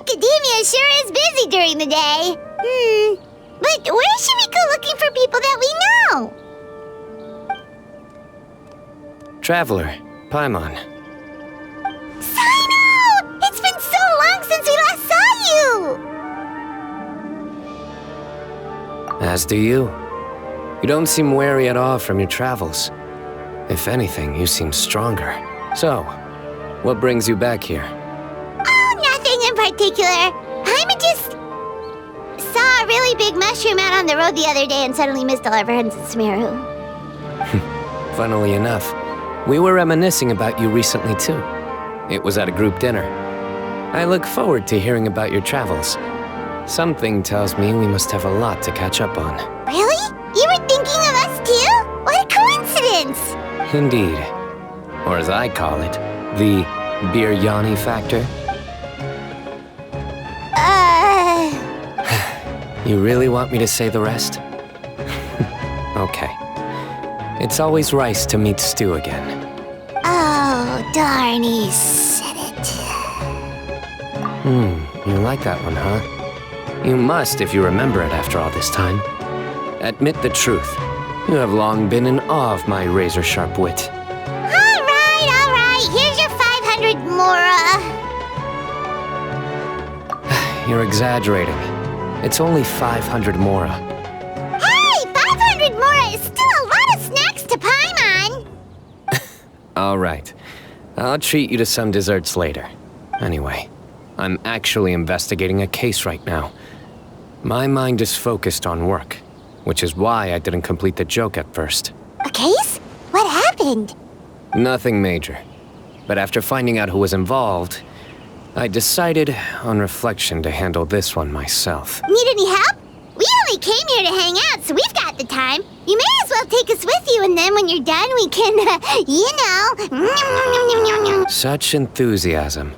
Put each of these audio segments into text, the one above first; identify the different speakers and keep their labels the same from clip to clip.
Speaker 1: Academia sure is busy during the day. But where should we go looking for people that we know?
Speaker 2: Traveler, Paimon.
Speaker 1: Cyno! It's been so long since we last saw you!
Speaker 2: As do you. You don't seem weary at all from your travels. If anything, you seem stronger. So, what brings you back here?
Speaker 1: Oh, nothing in particular. Paimon just saw a really big mushroom out on the road the other day and suddenly missed all our friends in Sumeru.
Speaker 2: Funnily enough, we were reminiscing about you recently too. It was at a group dinner. I look forward to hearing about your travels. Something tells me we must have a lot to catch up on.
Speaker 1: Really? You were thinking of us too? What a coincidence!
Speaker 2: Indeed. Or as I call it, the Biryani factor. You really want me to say the rest? Okay. It's always rice to meet stew again.
Speaker 1: Oh, darn, he said it.
Speaker 2: You like that one, huh? You must if you remember it after all this time. Admit the truth. You have long been in awe of my razor-sharp wit.
Speaker 1: All right. Here's your 500 mora.
Speaker 2: You're exaggerating. It's only 500 mora.
Speaker 1: Hey, 500 mora is still a lot of snacks to Paimon.
Speaker 2: All right. I'll treat you to some desserts later. Anyway, I'm actually investigating a case right now. My mind is focused on work, which is why I didn't complete the joke at first.
Speaker 1: A case? What happened?
Speaker 2: Nothing major. But after finding out who was involved, I decided, on reflection, to handle this one myself.
Speaker 1: Need any help? We only came here to hang out, so we've got the time. You may as well take us with you, and then when you're done, we can,
Speaker 2: Such enthusiasm.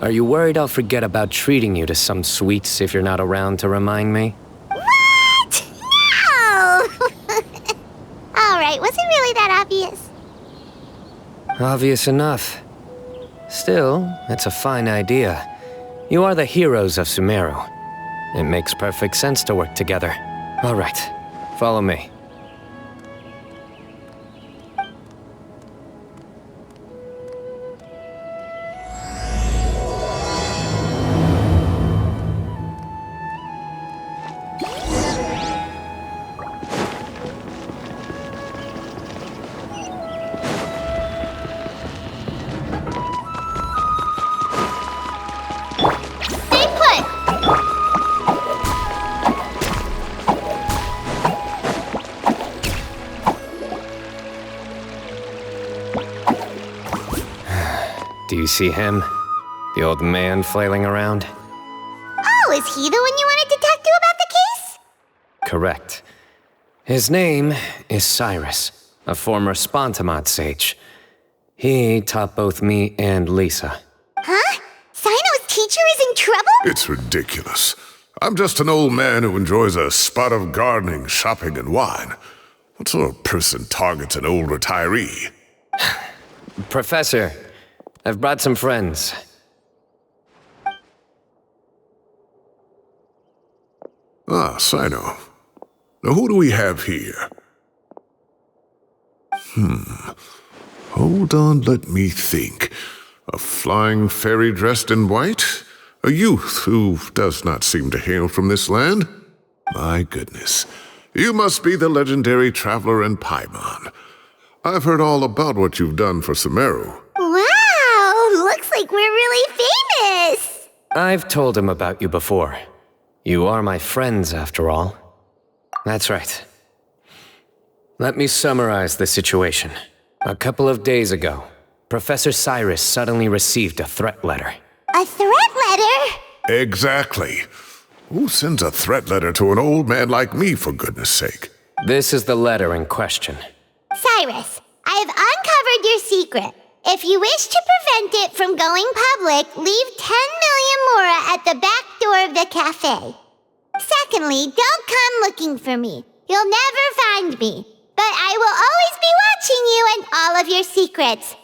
Speaker 2: Are you worried I'll forget about treating you to some sweets if you're not around to remind me?
Speaker 1: What? No! All right, was it really that obvious?
Speaker 2: Obvious enough. Still, it's a fine idea. You are the heroes of Sumeru. It makes perfect sense to work together. All right, follow me.
Speaker 1: Stay put!
Speaker 2: Do you see him? The old man flailing around?
Speaker 1: Oh, is he the one you wanted to talk to about the case?
Speaker 2: Correct. His name is Cyrus, a former Spontamot sage. He taught both me and Lisa.
Speaker 1: Huh? Cyno's teacher is in trouble?
Speaker 3: It's ridiculous. I'm just an old man who enjoys a spot of gardening, shopping, and wine. What sort of person targets an old retiree?
Speaker 2: Professor, I've brought some friends.
Speaker 3: Ah, Cyno. Now who do we have here? Hold on, let me think. A flying fairy dressed in white? A youth who does not seem to hail from this land? My goodness. You must be the legendary traveler in Paimon. I've heard all about what you've done for Sumeru.
Speaker 1: Wow, looks like we're really famous.
Speaker 2: I've told him about you before. You are my friends, after all. That's right. Let me summarize the situation. A couple of days ago, Professor Cyrus suddenly received a threat letter.
Speaker 1: A threat letter?
Speaker 3: Exactly. Who sends a threat letter to an old man like me, for goodness sake?
Speaker 2: This is the letter in question.
Speaker 1: Cyrus, I have uncovered your secret. If you wish to prevent it from going public, leave 10 million mora at the back door of the cafe. Secondly, don't come looking for me. You'll never find me. But I will always be watching you and all of your secrets.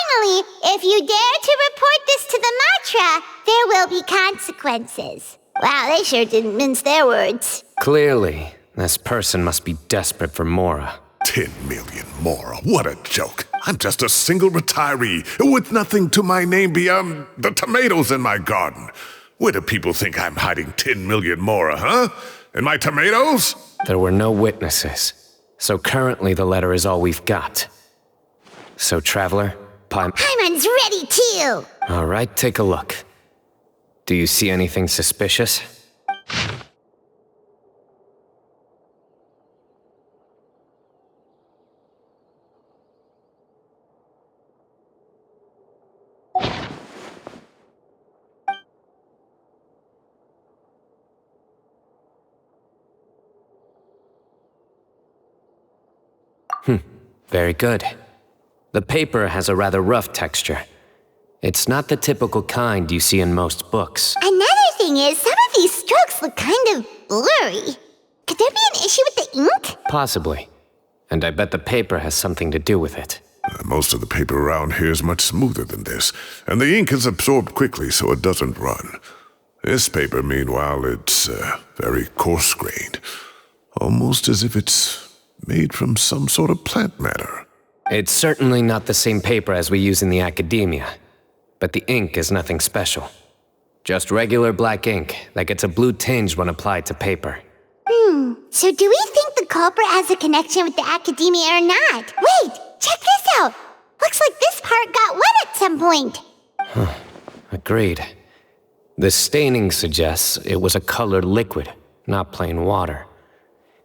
Speaker 1: Finally, if you dare to report this to the Matra, there will be consequences. Wow, they sure didn't mince their words.
Speaker 2: Clearly, this person must be desperate for Mora.
Speaker 3: 10 million Mora, what a joke. I'm just a single retiree with nothing to my name beyond the tomatoes in my garden. Where do people think I'm hiding 10 million Mora, huh? In my tomatoes?
Speaker 2: There were no witnesses, so currently the letter is all we've got. So, Traveler,
Speaker 1: Paimon's ready too!
Speaker 2: All right, take a look. Do you see anything suspicious? Very good. The paper has a rather rough texture. It's not the typical kind you see in most books.
Speaker 1: Another thing is, some of these strokes look kind of blurry. Could there be an issue with the ink?
Speaker 2: Possibly. And I bet the paper has something to do with it.
Speaker 3: Most of the paper around here is much smoother than this, and the ink is absorbed quickly so it doesn't run. This paper, meanwhile, it's very coarse-grained. Almost as if it's made from some sort of plant matter.
Speaker 2: It's certainly not the same paper as we use in the academia, but the ink is nothing special. Just regular black ink that gets a blue tinge when applied to paper.
Speaker 1: So do we think the culprit has a connection with the academia or not? Wait, check this out! Looks like this part got wet at some point.
Speaker 2: Agreed. The staining suggests it was a colored liquid, not plain water.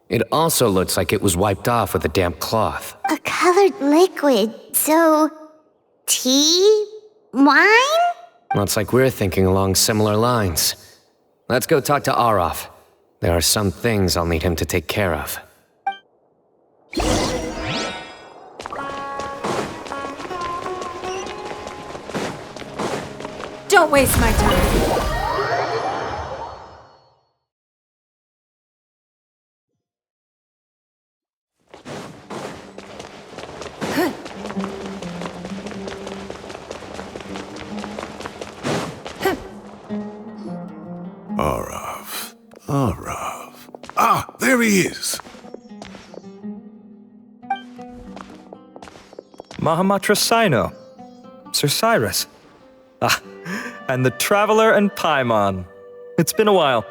Speaker 2: It also looks like it was wiped off with a damp cloth.
Speaker 1: A colored liquid, so... tea? Wine?
Speaker 2: Looks like we're thinking along similar lines. Let's go talk to Arof. There are some things I'll need him to take care of.
Speaker 4: Don't waste my time.
Speaker 3: Arof. Ah, there he is.
Speaker 5: Mahamatra Sino. Sir Cyrus. Ah, and the Traveler and Paimon. It's been a while.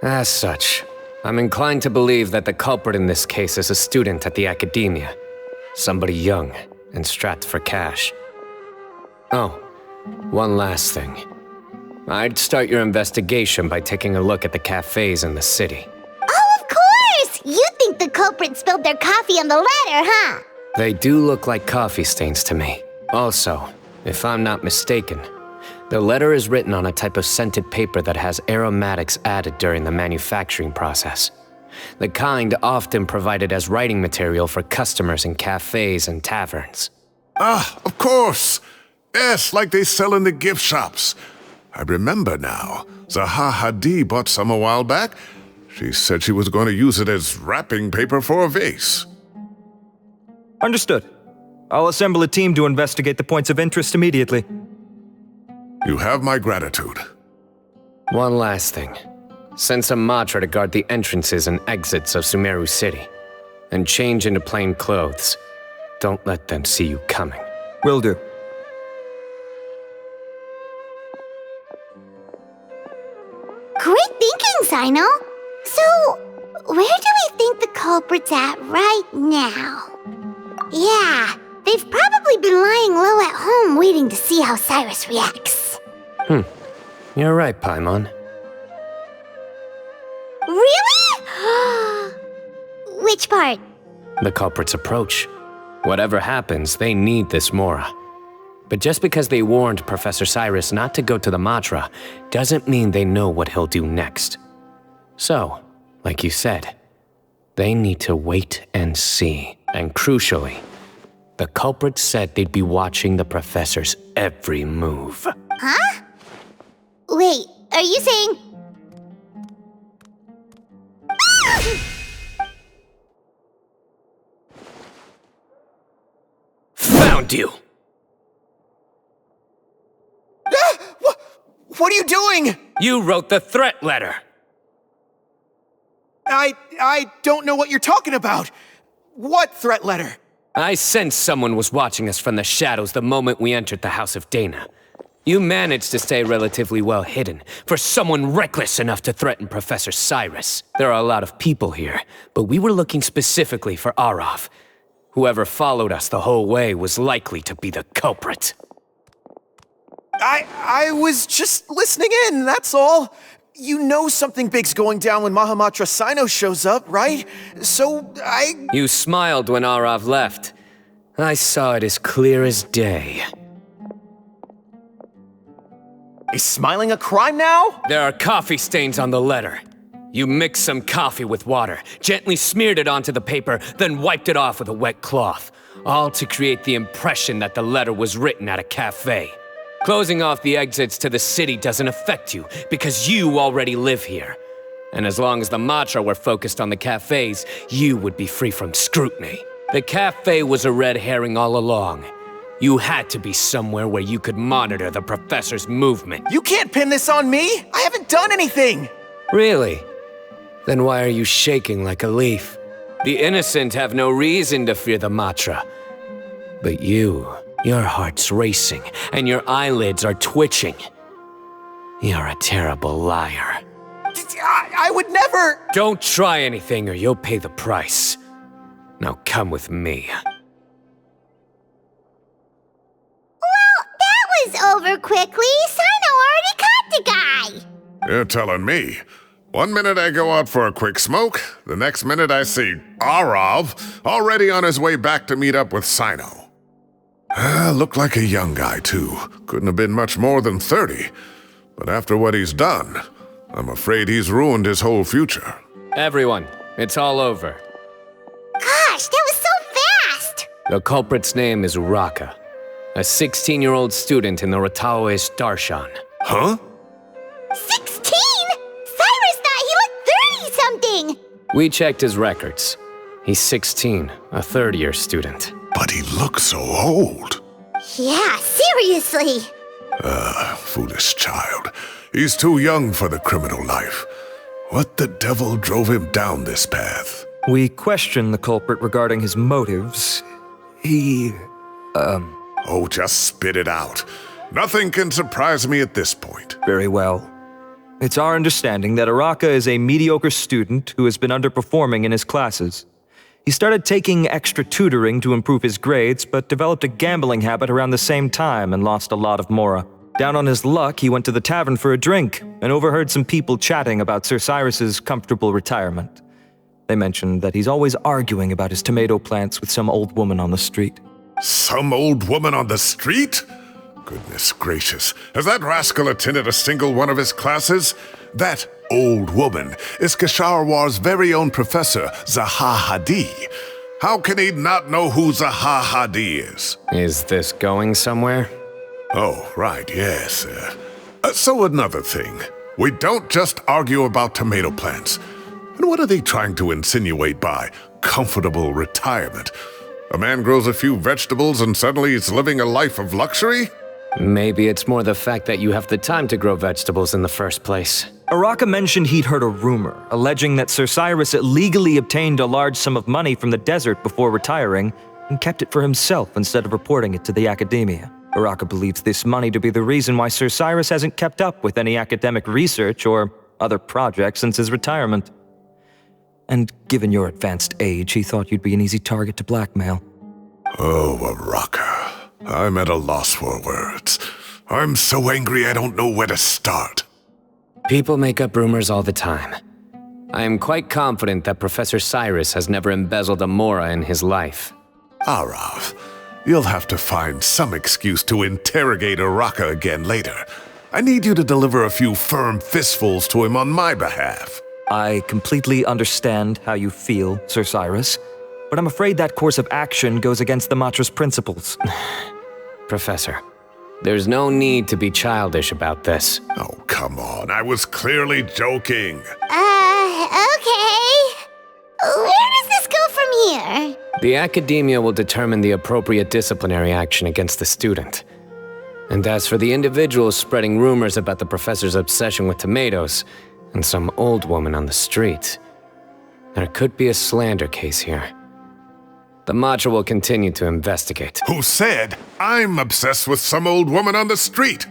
Speaker 2: As such, I'm inclined to believe that the culprit in this case is a student at the academia. Somebody young and strapped for cash. Oh, one last thing. I'd start your investigation by taking a look at the cafes in the city.
Speaker 1: Oh, of course! You think the culprit spilled their coffee on the ladder, huh?
Speaker 2: They do look like coffee stains to me. Also, if I'm not mistaken, the letter is written on a type of scented paper that has aromatics added during the manufacturing process. The kind often provided as writing material for customers in cafes and taverns.
Speaker 3: Ah, of course. Yes, like they sell in the gift shops. I remember now. Zaha Hadid bought some a while back. She said she was going to use it as wrapping paper for a vase.
Speaker 5: Understood. I'll assemble a team to investigate the points of interest immediately.
Speaker 3: You have my gratitude.
Speaker 2: One last thing. Send some Matra to guard the entrances and exits of Sumeru City. And change into plain clothes. Don't let them see you coming.
Speaker 5: Will do.
Speaker 1: Great thinking, Sino. So, where do we think the culprit's at right now? Yeah, they've probably been lying low at home waiting to see how Cyrus reacts.
Speaker 2: You're right, Paimon.
Speaker 1: Really? Which part?
Speaker 2: The culprit's approach. Whatever happens, they need this Mora. But just because they warned Professor Cyrus not to go to the Matra doesn't mean they know what he'll do next. So, like you said, they need to wait and see. And crucially, the culprit said they'd be watching the professor's every move.
Speaker 1: Huh? Wait, are you saying...
Speaker 2: around you.
Speaker 6: What are you doing?
Speaker 2: You wrote the threat letter.
Speaker 6: I don't know what you're talking about. What threat letter?
Speaker 2: I sensed someone was watching us from the shadows the moment we entered the House of Dana. You managed to stay relatively well hidden for someone reckless enough to threaten Professor Cyrus. There are a lot of people here, but we were looking specifically for Arav. Whoever followed us the whole way was likely to be the culprit.
Speaker 6: I was just listening in, that's all. You know something big's going down when Mahamatra Sino shows up, right? So,
Speaker 2: You smiled when Arav left. I saw it as clear as day.
Speaker 6: Is smiling a crime now?
Speaker 2: There are coffee stains on the letter. You mixed some coffee with water, gently smeared it onto the paper, then wiped it off with a wet cloth, all to create the impression that the letter was written at a cafe. Closing off the exits to the city doesn't affect you, because you already live here. And as long as the Matra were focused on the cafes, you would be free from scrutiny. The cafe was a red herring all along. You had to be somewhere where you could monitor the professor's movement.
Speaker 6: You can't pin this on me! I haven't done anything!
Speaker 2: Really? Then why are you shaking like a leaf? The innocent have no reason to fear the Matra. But your heart's racing, and your eyelids are twitching. You're a terrible liar.
Speaker 6: I would never...
Speaker 2: Don't try anything or you'll pay the price. Now come with me.
Speaker 1: That was over quickly. Sino already caught the guy.
Speaker 3: You're telling me. One minute I go out for a quick smoke, the next minute I see Arav already on his way back to meet up with Sino. Looked like a young guy, too. Couldn't have been much more than 30. But after what he's done, I'm afraid he's ruined his whole future.
Speaker 2: Everyone, it's all over.
Speaker 1: Gosh, that was so fast.
Speaker 2: The culprit's name is Uraka, a 16-year-old student in the Rataoist Darshan.
Speaker 3: Huh?
Speaker 1: 16? Cyrus thought he looked 30-something.
Speaker 2: We checked his records. He's 16, a third-year student.
Speaker 3: But he looks so old.
Speaker 1: Yeah, seriously.
Speaker 3: Foolish child. He's too young for the criminal life. What the devil drove him down this path?
Speaker 5: We questioned the culprit regarding his motives.
Speaker 3: Oh, just spit it out. Nothing can surprise me at this point.
Speaker 5: Very well. It's our understanding that Uraka is a mediocre student who has been underperforming in his classes. He started taking extra tutoring to improve his grades, but developed a gambling habit around the same time and lost a lot of mora. Down on his luck, he went to the tavern for a drink and overheard some people chatting about Sir Cyrus's comfortable retirement. They mentioned that he's always arguing about his tomato plants with some old woman on the street.
Speaker 3: Some old woman on the street? Goodness gracious, has that rascal attended a single one of his classes? That old woman is Kasharwar's very own professor, Zaha Hadi. How can he not know who Zaha Hadi is?
Speaker 2: Is this going somewhere?
Speaker 3: Oh, right, yes. So another thing. We don't just argue about tomato plants. And what are they trying to insinuate by comfortable retirement? A man grows a few vegetables and suddenly he's living a life of luxury?
Speaker 2: Maybe it's more the fact that you have the time to grow vegetables in the first place.
Speaker 5: Uraka mentioned he'd heard a rumor, alleging that Sir Cyrus illegally obtained a large sum of money from the desert before retiring and kept it for himself instead of reporting it to the academia. Uraka believes this money to be the reason why Sir Cyrus hasn't kept up with any academic research or other projects since his retirement. And given your advanced age, he thought you'd be an easy target to blackmail.
Speaker 3: Oh, Uraka. I'm at a loss for words. I'm so angry I don't know where to start.
Speaker 2: People make up rumors all the time. I am quite confident that Professor Cyrus has never embezzled a mora in his life.
Speaker 3: Arav, you'll have to find some excuse to interrogate Uraka again later. I need you to deliver a few firm fistfuls to him on my behalf.
Speaker 5: I completely understand how you feel, Sir Cyrus, but I'm afraid that course of action goes against the Matra's principles.
Speaker 2: Professor, there's no need to be childish about this.
Speaker 3: Oh, come on. I was clearly joking.
Speaker 1: Okay. Where does this go from here?
Speaker 2: The Academia will determine the appropriate disciplinary action against the student. And as for the individuals spreading rumors about the professor's obsession with tomatoes and some old woman on the street, there could be a slander case here. The Matra will continue to investigate.
Speaker 3: Who said I'm obsessed with some old woman on the street?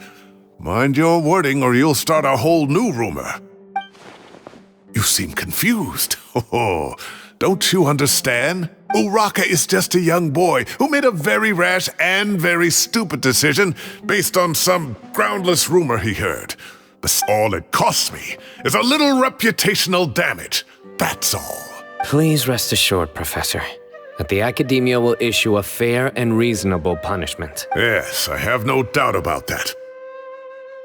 Speaker 3: Mind your wording or you'll start a whole new rumor. You seem confused. Oh, don't you understand? Uraka is just a young boy who made a very rash and very stupid decision based on some groundless rumor he heard. But all it costs me is a little reputational damage. That's all.
Speaker 2: Please rest assured, Professor, that the Academia will issue a fair and reasonable punishment.
Speaker 3: Yes, I have no doubt about that.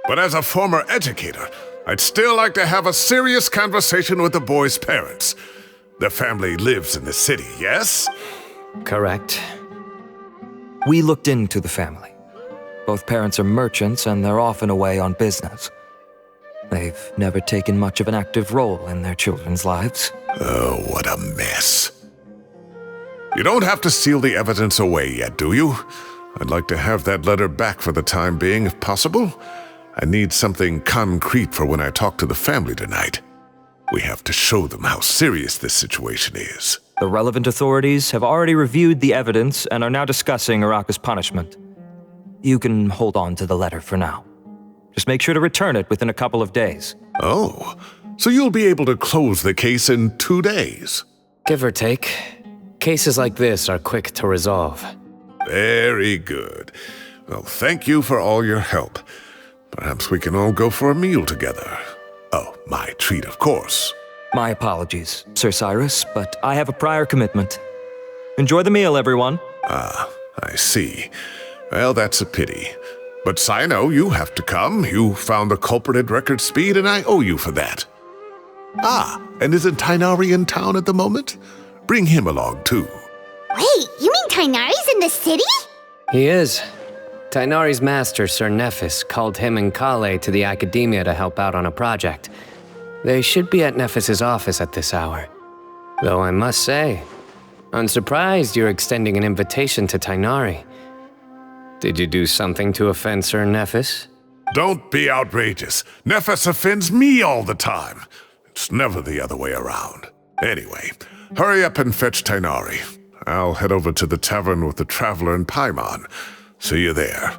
Speaker 3: But as a former educator, I'd still like to have a serious conversation with the boy's parents. The family lives in the city, yes?
Speaker 2: Correct.
Speaker 5: We looked into the family. Both parents are merchants and they're often away on business. They've never taken much of an active role in their children's lives.
Speaker 3: Oh, what a mess. You don't have to seal the evidence away yet, do you? I'd like to have that letter back for the time being, if possible. I need something concrete for when I talk to the family tonight. We have to show them how serious this situation is.
Speaker 5: The relevant authorities have already reviewed the evidence and are now discussing Uraka's punishment. You can hold on to the letter for now. Just make sure to return it within a couple of days.
Speaker 3: Oh, so you'll be able to close the case in 2 days?
Speaker 2: Give or take, cases like this are quick to resolve.
Speaker 3: Very good. Well, thank you for all your help. Perhaps we can all go for a meal together. Oh, my treat, of course.
Speaker 5: My apologies, Sir Cyrus, but I have a prior commitment. Enjoy the meal, everyone.
Speaker 3: Ah, I see. Well, that's a pity. But Cyno, you have to come. You found the culprit at record speed, and I owe you for that. Ah, and isn't Tighnari in town at the moment? Bring him along, too.
Speaker 1: Wait, you mean Tighnari's in the city?
Speaker 2: He is. Tighnari's master, Sir Nephis, called him and Kale to the Academia to help out on a project. They should be at Nephis's office at this hour. Though I must say, I'm surprised you're extending an invitation to Tighnari. Did you do something to offend Sir Nephis?
Speaker 3: Don't be outrageous. Nephis offends me all the time. It's never the other way around. Anyway, hurry up and fetch Tighnari. I'll head over to the tavern with the Traveler and Paimon. See you there.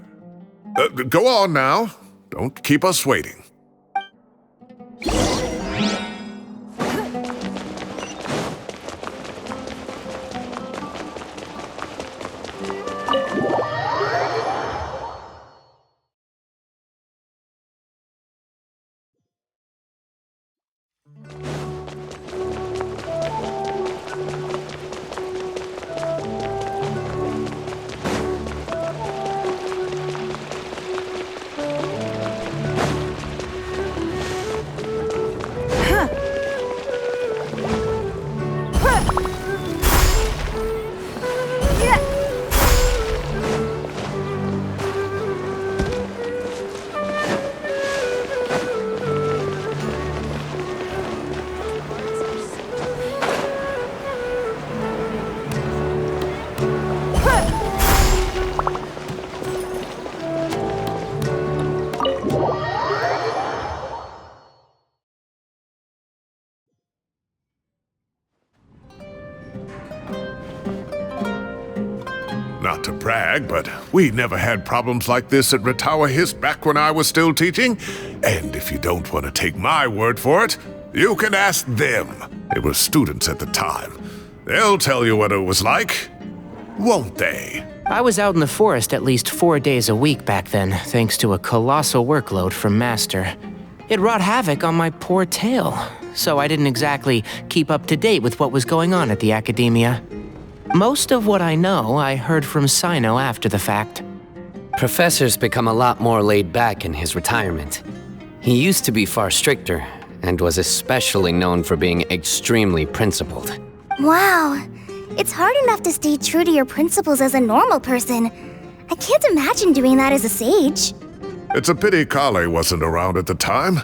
Speaker 3: Go on now. Don't keep us waiting. Not to brag, but we never had problems like this at Ratawa Hiss back when I was still teaching. And if you don't want to take my word for it, you can ask them. They were students at the time. They'll tell you what it was like, won't they?
Speaker 7: I was out in the forest at least 4 days a week back then, thanks to a colossal workload from Master. It wrought havoc on my poor tail, so I didn't exactly keep up to date with what was going on at the Academia. Most of what I know, I heard from Cyno after the fact.
Speaker 2: Professor's become a lot more laid back in his retirement. He used to be far stricter, and was especially known for being extremely principled.
Speaker 8: Wow. It's hard enough to stay true to your principles as a normal person. I can't imagine doing that as a sage.
Speaker 3: It's a pity Kale wasn't around at the time.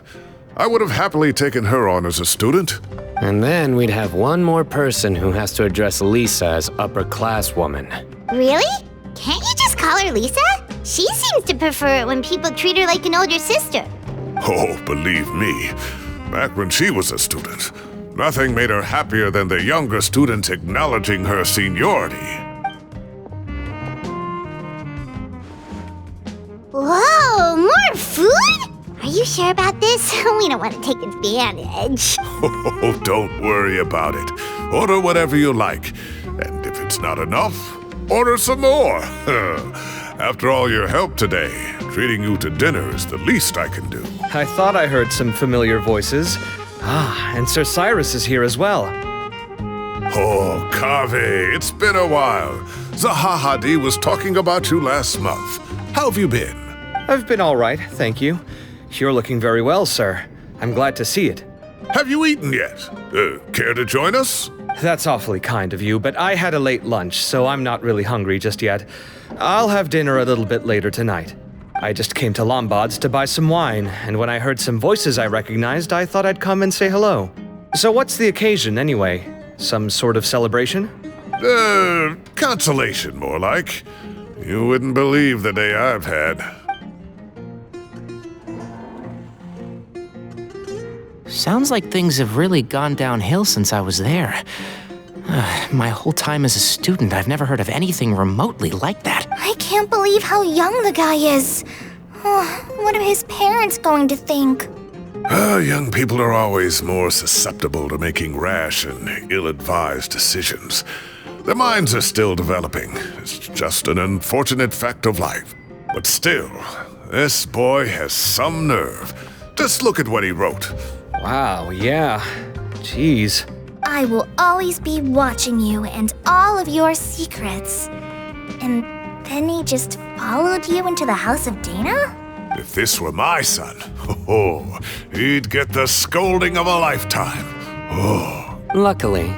Speaker 3: I would have happily taken her on as a student.
Speaker 2: And then we'd have one more person who has to address Lisa as upper class woman.
Speaker 1: Really? Can't you just call her Lisa? She seems to prefer it when people treat her like an older sister.
Speaker 3: Oh, believe me, back when she was a student, nothing made her happier than the younger students acknowledging her seniority.
Speaker 1: Whoa, more food? Are you sure about this? We don't want to take advantage.
Speaker 3: Oh, don't worry about it. Order whatever you like. And if it's not enough, order some more. After all your help today, treating you to dinner is the least I can do.
Speaker 5: I thought I heard some familiar voices. Ah, and Sir Cyrus is here as well.
Speaker 3: Oh, Kaveh, it's been a while. Zaha Hadid was talking about you last month. How have you been?
Speaker 5: I've been all right, thank you. You're looking very well, sir. I'm glad to see it.
Speaker 3: Have you eaten yet? Care to join us?
Speaker 5: That's awfully kind of you, but I had a late lunch, so I'm not really hungry just yet. I'll have dinner a little bit later tonight. I just came to Lombard's to buy some wine, and when I heard some voices I recognized, I thought I'd come and say hello. So what's the occasion, anyway? Some sort of celebration?
Speaker 3: Consolation, more like. You wouldn't believe the day I've had.
Speaker 7: Sounds like things have really gone downhill since I was there. My whole time as a student, I've never heard of anything remotely like that.
Speaker 8: I can't believe how young the guy is. Oh, what are his parents going to think?
Speaker 3: Young people are always more susceptible to making rash and ill-advised decisions. Their minds are still developing. It's just an unfortunate fact of life. But still, this boy has some nerve. Just look at what he wrote.
Speaker 5: Wow, yeah. Jeez.
Speaker 8: I will always be watching you and all of your secrets. And then he just followed you into the house of Dana?
Speaker 3: If this were my son, he'd get the scolding of a lifetime. Oh.
Speaker 2: Luckily,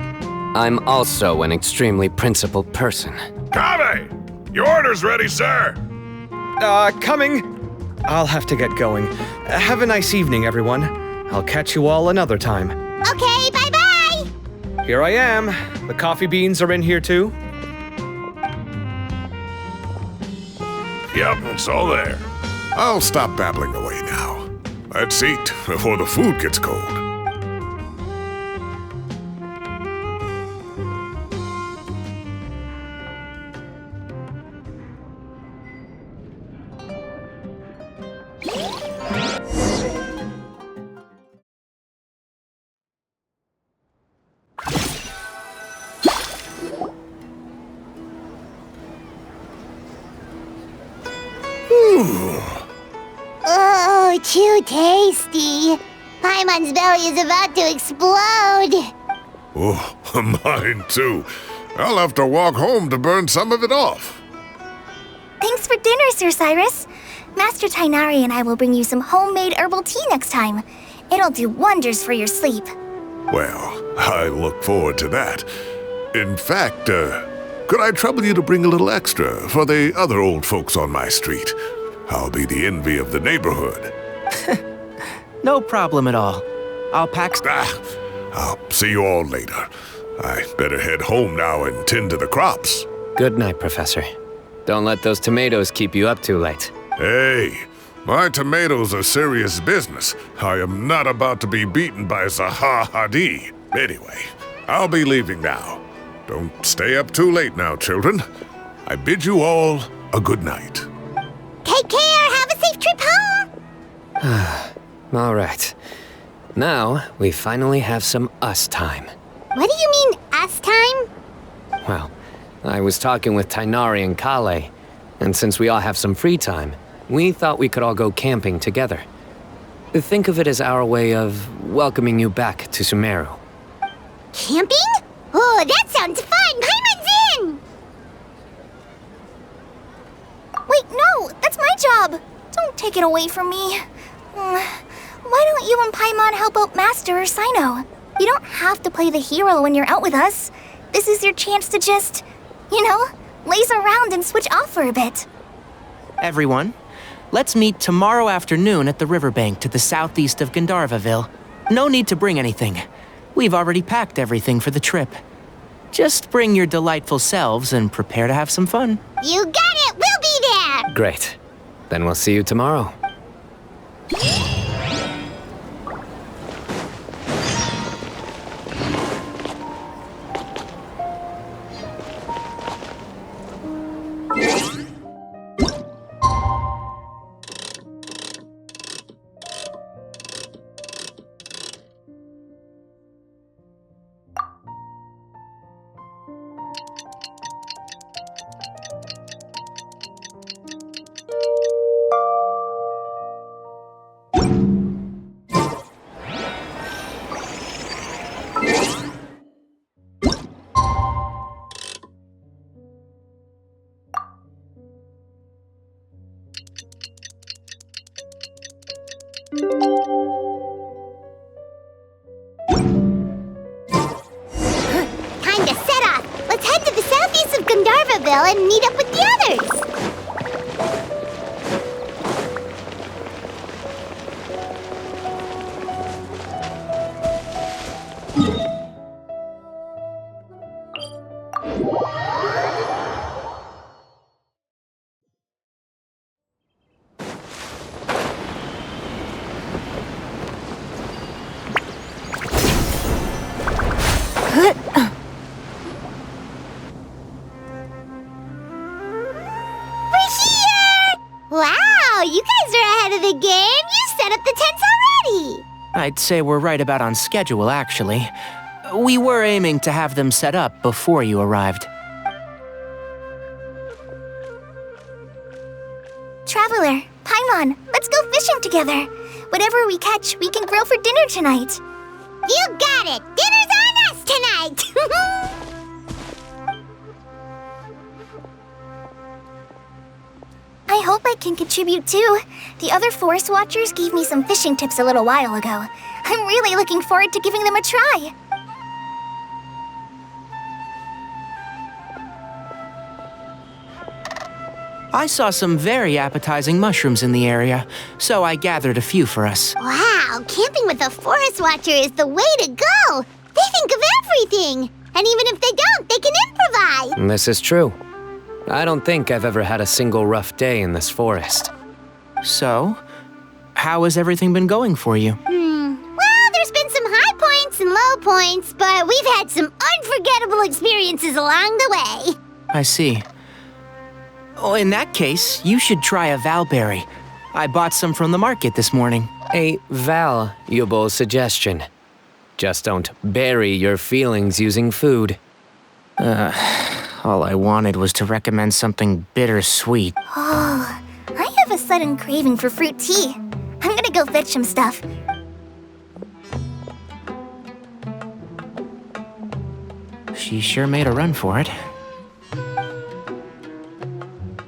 Speaker 2: I'm also an extremely principled person.
Speaker 3: Kaveh! Your order's ready, sir!
Speaker 5: Coming. I'll have to get going. Have a nice evening, everyone. I'll catch you all another time.
Speaker 1: Okay, bye-bye!
Speaker 5: Here I am. The coffee beans are in here too.
Speaker 3: Yep, it's all there. I'll stop babbling away now. Let's eat before the food gets cold.
Speaker 1: Oh, too tasty. Paimon's belly is about to explode.
Speaker 3: Oh, mine too. I'll have to walk home to burn some of it off.
Speaker 8: Thanks for dinner, Sir Cyrus. Master Tighnari and I will bring you some homemade herbal tea next time. It'll do wonders for your sleep.
Speaker 3: Well, I look forward to that. In fact, could I trouble you to bring a little extra for the other old folks on my street? I'll be the envy of the neighborhood.
Speaker 7: No problem at all. I'll pack...
Speaker 3: I'll see you all later. I better head home now and tend to the crops.
Speaker 2: Good night, Professor. Don't let those tomatoes keep you up too late.
Speaker 3: Hey, my tomatoes are serious business. I am not about to be beaten by Zaha Hadid. Anyway, I'll be leaving now. Don't stay up too late now, children. I bid you all a good night.
Speaker 1: Take care. Have a safe trip home.
Speaker 2: All right. Now, we finally have some us time.
Speaker 1: What do you mean, us time?
Speaker 2: Well, I was talking with Tighnari and Kale, and since we all have some free time, we thought we could all go camping together. Think of it as our way of welcoming you back to Sumeru.
Speaker 1: Camping? Oh, that sounds fun. Paimon's in.
Speaker 8: Wait, no, that's my job. Don't take it away from me. Why don't you and Paimon help out Master or Sino? You don't have to play the hero when you're out with us. This is your chance to just, laze around and switch off for a bit.
Speaker 7: Everyone, let's meet tomorrow afternoon at the riverbank to the southeast of Gandharvaville. No need to bring anything. We've already packed everything for the trip. Just bring your delightful selves and prepare to have some fun.
Speaker 1: You got it! We'll be there!
Speaker 2: Great. Then we'll see you tomorrow.
Speaker 1: Time to set off! Let's head to the southeast of Gandharvaville and meet up with the others! Wow, you guys are ahead of the game! You set up the tents already!
Speaker 7: I'd say we're right about on schedule, actually. We were aiming to have them set up before you arrived.
Speaker 8: Traveler, Paimon, let's go fishing together. Whatever we catch, we can grill for dinner tonight.
Speaker 1: You got it! Dinner's on us tonight!
Speaker 8: I hope I can contribute too. The other Forest Watchers gave me some fishing tips a little while ago. I'm really looking forward to giving them a try.
Speaker 7: I saw some very appetizing mushrooms in the area, so I gathered a few for us.
Speaker 1: Wow, camping with a Forest Watcher is the way to go! They think of everything! And even if they don't, they can improvise!
Speaker 2: This is true. I don't think I've ever had a single rough day in this forest.
Speaker 7: So, how has everything been going for you?
Speaker 1: Well, there's been some high points and low points, but we've had some unforgettable experiences along the way.
Speaker 7: I see. Oh, in that case, you should try a Valberry. I bought some from the market this morning.
Speaker 2: A valuable suggestion. Just don't bury your feelings using food.
Speaker 7: All I wanted was to recommend something bittersweet.
Speaker 8: Oh, I have a sudden craving for fruit tea. I'm gonna go fetch some stuff.
Speaker 7: She sure made a run for it.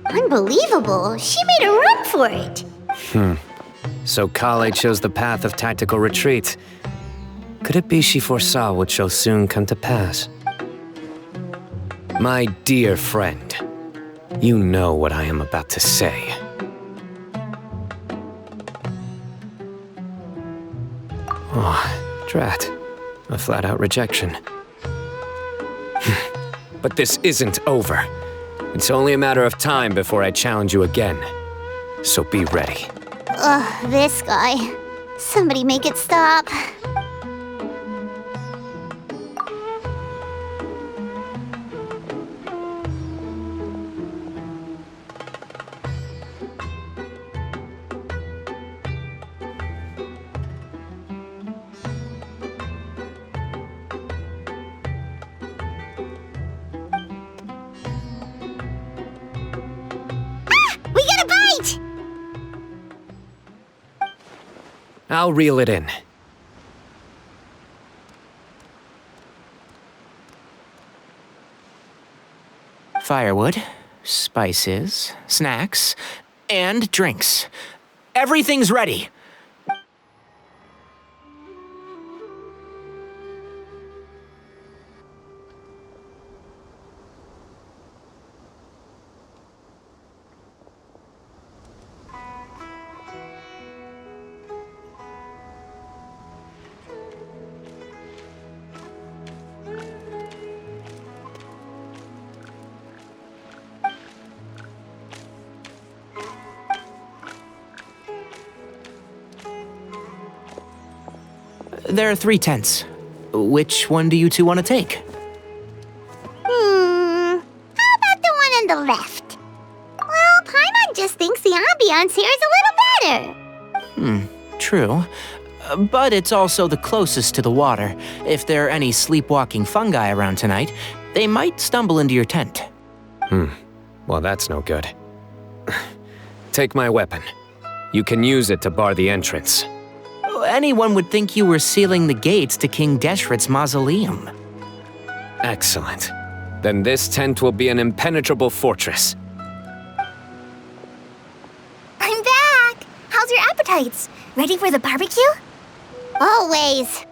Speaker 1: Unbelievable! She made a run for it!
Speaker 2: So Kale chose the path of tactical retreat. Could it be she foresaw what shall soon come to pass? My dear friend, you know what I am about to say. Oh, drat. A flat-out rejection. But this isn't over. It's only a matter of time before I challenge you again. So be ready.
Speaker 1: Ugh, this guy. Somebody make it stop. We got a bite!
Speaker 2: I'll reel it in.
Speaker 7: Firewood, spices, snacks, and drinks. Everything's ready. There are 3 tents. Which one do you two want to take?
Speaker 1: How about the one on the left? Well, Paimon just thinks the ambiance here is a little better.
Speaker 7: True. But it's also the closest to the water. If there are any sleepwalking fungi around tonight, they might stumble into your tent.
Speaker 2: Well, that's no good. Take my weapon. You can use it to bar the entrance.
Speaker 7: Anyone would think you were sealing the gates to King Deshret's mausoleum.
Speaker 2: Excellent. Then this tent will be an impenetrable fortress.
Speaker 8: I'm back! How's your appetites? Ready for the barbecue?
Speaker 1: Always.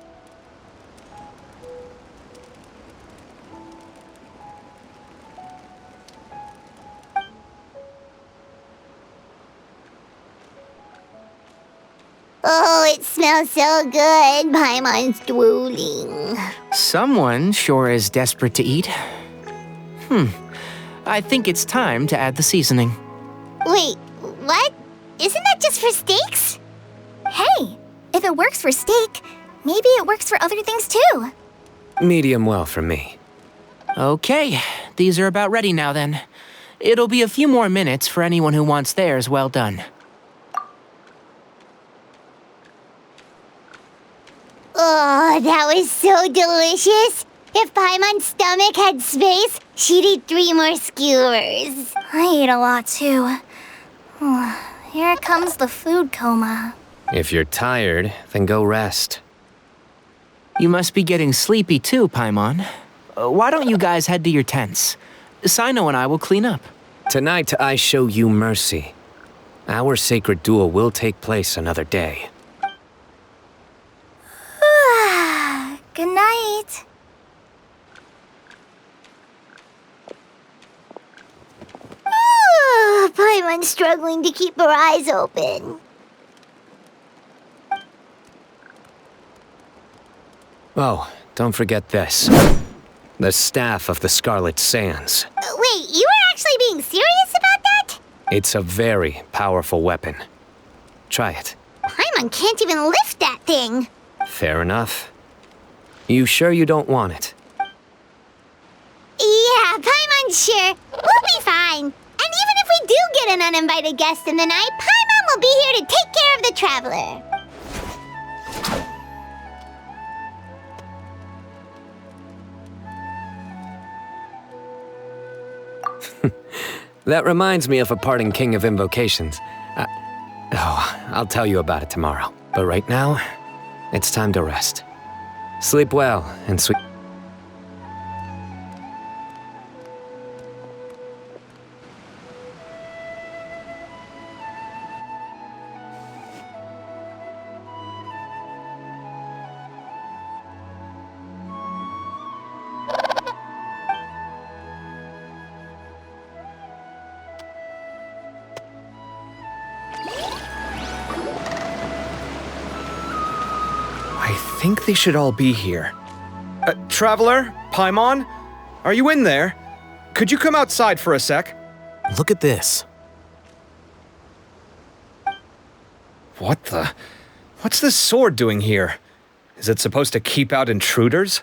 Speaker 1: Oh, it smells so good. Paimon's drooling.
Speaker 7: Someone sure is desperate to eat. I think it's time to add the seasoning.
Speaker 1: Wait, what? Isn't that just for steaks?
Speaker 8: Hey, if it works for steak, maybe it works for other things too.
Speaker 2: Medium well for me.
Speaker 7: Okay, these are about ready now then. It'll be a few more minutes for anyone who wants theirs well done.
Speaker 1: Oh, that was so delicious. If Paimon's stomach had space, she'd eat 3 more skewers.
Speaker 8: I ate a lot too. Here comes the food coma.
Speaker 2: If you're tired, then go rest.
Speaker 7: You must be getting sleepy too, Paimon. Why don't you guys head to your tents? Sino and I will clean up.
Speaker 2: Tonight, I show you mercy. Our sacred duel will take place another day.
Speaker 8: Good night.
Speaker 1: Paimon's struggling to keep her eyes open.
Speaker 2: Oh, don't forget this. The Staff of the Scarlet Sands.
Speaker 1: Wait, you were actually being serious about that?
Speaker 2: It's a very powerful weapon. Try it.
Speaker 1: Paimon can't even lift that thing.
Speaker 2: Fair enough. You sure you don't want it?
Speaker 1: Yeah, Paimon's sure. We'll be fine. And even if we do get an uninvited guest in the night, Paimon will be here to take care of the traveler.
Speaker 2: That reminds me of a parting king of invocations. I'll tell you about it tomorrow. But right now, it's time to rest. Sleep well and sweet.
Speaker 5: I think they should all be here. Traveler? Paimon? Are you in there? Could you come outside for a sec?
Speaker 9: Look at this.
Speaker 5: What the? What's this sword doing here? Is it supposed to keep out intruders?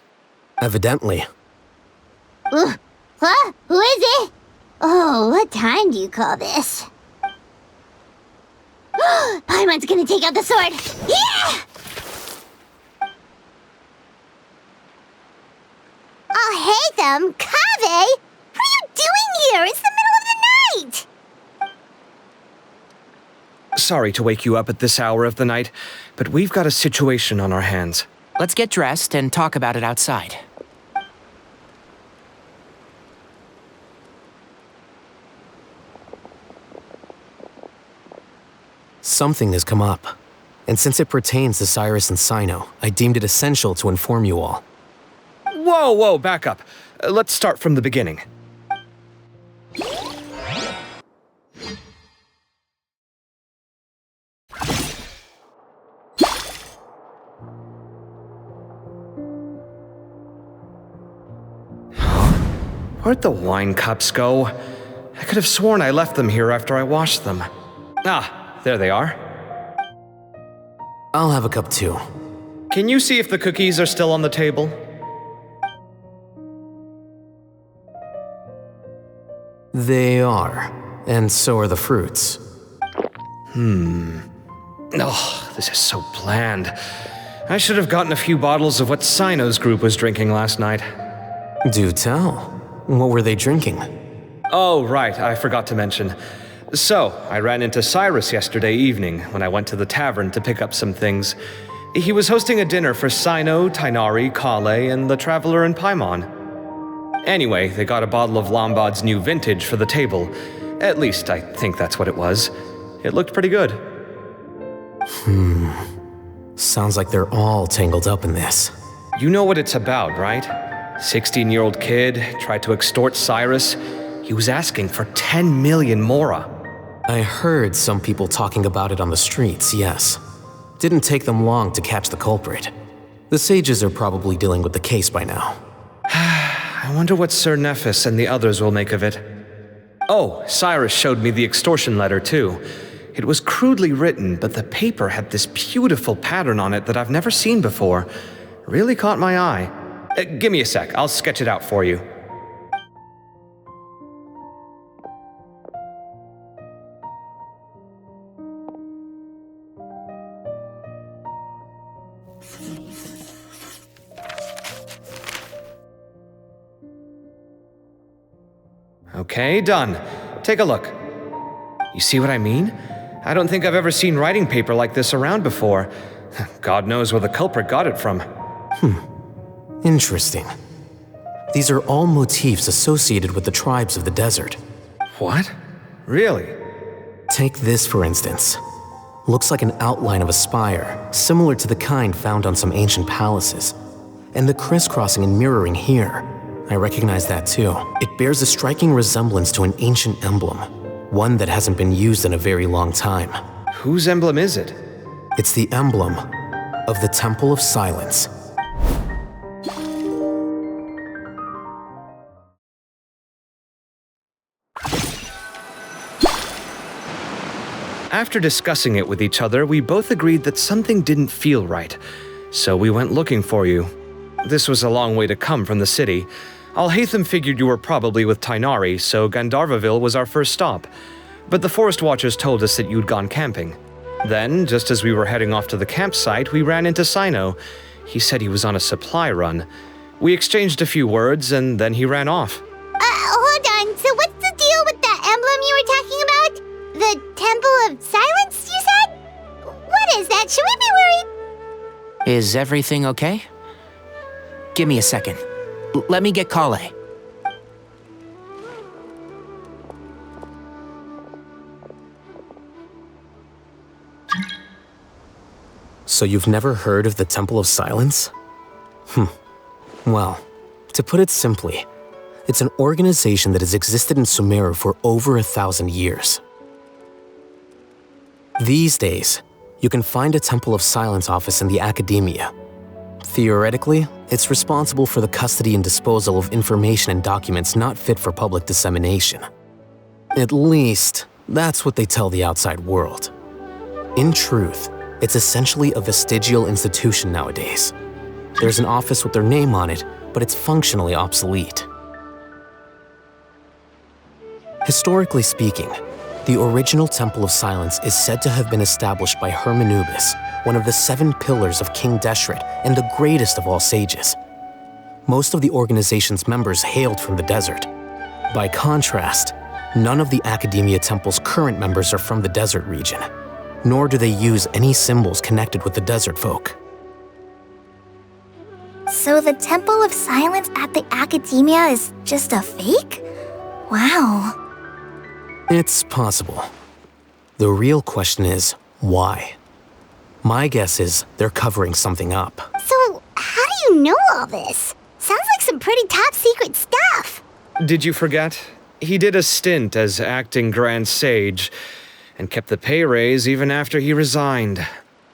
Speaker 9: Evidently.
Speaker 1: Huh? Who is it? Oh, what time do you call this? Paimon's gonna take out the sword. Yeah! Oh, hey them, Kaveh! What are you doing here? It's the middle of the night!
Speaker 5: Sorry to wake you up at this hour of the night, but we've got a situation on our hands.
Speaker 7: Let's get dressed and talk about it outside.
Speaker 9: Something has come up. And since it pertains to Cyrus and Sino, I deemed it essential to inform you all.
Speaker 5: Whoa, back up. Let's start from the beginning. Where'd the wine cups go? I could have sworn I left them here after I washed them. Ah, there they are.
Speaker 9: I'll have a cup too.
Speaker 10: Can you see if the cookies are still on the table?
Speaker 9: They are, and so are the fruits.
Speaker 10: Oh, this is so bland. I should have gotten a few bottles of what Sino's group was drinking last night.
Speaker 9: Do tell. What were they drinking?
Speaker 10: Oh, right, I forgot to mention. So, I ran into Cyrus yesterday evening when I went to the tavern to pick up some things. He was hosting a dinner for Sino, Tighnari, Kale, and the Traveler and Paimon. Anyway, they got a bottle of Lombard's new vintage for the table. At least, I think that's what it was. It looked pretty good.
Speaker 9: Sounds like they're all tangled up in this.
Speaker 10: You know what it's about, right? 16-year-old kid tried to extort Cyrus. He was asking for 10 million mora.
Speaker 9: I heard some people talking about it on the streets, yes. Didn't take them long to catch the culprit. The sages are probably dealing with the case by now.
Speaker 10: I wonder what Sir Nephis and the others will make of it. Oh, Cyrus showed me the extortion letter too. It was crudely written, but the paper had this beautiful pattern on it that I've never seen before. Really caught my eye. Give me a sec, I'll sketch it out for you. Okay, done. Take a look. You see what I mean? I don't think I've ever seen writing paper like this around before. God knows where the culprit got it from.
Speaker 9: Interesting. These are all motifs associated with the tribes of the desert.
Speaker 10: What? Really?
Speaker 9: Take this, for instance. Looks like an outline of a spire, similar to the kind found on some ancient palaces. And the crisscrossing and mirroring here. I recognize that too. It bears a striking resemblance to an ancient emblem, one that hasn't been used in a very long time.
Speaker 10: Whose emblem is it?
Speaker 9: It's the emblem of the Temple of Silence.
Speaker 10: After discussing it with each other, we both agreed that something didn't feel right. So we went looking for you. This was a long way to come from the city. Alhaitham figured you were probably with Tighnari, so Gandharvaville was our first stop. But the Forest Watchers told us that you'd gone camping. Then, just as we were heading off to the campsite, we ran into Sino. He said he was on a supply run. We exchanged a few words, and then he ran off.
Speaker 1: Hold on. So what's the deal with that emblem you were talking about? The Temple of Silence, you said? What is that? Should we be worried?
Speaker 7: Is everything okay? Give me a second. Let me get Kale.
Speaker 9: So you've never heard of the Temple of Silence? Well, to put it simply, it's an organization that has existed in Sumeru for over 1,000 years. These days, you can find a Temple of Silence office in the academia. Theoretically, it's responsible for the custody and disposal of information and documents not fit for public dissemination. At least, that's what they tell the outside world. In truth, it's essentially a vestigial institution nowadays. There's an office with their name on it, but it's functionally obsolete. Historically speaking, the original Temple of Silence is said to have been established by Hermanubis, one of the 7 pillars of King Deshret and the greatest of all sages. Most of the organization's members hailed from the desert. By contrast, none of the Academia Temple's current members are from the desert region, nor do they use any symbols connected with the desert folk.
Speaker 8: So the Temple of Silence at the Academia is just a fake? Wow.
Speaker 9: It's possible. The real question is, why? My guess is they're covering something up.
Speaker 1: So, how do you know all this? Sounds like some pretty top secret stuff.
Speaker 10: Did you forget? He did a stint as acting Grand Sage, and kept the pay raise even after he resigned.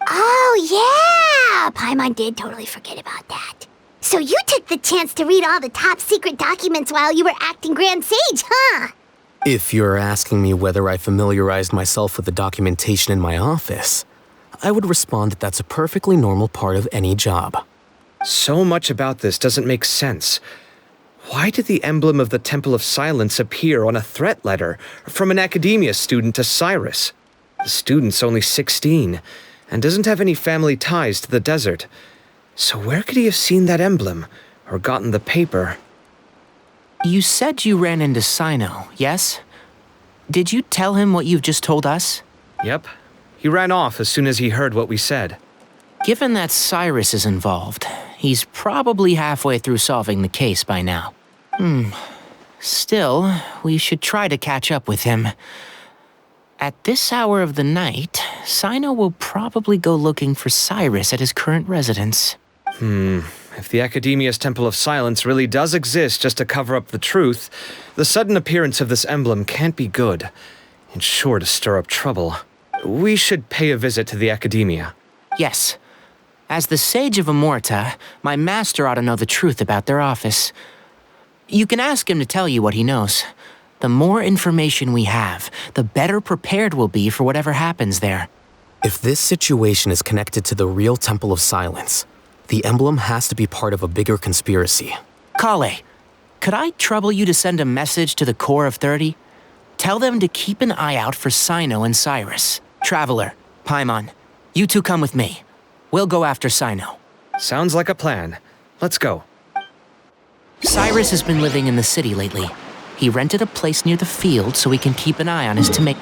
Speaker 1: Oh, yeah! Paimon did totally forget about that. So you took the chance to read all the top secret documents while you were acting Grand Sage, huh?
Speaker 9: If you're asking me whether I familiarized myself with the documentation in my office, I would respond that that's a perfectly normal part of any job.
Speaker 10: So much about this doesn't make sense. Why did the emblem of the Temple of Silence appear on a threat letter from an academia student to Cyrus? The student's only 16 and doesn't have any family ties to the desert. So where could he have seen that emblem or gotten the paper?
Speaker 7: You said you ran into Sino, yes? Did you tell him what you've just told us?
Speaker 10: Yep. He ran off as soon as he heard what we said.
Speaker 7: Given that Cyrus is involved, he's probably halfway through solving the case by now. Still, we should try to catch up with him. At this hour of the night, Sino will probably go looking for Cyrus at his current residence.
Speaker 10: If the Academia's Temple of Silence really does exist just to cover up the truth, the sudden appearance of this emblem can't be good. It's sure to stir up trouble. We should pay a visit to the Academia.
Speaker 7: Yes. As the Sage of Amorta, my master ought to know the truth about their office. You can ask him to tell you what he knows. The more information we have, the better prepared we'll be for whatever happens there.
Speaker 9: If this situation is connected to the real Temple of Silence, the emblem has to be part of a bigger conspiracy.
Speaker 7: Kale, could I trouble you to send a message to the Core of 30? Tell them to keep an eye out for Sino and Cyrus. Traveler, Paimon, you two come with me. We'll go after Sino.
Speaker 10: Sounds like a plan. Let's go.
Speaker 7: Cyrus has been living in the city lately. He rented a place near the field so we can keep an eye on his to make...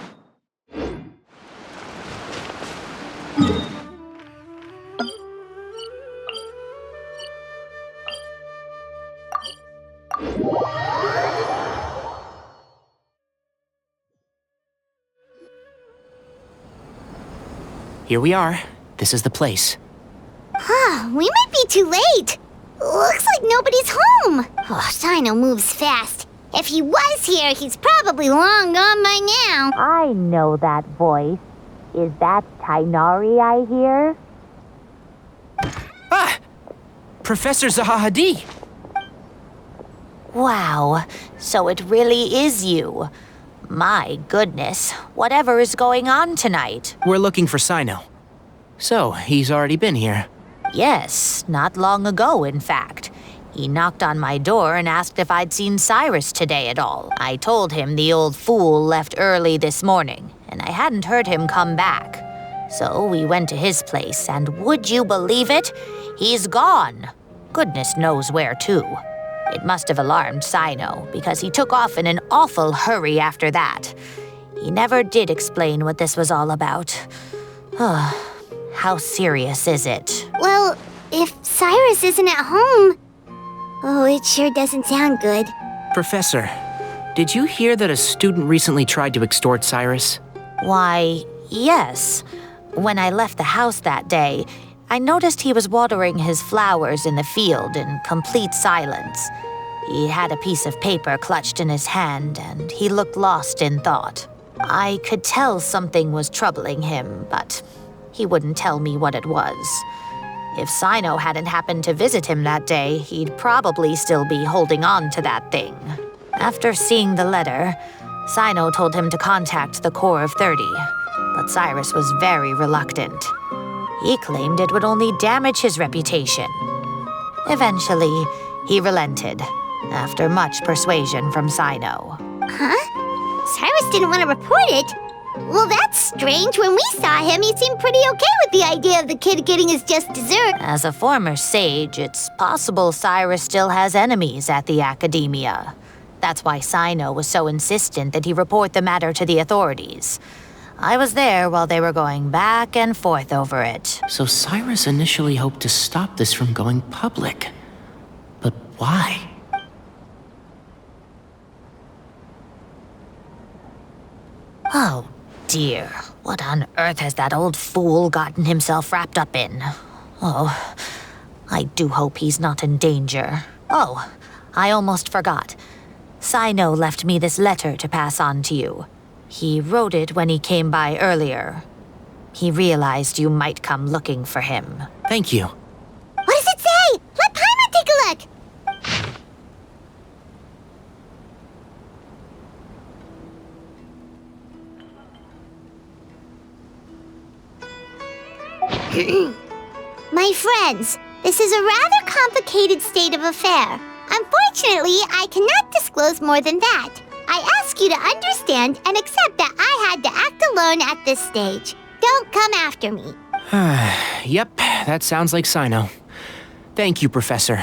Speaker 7: Here we are. This is the place.
Speaker 1: We might be too late. Looks like nobody's home. Oh, Sino moves fast. If he was here, he's probably long gone by now.
Speaker 11: I know that voice. Is that Tainari I hear?
Speaker 7: Ah! Professor Zaha Hadid!
Speaker 11: Wow, so it really is you. My goodness, whatever is going on tonight?
Speaker 7: We're looking for Sino. So, he's already been here.
Speaker 11: Yes, not long ago, in fact. He knocked on my door and asked if I'd seen Cyrus today at all. I told him the old fool left early this morning, and I hadn't heard him come back. So we went to his place, and would you believe it? He's gone. Goodness knows where to. It must have alarmed Sino, because he took off in an awful hurry after that. He never did explain what this was all about. How serious is it?
Speaker 1: Well, if Cyrus isn't at home... Oh, it sure doesn't sound good.
Speaker 7: Professor, did you hear that a student recently tried to extort Cyrus?
Speaker 11: Why, yes. When I left the house that day, I noticed he was watering his flowers in the field in complete silence. He had a piece of paper clutched in his hand, and he looked lost in thought. I could tell something was troubling him, but he wouldn't tell me what it was. If Sino hadn't happened to visit him that day, he'd probably still be holding on to that thing. After seeing the letter, Sino told him to contact the Core of 30, but Cyrus was very reluctant. He claimed it would only damage his reputation. Eventually, he relented, after much persuasion from Sino.
Speaker 1: Huh? Cyrus didn't want to report it? Well, that's strange. When we saw him, he seemed pretty okay with the idea of the kid getting his just dessert.
Speaker 11: As a former sage, it's possible Cyrus still has enemies at the Academia. That's why Sino was so insistent that he report the matter to the authorities. I was there while they were going back and forth over it.
Speaker 7: So Cyrus initially hoped to stop this from going public. But why?
Speaker 11: Oh, dear. What on earth has that old fool gotten himself wrapped up in? Oh, I do hope he's not in danger. Oh, I almost forgot. Sino left me this letter to pass on to you. He wrote it when he came by earlier. He realized you might come looking for him.
Speaker 7: Thank you.
Speaker 1: What does it say? Let Paimon take a look. My friends, this is a rather complicated state of affair. Unfortunately, I cannot disclose more than that. I ask you to understand and accept that I had to act alone at this stage. Don't come after me.
Speaker 7: Yep, that sounds like Cyno. Thank you, Professor.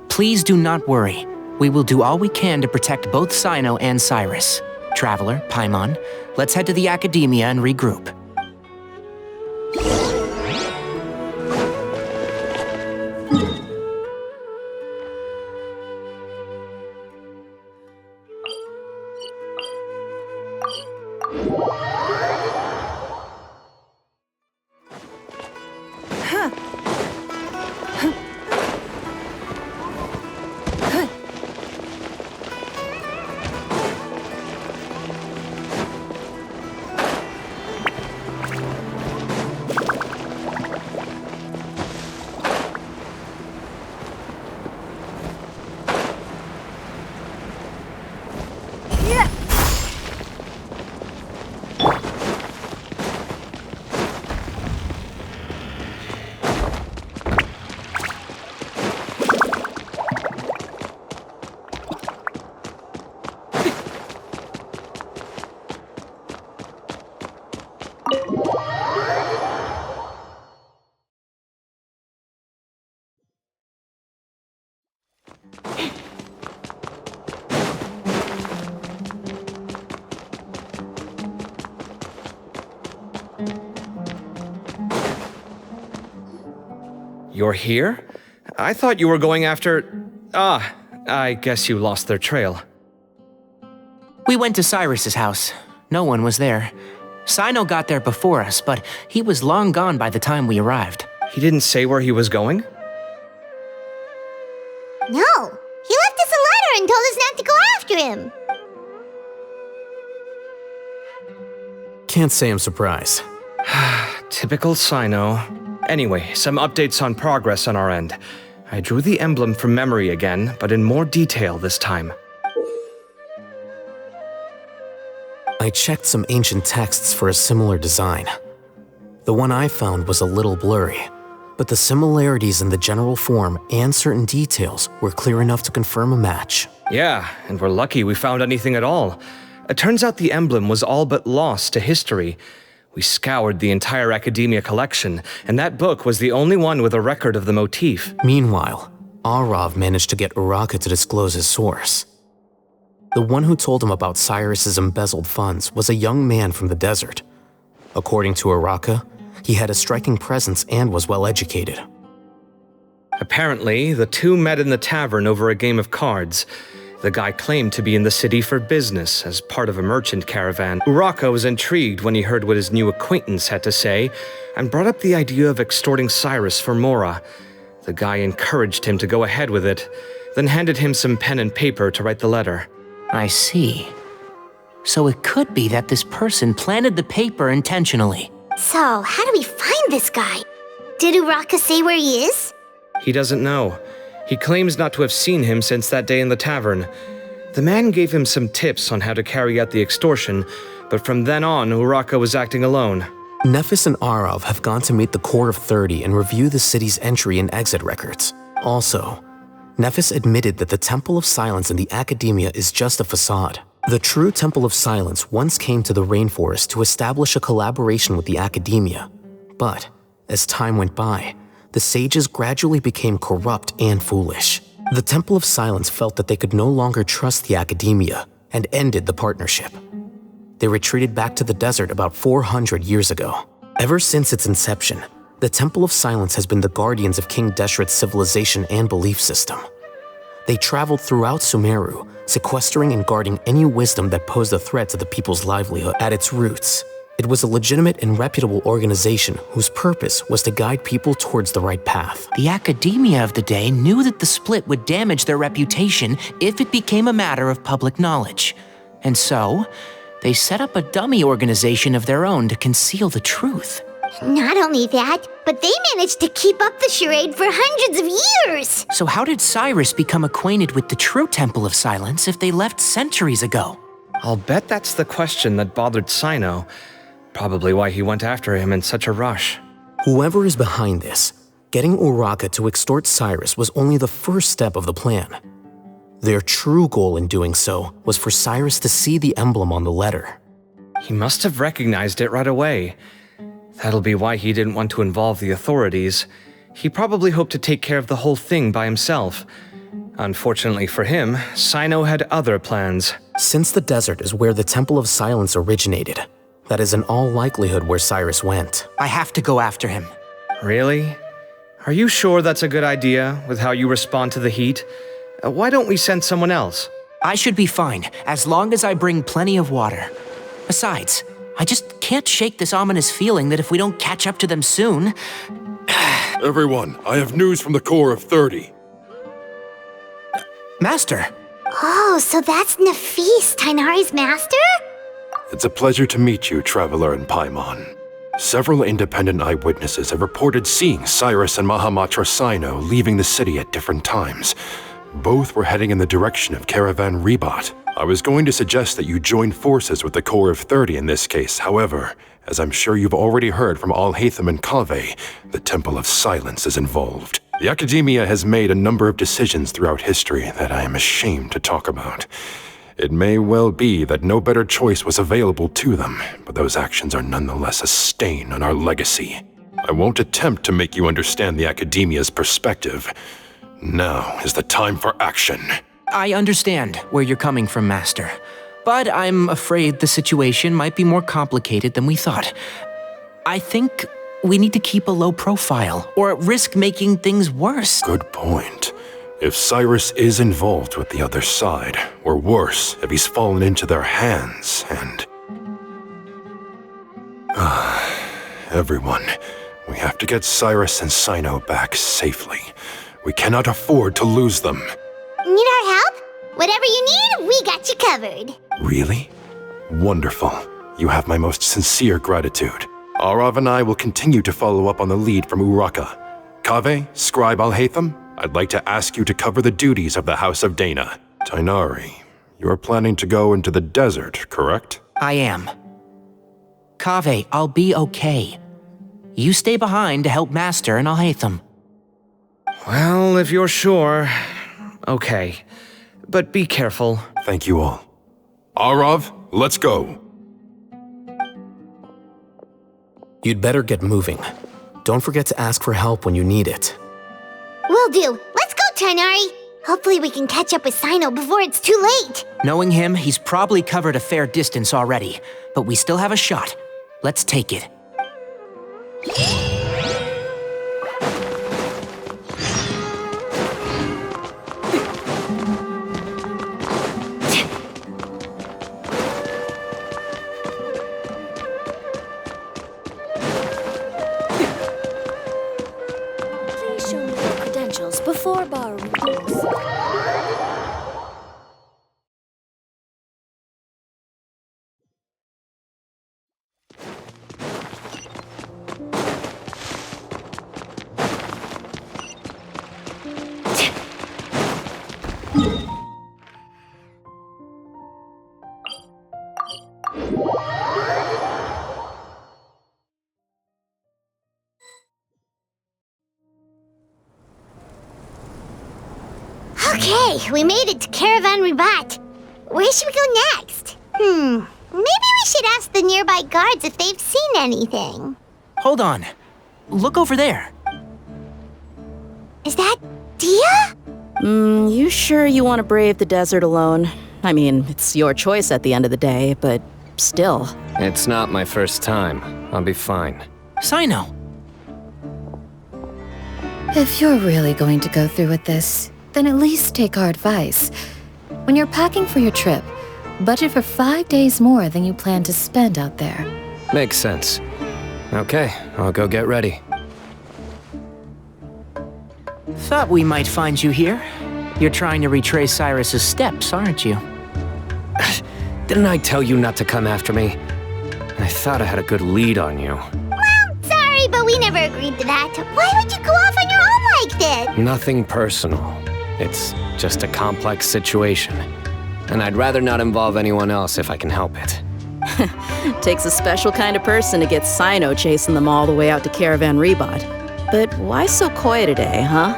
Speaker 7: Please do not worry. We will do all we can to protect both Cyno and Cyrus. Traveler, Paimon, let's head to the Academia and regroup.
Speaker 10: You're here? I thought you were going after... Ah, I guess you lost their trail.
Speaker 7: We went to Cyrus's house. No one was there. Cyno got there before us, but he was long gone by the time we arrived.
Speaker 10: He didn't say where he was going?
Speaker 1: No, he left us a letter and told us not to go after him.
Speaker 9: Can't say I'm surprised.
Speaker 10: Typical Cyno. Anyway, some updates on progress on our end. I drew the emblem from memory again, but in more detail this time.
Speaker 9: I checked some ancient texts for a similar design. The one I found was a little blurry, but the similarities in the general form and certain details were clear enough to confirm a match.
Speaker 10: Yeah, and we're lucky we found anything at all. It turns out the emblem was all but lost to history. We scoured the entire Academia collection, and that book was the only one with a record of the motif.
Speaker 9: Meanwhile, Arav managed to get Uraka to disclose his source. The one who told him about Cyrus's embezzled funds was a young man from the desert. According to Uraka, he had a striking presence and was well educated.
Speaker 10: Apparently, the two met in the tavern over a game of cards. The guy claimed to be in the city for business as part of a merchant caravan. Uraka was intrigued when he heard what his new acquaintance had to say and brought up the idea of extorting Cyrus for Mora. The guy encouraged him to go ahead with it, then handed him some pen and paper to write the letter.
Speaker 7: I see. So it could be that this person planted the paper intentionally.
Speaker 1: So, how do we find this guy? Did Uraka say where he is?
Speaker 10: He doesn't know. He claims not to have seen him since that day in the tavern. The man gave him some tips on how to carry out the extortion, but from then on, Uraka was acting alone.
Speaker 9: Nephis and Arav have gone to meet the Court of 30 and review the city's entry and exit records. Also, Nephis admitted that the Temple of Silence in the Academia is just a facade. The true Temple of Silence once came to the rainforest to establish a collaboration with the Academia. But, as time went by, the sages gradually became corrupt and foolish. The Temple of Silence felt that they could no longer trust the Academia and ended the partnership. They retreated back to the desert about 400 years ago. Ever since its inception, the Temple of Silence has been the guardians of King Deshret's civilization and belief system. They traveled throughout Sumeru, sequestering and guarding any wisdom that posed a threat to the people's livelihood. At its roots, it was a legitimate and reputable organization whose purpose was to guide people towards the right path.
Speaker 7: The Academia of the day knew that the split would damage their reputation if it became a matter of public knowledge. And so, they set up a dummy organization of their own to conceal the truth.
Speaker 1: Not only that, but they managed to keep up the charade for hundreds of years!
Speaker 7: So how did Cyrus become acquainted with the true Temple of Silence if they left centuries ago?
Speaker 10: I'll bet that's the question that bothered Cyno. Probably why he went after him in such a rush.
Speaker 9: Whoever is behind this, getting Uraka to extort Cyrus was only the first step of the plan. Their true goal in doing so was for Cyrus to see the emblem on the letter.
Speaker 10: He must have recognized it right away. That'll be why he didn't want to involve the authorities. He probably hoped to take care of the whole thing by himself. Unfortunately for him, Cyno had other plans.
Speaker 9: Since the desert is where the Temple of Silence originated, that is in all likelihood where Cyrus went.
Speaker 7: I have to go after him.
Speaker 10: Really? Are you sure that's a good idea, with how you respond to the heat? Why don't we send someone else?
Speaker 7: I should be fine, as long as I bring plenty of water. Besides, I just can't shake this ominous feeling that if we don't catch up to them soon...
Speaker 12: Everyone, I have news from the Corps of 30.
Speaker 7: Master!
Speaker 1: Oh, so that's Nafis, Tighnari's master?
Speaker 12: It's a pleasure to meet you, Traveler in Paimon. Several independent eyewitnesses have reported seeing Cyrus and Mahamatra Cyno leaving the city at different times. Both were heading in the direction of Caravan Ribat. I was going to suggest that you join forces with the Corps of 30 in this case. However, as I'm sure you've already heard from Alhaitham and Kaveh, the Temple of Silence is involved. The Academia has made a number of decisions throughout history that I am ashamed to talk about. It may well be that no better choice was available to them, but those actions are nonetheless a stain on our legacy. I won't attempt to make you understand the Academia's perspective. Now is the time for action.
Speaker 7: I understand where you're coming from, Master. But I'm afraid the situation might be more complicated than we thought. I think we need to keep a low profile, or risk making things worse.
Speaker 12: Good point. If Cyrus is involved with the other side, or worse, if he's fallen into their hands, and... Everyone, we have to get Cyrus and Cyno back safely. We cannot afford to lose them.
Speaker 1: Need our help? Whatever you need, we got you covered.
Speaker 12: Really? Wonderful. You have my most sincere gratitude. Arav and I will continue to follow up on the lead from Uraka. Kaveh, Scribe Alhaitham, I'd like to ask you to cover the duties of the House of Dana. Tighnari, you are planning to go into the desert, correct?
Speaker 7: I am. Kaveh, I'll be okay. You stay behind to help Master and Alhaitham.
Speaker 10: Well, if you're sure... Okay. But be careful.
Speaker 12: Thank you all. Arav, let's go.
Speaker 9: You'd better get moving. Don't forget to ask for help when you need it.
Speaker 1: Will do. Let's go, Tighnari. Hopefully we can catch up with Cyno before it's too late.
Speaker 7: Knowing him, he's probably covered a fair distance already, but we still have a shot. Let's take it.
Speaker 13: Please show me your credentials before borrowing books.
Speaker 1: Okay, we made it to Caravan Ribat. Where should we go next? Maybe we should ask the nearby guards if they've seen anything.
Speaker 7: Hold on. Look over there.
Speaker 1: Is that Dia?
Speaker 14: You sure you want to brave the desert alone? I mean, it's your choice at the end of the day, but still.
Speaker 2: It's not my first time. I'll be fine.
Speaker 7: Cyno.
Speaker 13: If you're really going to go through with this, then at least take our advice. When you're packing for your trip, budget for 5 days more than you plan to spend out there.
Speaker 2: Makes sense. Okay, I'll go get ready.
Speaker 7: Thought we might find you here. You're trying to retrace Cyrus's steps, aren't you?
Speaker 2: Didn't I tell you not to come after me? I thought I had a good lead on you.
Speaker 1: Well, sorry, but we never agreed to that. Why would you go off on your own like this?
Speaker 2: Nothing personal. It's just a complex situation. And I'd rather not involve anyone else if I can help it.
Speaker 14: Takes a special kind of person to get Sino chasing them all the way out to Caravan Rebot. But why so coy today, huh?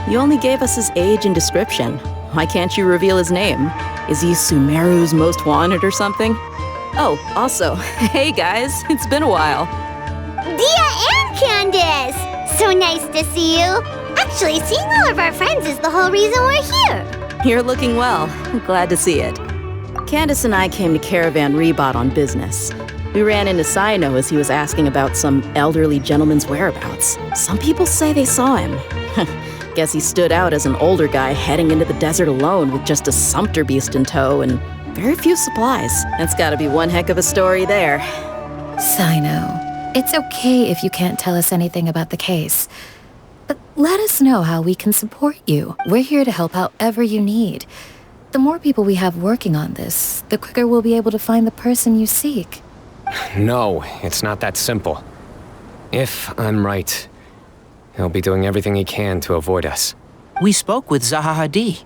Speaker 14: You only gave us his age and description. Why can't you reveal his name? Is he Sumeru's most wanted or something? Oh, also, hey guys, it's been a while.
Speaker 1: Dia and Candace! So nice to see you. Actually, seeing all of our friends is the whole reason we're here.
Speaker 14: You're looking well. Glad to see it. Candace and I came to Caravan Rebot on business. We ran into Sino as he was asking about some elderly gentleman's whereabouts. Some people say they saw him. Guess he stood out as an older guy heading into the desert alone with just a sumpter beast in tow and very few supplies. That's gotta be one heck of a story there.
Speaker 13: Sino, it's okay if you can't tell us anything about the case. But let us know how we can support you. We're here to help however you need. The more people we have working on this, the quicker we'll be able to find the person you seek.
Speaker 2: No, it's not that simple. If I'm right, he'll be doing everything he can to avoid us.
Speaker 7: We spoke with Zaha Hadid.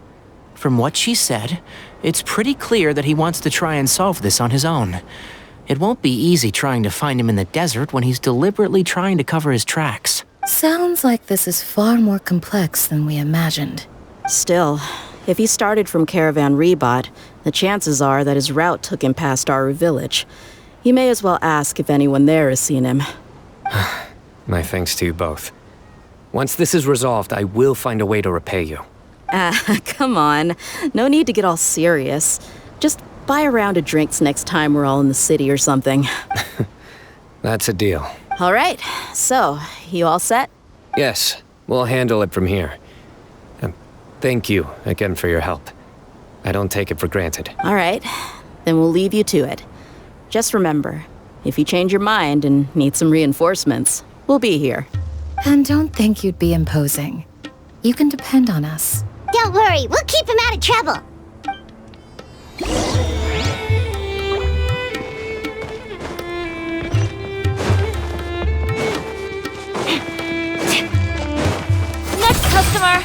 Speaker 7: From what she said, it's pretty clear that he wants to try and solve this on his own. It won't be easy trying to find him in the desert when he's deliberately trying to cover his tracks.
Speaker 13: Sounds like this is far more complex than we imagined.
Speaker 14: Still, if he started from Caravan Rebot, the chances are that his route took him past our village. You may as well ask if anyone there has seen him.
Speaker 2: My thanks to you both. Once this is resolved, I will find a way to repay you.
Speaker 14: Come on. No need to get all serious. Just buy a round of drinks next time we're all in the city or something.
Speaker 2: That's a deal.
Speaker 14: All right. So, you all set?
Speaker 2: Yes, we'll handle it from here. Thank you again for your help. I don't take it for granted.
Speaker 14: All right. Then we'll leave you to it. Just remember, if you change your mind and need some reinforcements, we'll be here.
Speaker 13: And don't think you'd be imposing. You can depend on us.
Speaker 1: Don't worry, we'll keep him out of trouble.
Speaker 11: Next customer!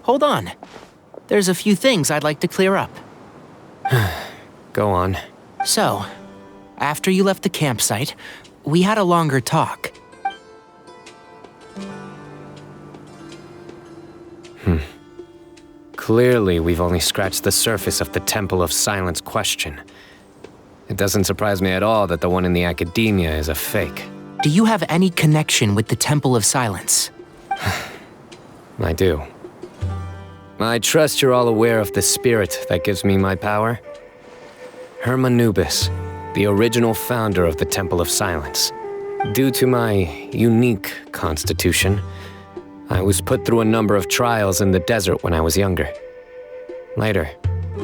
Speaker 7: Hold on. There's a few things I'd like to clear up.
Speaker 2: Go on.
Speaker 7: So, after you left the campsite, we had a longer talk.
Speaker 2: Clearly, we've only scratched the surface of the Temple of Silence question. It doesn't surprise me at all that the one in the Academia is a fake.
Speaker 7: Do you have any connection with the Temple of Silence?
Speaker 2: I do. I trust you're all aware of the spirit that gives me my power. Hermanubis, the original founder of the Temple of Silence. Due to my unique constitution, I was put through a number of trials in the desert when I was younger. Later,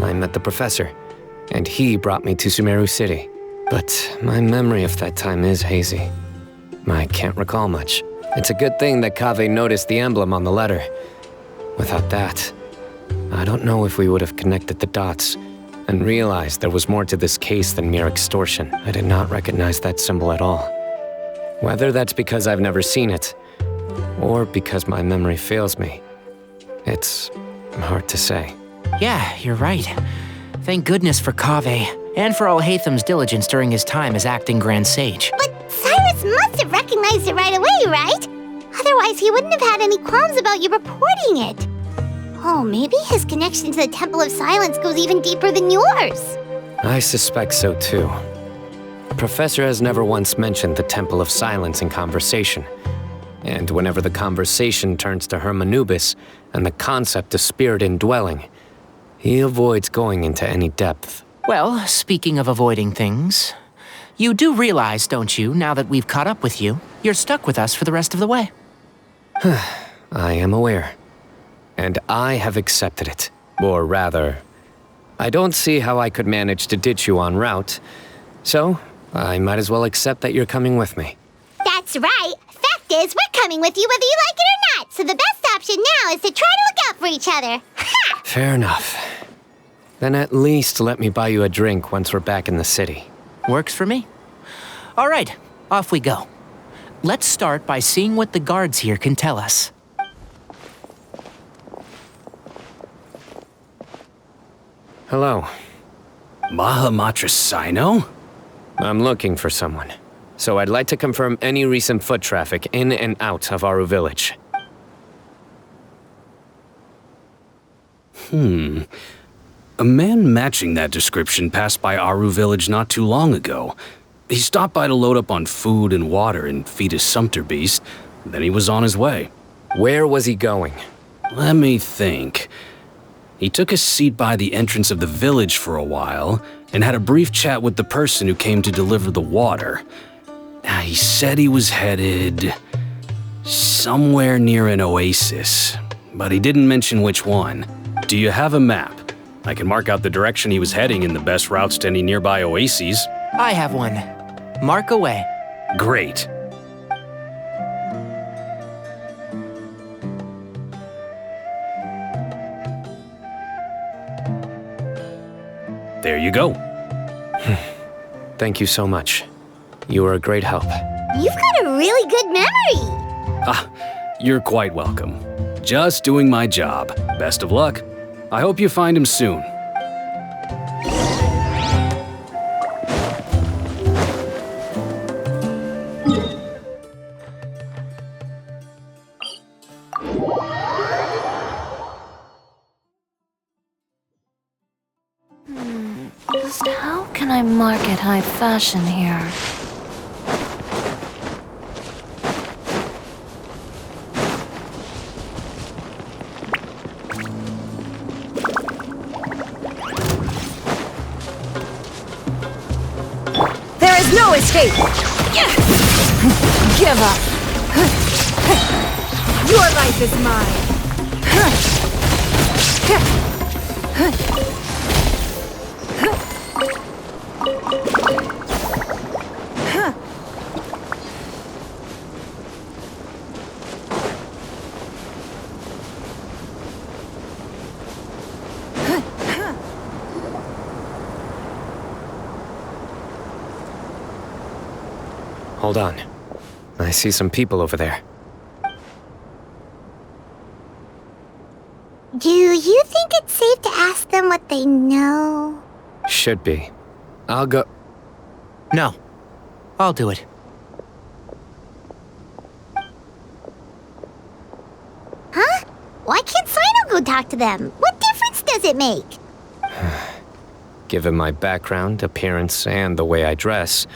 Speaker 2: I met the professor, and he brought me to Sumeru City. But my memory of that time is hazy. I can't recall much. It's a good thing that Kaveh noticed the emblem on the letter. Without that, I don't know if we would have connected the dots and realized there was more to this case than mere extortion. I did not recognize that symbol at all. Whether that's because I've never seen it, or because my memory fails me, it's hard to say.
Speaker 7: Yeah, you're right. Thank goodness for Kaveh, and for Alhaitham's diligence during his time as acting Grand Sage.
Speaker 1: But Cyrus must have recognized it right away, right? Otherwise, he wouldn't have had any qualms about you reporting it. Oh, maybe his connection to the Temple of Silence goes even deeper than yours.
Speaker 2: I suspect so too. Professor has never once mentioned the Temple of Silence in conversation. And whenever the conversation turns to Hermanubis and the concept of spirit indwelling, he avoids going into any depth.
Speaker 7: Well, speaking of avoiding things, you do realize, don't you, now that we've caught up with you, you're stuck with us for the rest of the way.
Speaker 2: I am aware. And I have accepted it. Or rather, I don't see how I could manage to ditch you en route. So, I might as well accept that you're coming with me.
Speaker 1: That's right. Fact is, we're coming with you whether you like it or not. So the best option now is to try to look out for each other. Ha!
Speaker 2: Fair enough. Then at least let me buy you a drink once we're back in the city.
Speaker 7: Works for me. All right, off we go. Let's start by seeing what the guards here can tell us.
Speaker 2: Hello.
Speaker 10: Mahamatra Sino?
Speaker 2: I'm looking for someone. So I'd like to confirm any recent foot traffic in and out of Aru Village.
Speaker 10: A man matching that description passed by Aru Village not too long ago. He stopped by to load up on food and water and feed his sumpter beast. Then he was on his way.
Speaker 2: Where was he going?
Speaker 10: Let me think. He took a seat by the entrance of the village for a while and had a brief chat with the person who came to deliver the water. He said he was headed somewhere near an oasis, but he didn't mention which one. Do you have a map? I can mark out the direction he was heading and the best routes to any nearby oases.
Speaker 7: I have one. Mark away.
Speaker 10: Great. There you go.
Speaker 2: Thank you so much. You were a great help.
Speaker 1: You've got a really good memory.
Speaker 10: You're quite welcome. Just doing my job. Best of luck. I hope you find him soon.
Speaker 15: Just how can I market high fashion here?
Speaker 4: There is no escape! Give up! Your life is mine!
Speaker 2: Hold on. I see some people over there.
Speaker 1: Do you think it's safe to ask them what they know?
Speaker 2: Should be. I'll go.
Speaker 7: No. I'll do it.
Speaker 1: Huh? Why can't Sino go talk to them? What difference does it make?
Speaker 2: Given my background, appearance, and the way I dress,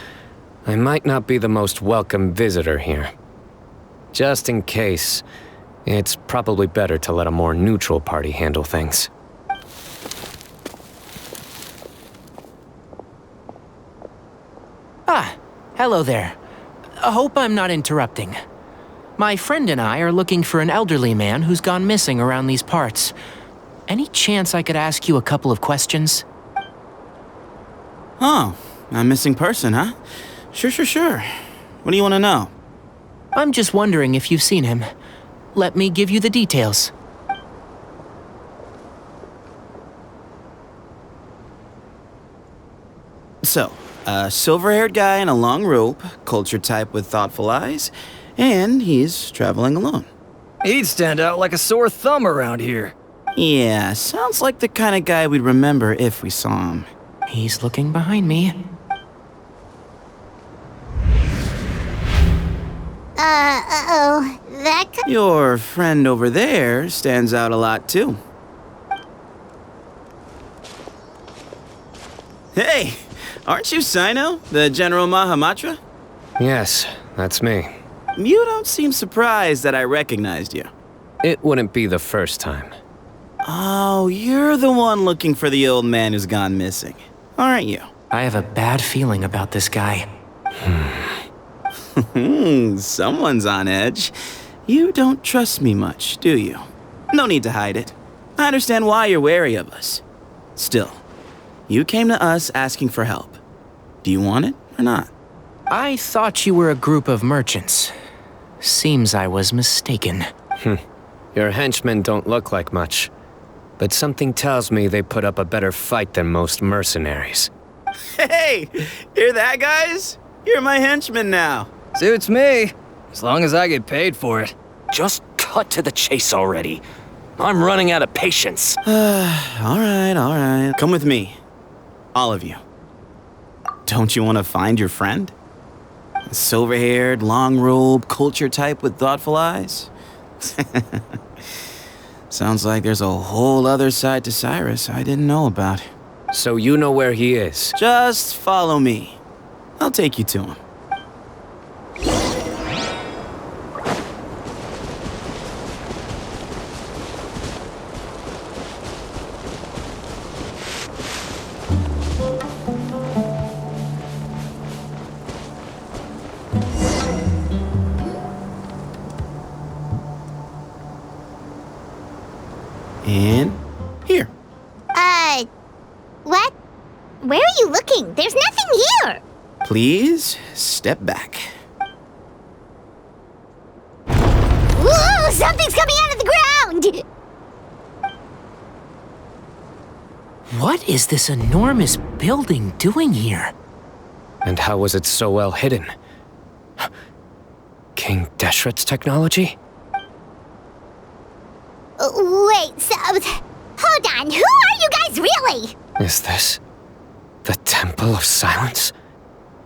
Speaker 2: I might not be the most welcome visitor here. Just in case, it's probably better to let a more neutral party handle things.
Speaker 7: Ah, hello there. I hope I'm not interrupting. My friend and I are looking for an elderly man who's gone missing around these parts. Any chance I could ask you a couple of questions?
Speaker 16: Oh, a missing person, huh? Sure. What do you want to know?
Speaker 7: I'm just wondering if you've seen him. Let me give you the details.
Speaker 16: So, a silver-haired guy in a long robe, culture type with thoughtful eyes, and he's traveling alone.
Speaker 17: He'd stand out like a sore thumb around here.
Speaker 16: Yeah, sounds like the kind of guy we'd remember if we saw him.
Speaker 7: He's looking behind me.
Speaker 1: Uh-oh. That could...
Speaker 16: Your friend over there stands out a lot, too. Hey, aren't you Sino, the General Mahamatra?
Speaker 2: Yes, that's me.
Speaker 16: You don't seem surprised that I recognized you.
Speaker 2: It wouldn't be the first time.
Speaker 16: Oh, you're the one looking for the old man who's gone missing, aren't you?
Speaker 7: I have a bad feeling about this guy.
Speaker 16: Someone's on edge. You don't trust me much, do you? No need to hide it. I understand why you're wary of us. Still, you came to us asking for help. Do you want it or not?
Speaker 7: I thought you were a group of merchants. Seems I was mistaken.
Speaker 2: Your henchmen don't look like much, but something tells me they put up a better fight than most mercenaries.
Speaker 16: Hey, hear that, guys? You're my henchman now.
Speaker 17: Suits me, as long as I get paid for it.
Speaker 9: Just cut to the chase already. I'm running out of patience.
Speaker 16: All right. Come with me. All of you. Don't you want to find your friend? A silver-haired, long-robed, culture type with thoughtful eyes? Sounds like there's a whole other side to Cyrus I didn't know about.
Speaker 2: So you know where he is?
Speaker 16: Just follow me. I'll take you to him. And here.
Speaker 1: What? Where are you looking? There's nothing here.
Speaker 16: Please step back.
Speaker 1: Whoa, something's coming out of the ground!
Speaker 7: What is this enormous building doing here?
Speaker 2: And how was it so well hidden? King Deshret's technology?
Speaker 1: Wait, so... Hold on, who are you guys really?
Speaker 2: Is this the Temple of Silence?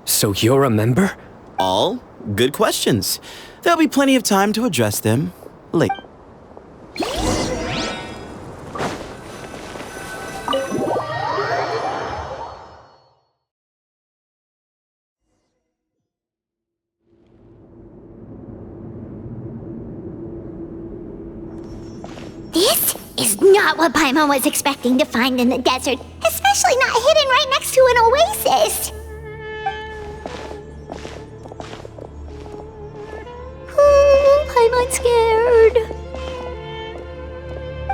Speaker 2: So you're a member?
Speaker 16: All good questions. There'll be plenty of time to address them later.
Speaker 1: This is not what Paimon was expecting to find in the desert, especially not hidden right next to an oasis. Paimon's scared.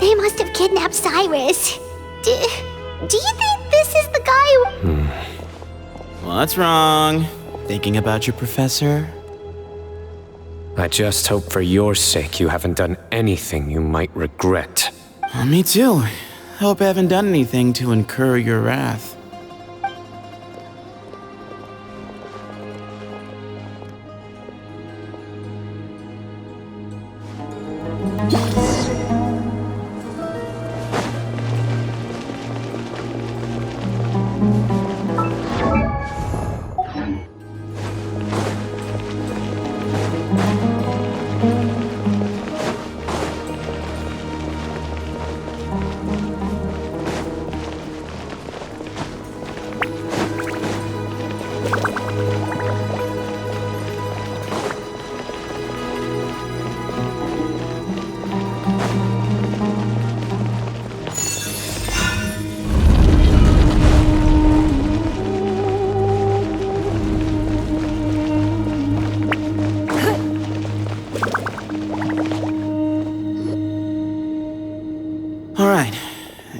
Speaker 1: They must have kidnapped Cyrus. Do you think this is the guy who...
Speaker 16: What's wrong? Thinking about your professor?
Speaker 2: I just hope for your sake you haven't done anything you might regret.
Speaker 16: Me too. Hope I haven't done anything to incur your wrath.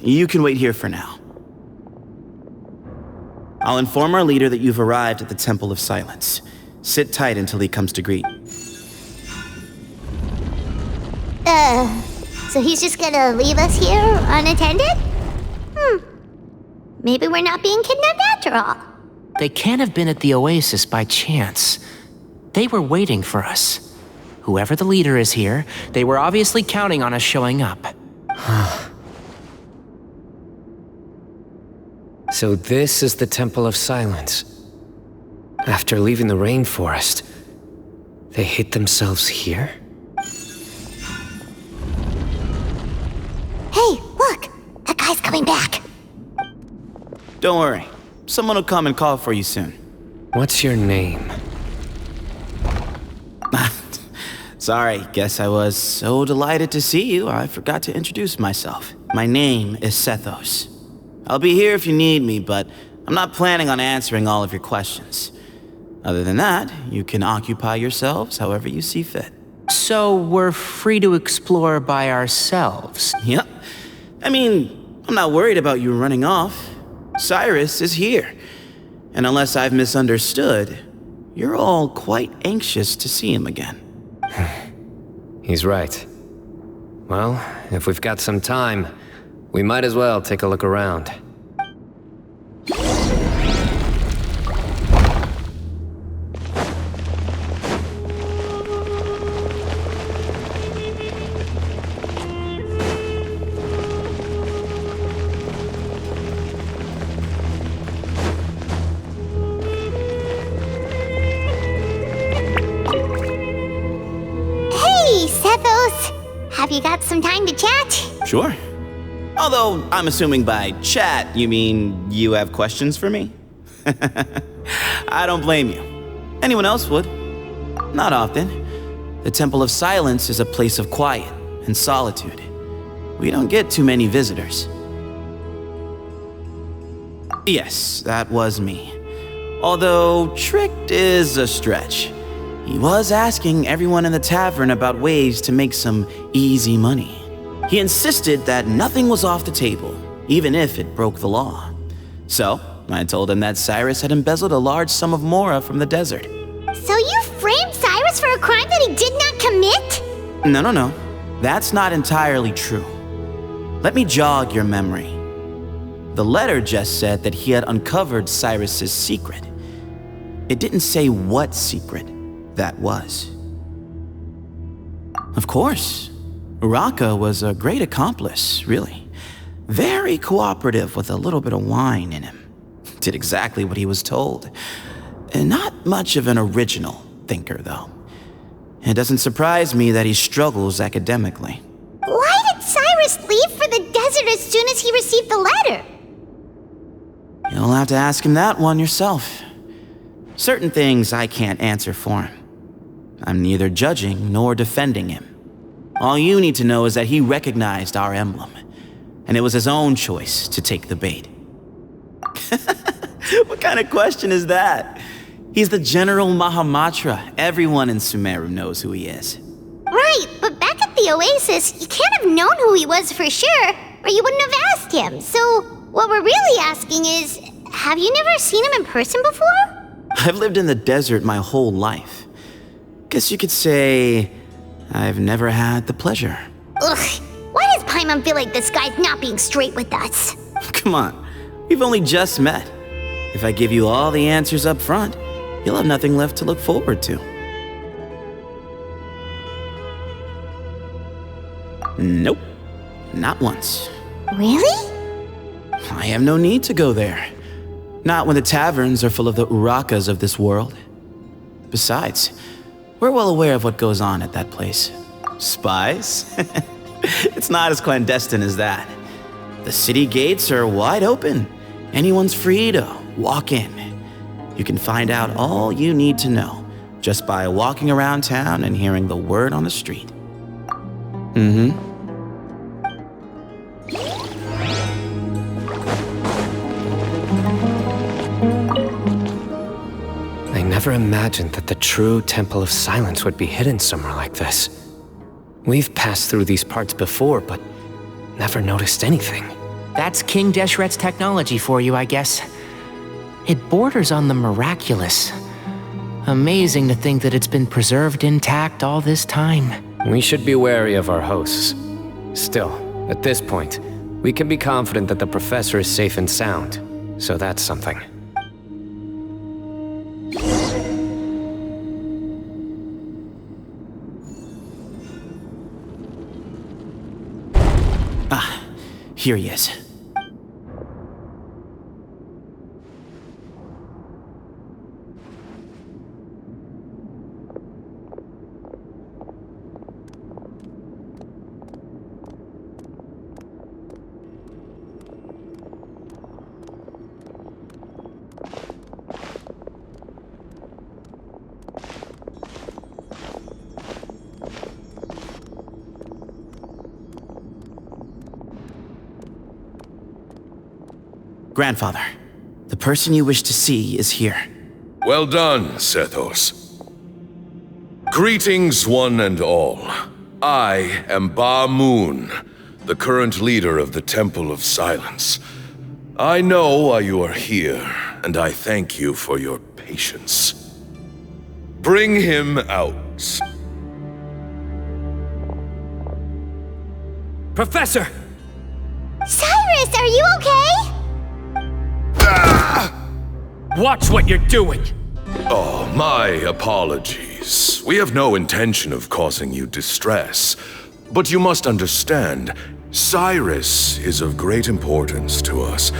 Speaker 16: You can wait here for now. I'll inform our leader that you've arrived at the Temple of Silence. Sit tight until he comes to greet.
Speaker 1: So he's just gonna leave us here unattended? Maybe we're not being kidnapped after all.
Speaker 7: They can't have been at the oasis by chance. They were waiting for us. Whoever the leader is here, they were obviously counting on us showing up.
Speaker 2: So this is the Temple of Silence. After leaving the rainforest, they hid themselves here?
Speaker 1: Hey, look! That guy's coming back.
Speaker 16: Don't worry. Someone will come and call for you soon.
Speaker 2: What's your name?
Speaker 16: Sorry, guess I was so delighted to see you, I forgot to introduce myself. My name is Sethos. I'll be here if you need me, but I'm not planning on answering all of your questions. Other than that, you can occupy yourselves however you see fit.
Speaker 7: So we're free to explore by ourselves?
Speaker 16: Yep. I mean, I'm not worried about you running off. Cyrus is here. And unless I've misunderstood, you're all quite anxious to see him again.
Speaker 2: He's right. Well, if we've got some time, we might as well take a look around.
Speaker 1: you got some time to chat.
Speaker 16: Sure. Although, I'm assuming by chat, you mean you have questions for me? I don't blame you. Anyone else would. Not often. The Temple of Silence is a place of quiet and solitude. We don't get too many visitors. Yes, that was me. Although, tricked is a stretch. He was asking everyone in the tavern about ways to make some easy money. He insisted that nothing was off the table, even if it broke the law. So, I told him that Cyrus had embezzled a large sum of mora from the desert.
Speaker 1: So you framed Cyrus for a crime that he did not commit?
Speaker 16: No. That's not entirely true. Let me jog your memory. The letter just said that he had uncovered Cyrus's secret. It didn't say what secret that was. Of course, Uraka was a great accomplice, really. Very cooperative with a little bit of wine in him. Did exactly what he was told. And not much of an original thinker, though. It doesn't surprise me that he struggles academically.
Speaker 1: Why did Cyrus leave for the desert as soon as he received the letter?
Speaker 16: You'll have to ask him that one yourself. Certain things I can't answer for him. I'm neither judging nor defending him. All you need to know is that he recognized our emblem, and it was his own choice to take the bait. What kind of question is that? He's the General Mahamatra. Everyone in Sumeru knows who he is.
Speaker 1: Right, but back at the Oasis, you can't have known who he was for sure, or you wouldn't have asked him. So, what we're really asking is, have you never seen him in person before?
Speaker 16: I've lived in the desert my whole life. Guess you could say I've never had the pleasure.
Speaker 1: Ugh, why does Paimon feel like this guy's not being straight with us?
Speaker 16: Come on, we've only just met. If I give you all the answers up front, you'll have nothing left to look forward to. Nope, not once.
Speaker 1: Really?
Speaker 16: I have no need to go there. Not when the taverns are full of the Urakas of this world. Besides, we're well aware of what goes on at that place. Spies? It's not as clandestine as that. The city gates are wide open. Anyone's free to walk in. You can find out all you need to know just by walking around town and hearing the word on the street.
Speaker 2: I never imagined that the true Temple of Silence would be hidden somewhere like this. We've passed through these parts before, but never noticed anything.
Speaker 7: That's King Deshret's technology for you, I guess. It borders on the miraculous. Amazing to think that it's been preserved intact all this time.
Speaker 2: We should be wary of our hosts. Still, at this point, we can be confident that the professor is safe and sound, so that's something.
Speaker 16: Here he is. Grandfather, the person you wish to see is here.
Speaker 18: Well done, Sethos. Greetings, one and all. I am Ba Moon, the current leader of the Temple of Silence. I know why you are here, and I thank you for your patience. Bring him out.
Speaker 2: Professor!
Speaker 1: Cyrus, are you okay?
Speaker 2: Watch what you're doing!
Speaker 18: Oh, my apologies. We have no intention of causing you distress. But you must understand, Cyrus is of great importance to us.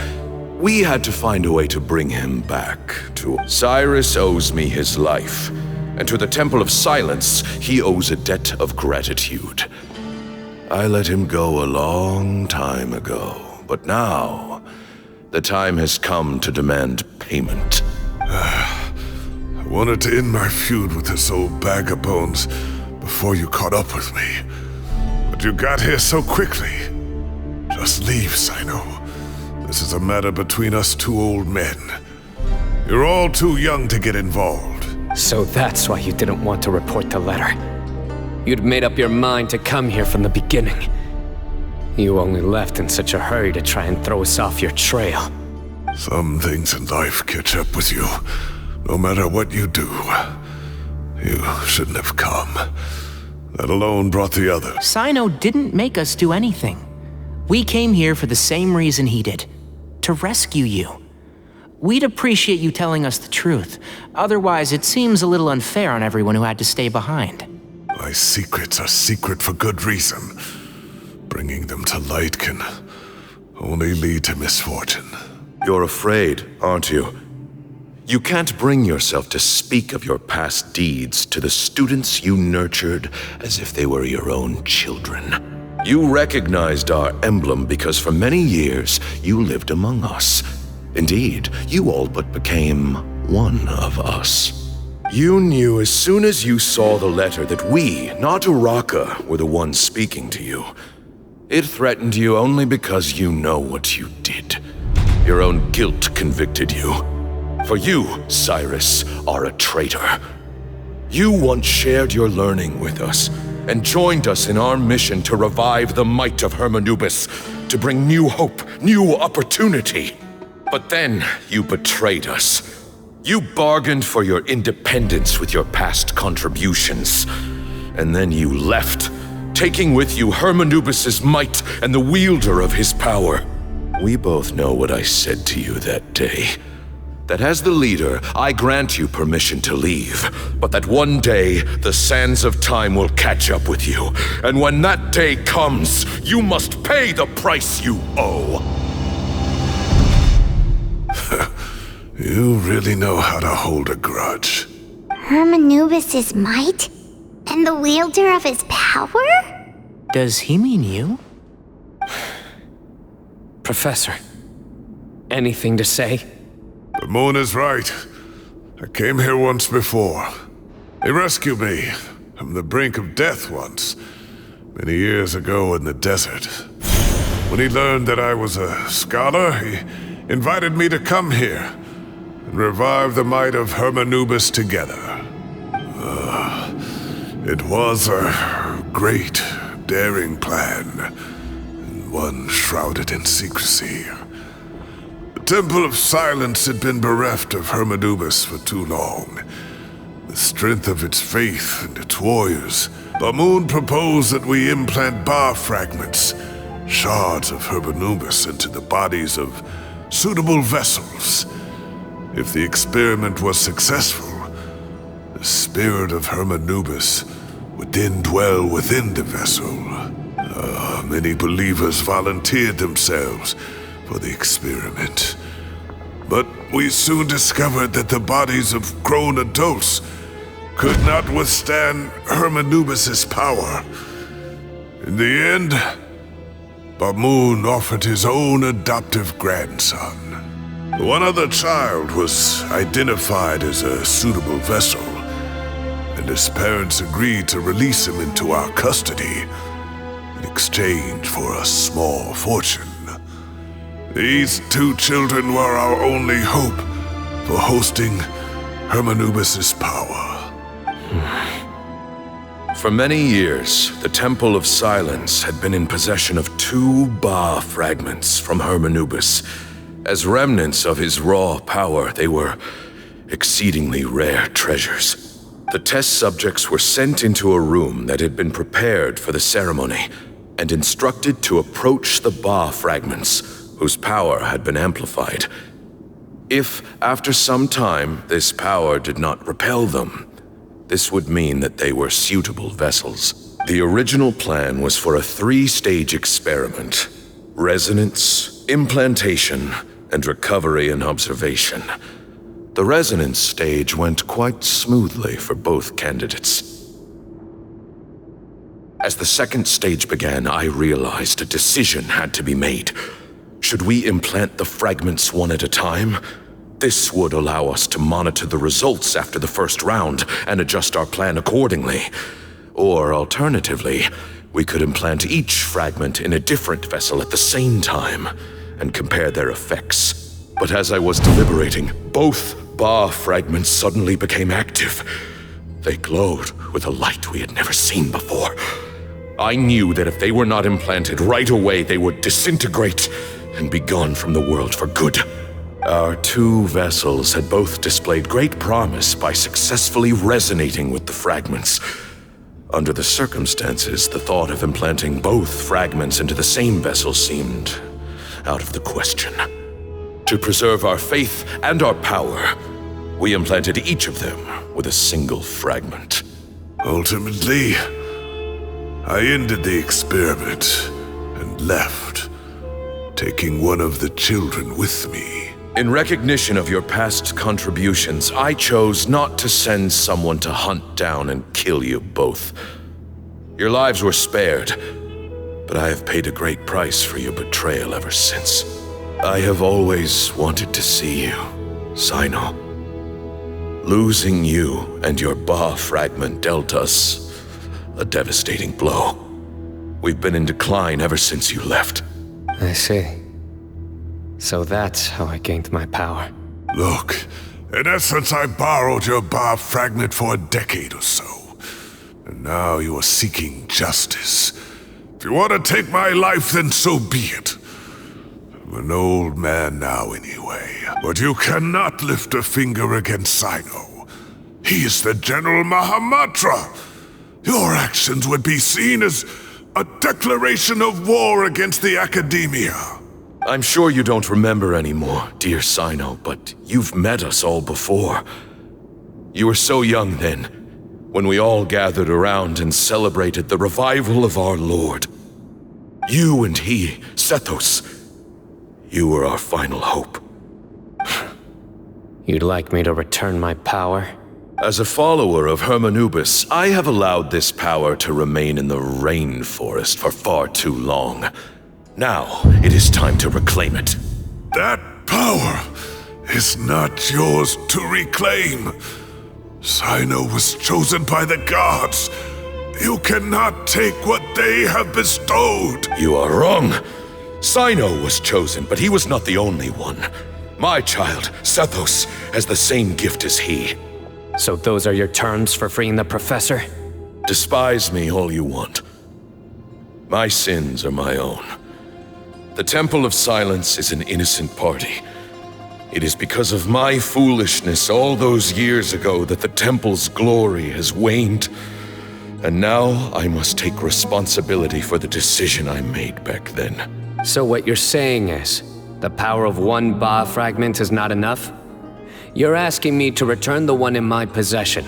Speaker 18: We had to find a way to bring him back to... Cyrus owes me his life, and to the Temple of Silence, he owes a debt of gratitude. I let him go a long time ago, but now the time has come to demand payment.
Speaker 3: I wanted to end my feud with this old bag of bones before you caught up with me. But you got here so quickly. Just leave, Cyno. This is a matter between us two old men. You're all too young to get involved.
Speaker 2: So that's why you didn't want to report the letter. You'd made up your mind to come here from the beginning. You only left in such a hurry to try and throw us off your trail.
Speaker 3: Some things in life catch up with you. No matter what you do, you shouldn't have come. That alone brought the others.
Speaker 7: Cyno didn't make us do anything. We came here for the same reason he did. To rescue you. We'd appreciate you telling us the truth. Otherwise, it seems a little unfair on everyone who had to stay behind.
Speaker 3: My secrets are secret for good reason. Bringing them to light can only lead to misfortune.
Speaker 18: You're afraid, aren't you? You can't bring yourself to speak of your past deeds to the students you nurtured as if they were your own children. You recognized our emblem because for many years you lived among us. Indeed, you all but became one of us. You knew as soon as you saw the letter that we, not Uraka, were the ones speaking to you. It threatened you only because you know what you did. Your own guilt convicted you. For you, Cyrus, are a traitor. You once shared your learning with us, and joined us in our mission to revive the might of Hermanubis, to bring new hope, new opportunity. But then you betrayed us. You bargained for your independence with your past contributions. And then you left, taking with you Hermanubis' might and the wielder of his power. We both know what I said to you that day. That as the leader, I grant you permission to leave, but that one day, the sands of time will catch up with you. And when that day comes, you must pay the price you owe.
Speaker 3: You really know how to hold a grudge.
Speaker 1: Hermanubis' might? And the wielder of his power?
Speaker 7: Does he mean you?
Speaker 2: Professor, anything to say?
Speaker 3: The moon is right. I came here once before. He rescued me from the brink of death once, many years ago in the desert. When he learned that I was a scholar, he invited me to come here and revive the might of Hermanubis together. It was a great, daring plan, and one shrouded in secrecy. The Temple of Silence had been bereft of Hermanubis for too long. The strength of its faith and its warriors, Bamoon proposed that we implant bar fragments, shards of Hermanubis, into the bodies of suitable vessels. If the experiment was successful, the spirit of Hermanubis would then dwell within the vessel. Many believers volunteered themselves for the experiment. But we soon discovered that the bodies of grown adults could not withstand Hermanubis' power. In the end, Bamoon offered his own adoptive grandson. One other child was identified as a suitable vessel, and his parents agreed to release him into our custody in exchange for a small fortune. These two children were our only hope for hosting Hermanubis' power.
Speaker 18: For many years, the Temple of Silence had been in possession of 2 Ba fragments from Hermanubis. As remnants of his raw power, they were exceedingly rare treasures. The test subjects were sent into a room that had been prepared for the ceremony and instructed to approach the Ba fragments, whose power had been amplified. If, after some time, this power did not repel them, this would mean that they were suitable vessels. The original plan was for a 3-stage experiment: resonance, implantation, and recovery and observation. The resonance stage went quite smoothly for both candidates. As the second stage began, I realized a decision had to be made. Should we implant the fragments one at a time? This would allow us to monitor the results after the first round and adjust our plan accordingly. Or alternatively, we could implant each fragment in a different vessel at the same time and compare their effects. But as I was deliberating, both Ba fragments suddenly became active. They glowed with a light we had never seen before. I knew that if they were not implanted right away, they would disintegrate and be gone from the world for good. Our two vessels had both displayed great promise by successfully resonating with the fragments. Under the circumstances, the thought of implanting both fragments into the same vessel seemed out of the question. To preserve our faith and our power, we implanted each of them with a single fragment.
Speaker 3: Ultimately, I ended the experiment and left, taking one of the children with me.
Speaker 18: In recognition of your past contributions, I chose not to send someone to hunt down and kill you both. Your lives were spared, but I have paid a great price for your betrayal ever since. I have always wanted to see you, Cyno. Losing you and your Ba fragment dealt us a devastating blow. We've been in decline ever since you left.
Speaker 2: I see. So that's how I gained my power.
Speaker 3: Look, in essence, I borrowed your Ba fragment for a decade or so. And now you are seeking justice. If you want to take my life, then so be it. I'm an old man now anyway. But you cannot lift a finger against Cyno. He is the General Mahamatra. Your actions would be seen as a declaration of war against the Academia.
Speaker 18: I'm sure you don't remember anymore, dear Cyno, but you've met us all before. You were so young then, when we all gathered around and celebrated the revival of our Lord. You and he, Sethos, you were our final hope.
Speaker 2: You'd like me to return my power?
Speaker 18: As a follower of Hermanubis, I have allowed this power to remain in the rainforest for far too long. Now, it is time to reclaim it.
Speaker 3: That power is not yours to reclaim. Cyno was chosen by the gods. You cannot take what they have bestowed.
Speaker 18: You are wrong. Cyno was chosen, but he was not the only one. My child, Sethos, has the same gift as he.
Speaker 2: So those are your terms for freeing the professor?
Speaker 18: Despise me all you want. My sins are my own. The Temple of Silence is an innocent party. It is because of my foolishness all those years ago that the Temple's glory has waned. And now I must take responsibility for the decision I made back then.
Speaker 2: So what you're saying is, the power of one Ba fragment is not enough? You're asking me to return the one in my possession,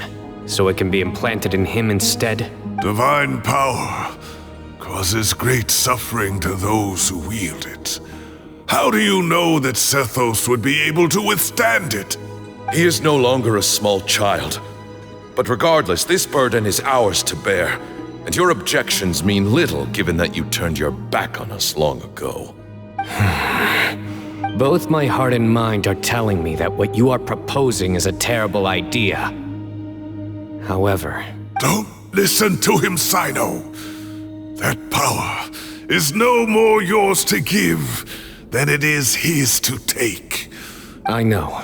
Speaker 2: so it can be implanted in him instead?
Speaker 3: Divine power causes great suffering to those who wield it. How do you know that Sethos would be able to withstand it?
Speaker 18: He is no longer a small child. But regardless, this burden is ours to bear, and your objections mean little given that you turned your back on us long ago.
Speaker 2: Both my heart and mind are telling me that what you are proposing is a terrible idea. However...
Speaker 3: Don't listen to him, Cyno. That power is no more yours to give than it is his to take.
Speaker 2: I know.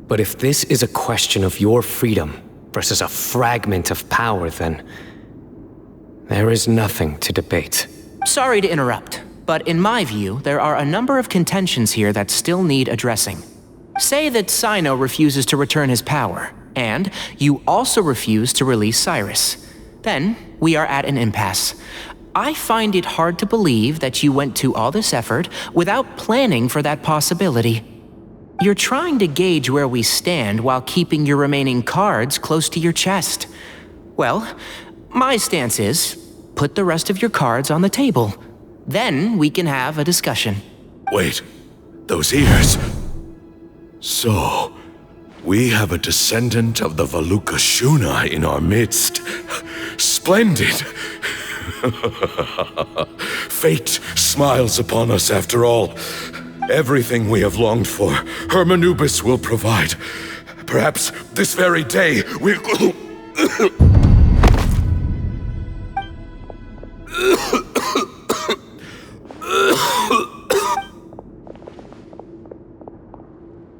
Speaker 2: But if this is a question of your freedom versus a fragment of power, then there is nothing to debate.
Speaker 7: Sorry to interrupt, but in my view, there are a number of contentions here that still need addressing. Say that Cyno refuses to return his power, and you also refuse to release Cyrus. Then, we are at an impasse. I find it hard to believe that you went to all this effort without planning for that possibility. You're trying to gauge where we stand while keeping your remaining cards close to your chest. Well, my stance is, put the rest of your cards on the table. Then we can have a discussion.
Speaker 18: Wait, those ears. So, we have a descendant of the Valukashuna in our midst. Splendid! Fate smiles upon us after all. Everything we have longed for, Hermanubis will provide. Perhaps this very day we...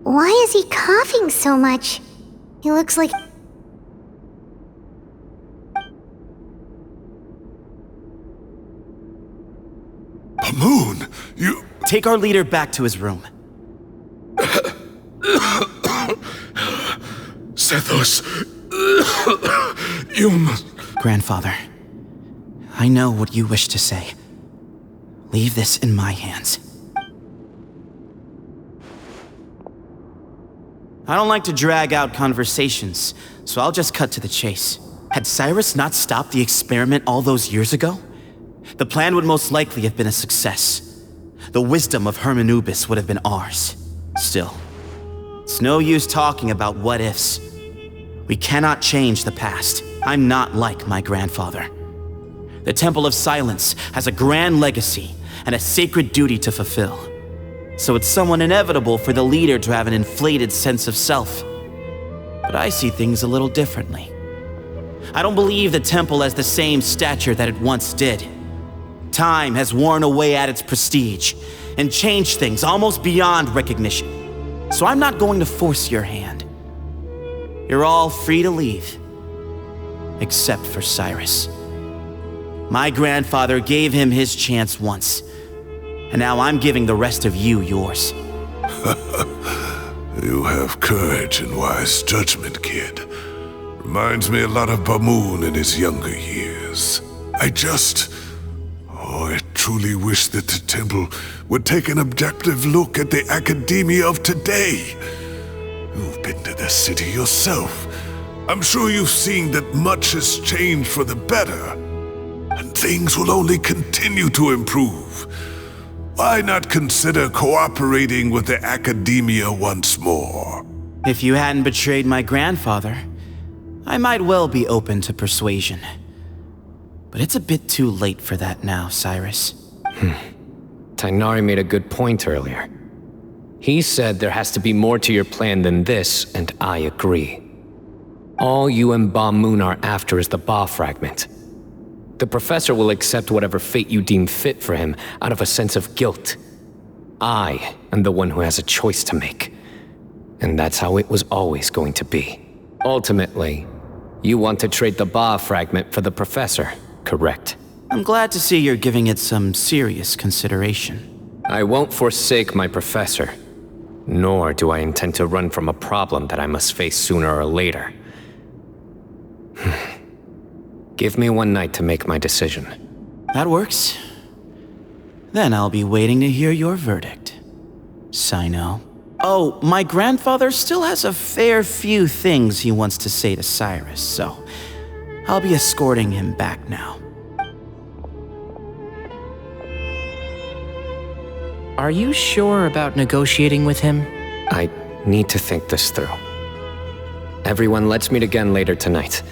Speaker 1: Why is he coughing so much? He looks like...
Speaker 3: Pamoon, you...
Speaker 16: Take our leader back to his room.
Speaker 18: Sethos, you must...
Speaker 16: Grandfather, I know what you wish to say. Leave this in my hands. I don't like to drag out conversations, so I'll just cut to the chase. Had Cyrus not stopped the experiment all those years ago, the plan would most likely have been a success. The wisdom of Hermanubis would have been ours. Still, it's no use talking about what-ifs. We cannot change the past. I'm not like my grandfather. The Temple of Silence has a grand legacy and a sacred duty to fulfill. So it's somewhat inevitable for the leader to have an inflated sense of self. But I see things a little differently. I don't believe the temple has the same stature that it once did. Time has worn away at its prestige and changed things almost beyond recognition. So I'm not going to force your hand. You're all free to leave. Except for Cyrus. My grandfather gave him his chance once. And now I'm giving the rest of you yours.
Speaker 3: You have courage and wise judgment, kid. Reminds me a lot of Pamoon in his younger years. I truly wish that the temple would take an objective look at the academia of today. You've been to the city yourself. I'm sure you've seen that much has changed for the better. And things will only continue to improve. Why not consider cooperating with the academia once more?
Speaker 16: If you hadn't betrayed my grandfather, I might well be open to persuasion. But it's a bit too late for that now, Cyrus.
Speaker 2: Tighnari made a good point earlier. He said there has to be more to your plan than this, and I agree. All you and Ba-Moon are after is the Ba fragment. The professor will accept whatever fate you deem fit for him out of a sense of guilt. I am the one who has a choice to make. And that's how it was always going to be. Ultimately, you want to trade the Ba fragment for the professor, correct?
Speaker 16: I'm glad to see you're giving it some serious consideration.
Speaker 2: I won't forsake my professor, nor do I intend to run from a problem that I must face sooner or later. Give me one night to make my decision.
Speaker 16: That works. Then I'll be waiting to hear your verdict, Cyno. Oh, my grandfather still has a fair few things he wants to say to Cyrus, so I'll be escorting him back now.
Speaker 7: Are you sure about negotiating with him?
Speaker 2: I need to think this through. Everyone, let's meet again later tonight.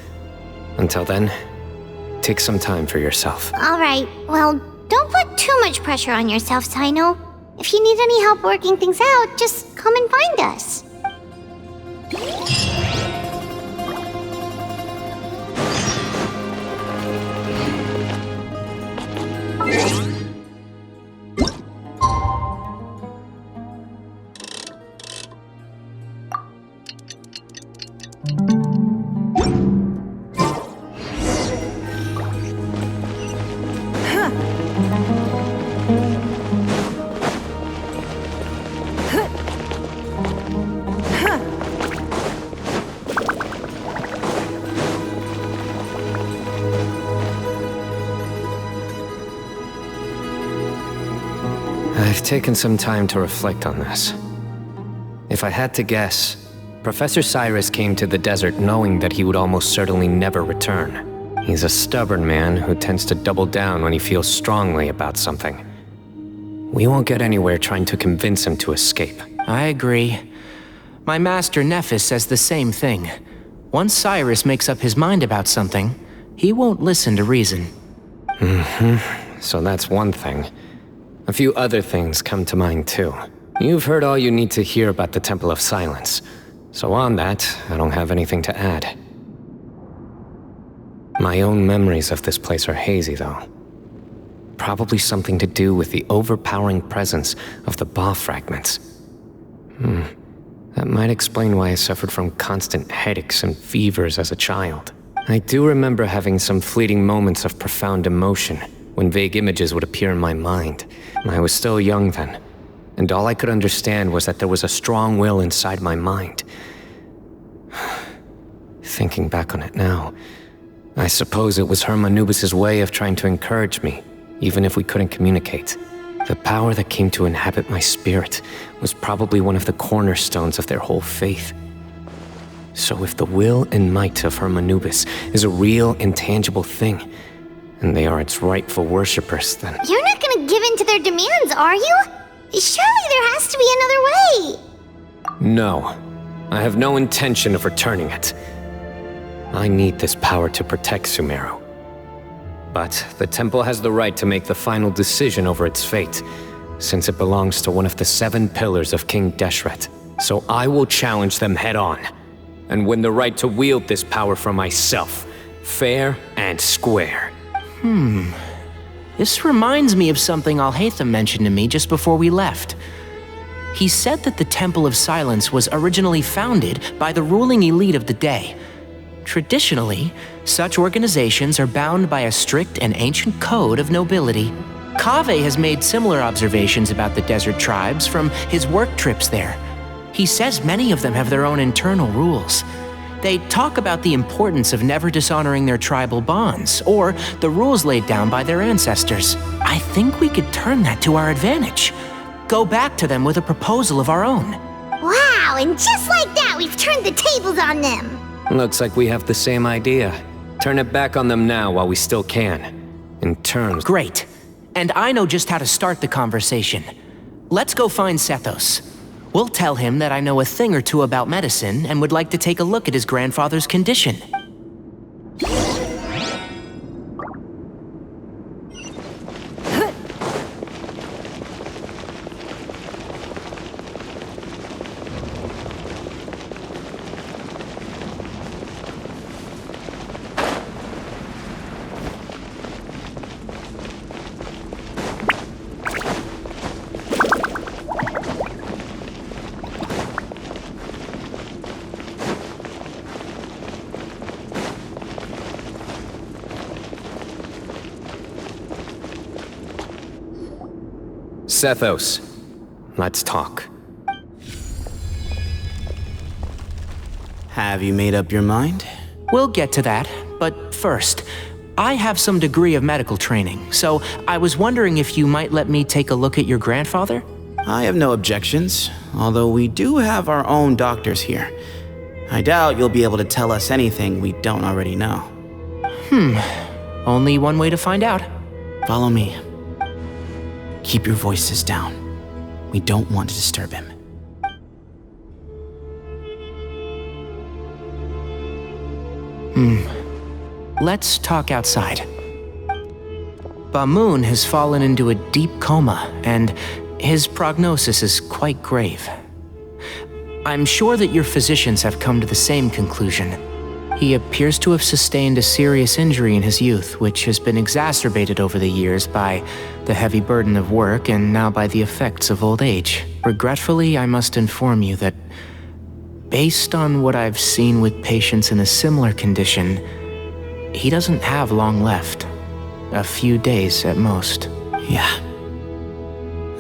Speaker 2: Until then, take some time for yourself.
Speaker 1: All right, well, don't put too much pressure on yourself, Cyno. If you need any help working things out, just come and find us.
Speaker 2: I've taken some time to reflect on this. If I had to guess, Professor Cyrus came to the desert knowing that he would almost certainly never return. He's a stubborn man who tends to double down when he feels strongly about something. We won't get anywhere trying to convince him to escape.
Speaker 7: I agree. My master Nephis says the same thing. Once Cyrus makes up his mind about something, he won't listen to reason.
Speaker 2: So that's one thing. A few other things come to mind too. You've heard all you need to hear about the Temple of Silence. So on that, I don't have anything to add. My own memories of this place are hazy, though. Probably something to do with the overpowering presence of the Ba fragments. That might explain why I suffered from constant headaches and fevers as a child. I do remember having some fleeting moments of profound emotion when vague images would appear in my mind. I was still young then, and all I could understand was that there was a strong will inside my mind. Thinking back on it now, I suppose it was Herm Anubis' way of trying to encourage me, even if we couldn't communicate. The power that came to inhabit my spirit was probably one of the cornerstones of their whole faith. So if the will and might of Herm Anubis is a real, intangible thing, and they are its rightful worshippers, then...
Speaker 1: You're not gonna give in to their demands, are you? Surely there has to be another way!
Speaker 2: No. I have no intention of returning it. I need this power to protect Sumeru. But the temple has the right to make the final decision over its fate, since it belongs to one of the 7 pillars of King Deshret. So I will challenge them head-on, and win the right to wield this power for myself, fair and square.
Speaker 7: This reminds me of something Alhaitham mentioned to me just before we left. He said that the Temple of Silence was originally founded by the ruling elite of the day. Traditionally, such organizations are bound by a strict and ancient code of nobility. Kaveh has made similar observations about the desert tribes from his work trips there. He says many of them have their own internal rules. They talk about the importance of never dishonoring their tribal bonds, or the rules laid down by their ancestors. I think we could turn that to our advantage. Go back to them with a proposal of our own.
Speaker 1: Wow, and just like that, we've turned the tables on them!
Speaker 2: Looks like we have the same idea. Turn it back on them now while we still can. In terms...
Speaker 7: Great. And I know just how to start the conversation. Let's go find Sethos. We'll tell him that I know a thing or two about medicine and would like to take a look at his grandfather's condition.
Speaker 2: Sethos, let's talk.
Speaker 16: Have you made up your mind?
Speaker 7: We'll get to that, but first, I have some degree of medical training, so I was wondering if you might let me take a look at your grandfather?
Speaker 16: I have no objections, although we do have our own doctors here. I doubt you'll be able to tell us anything we don't already know.
Speaker 7: Only one way to find out.
Speaker 16: Follow me. Keep your voices down. We don't want to disturb him.
Speaker 7: Let's talk outside. Bamoon has fallen into a deep coma, and his prognosis is quite grave. I'm sure that your physicians have come to the same conclusion. He appears to have sustained a serious injury in his youth, which has been exacerbated over the years by the heavy burden of work and now by the effects of old age. Regretfully, I must inform you that, based on what I've seen with patients in a similar condition, he doesn't have long left. A few days at most.
Speaker 16: Yeah.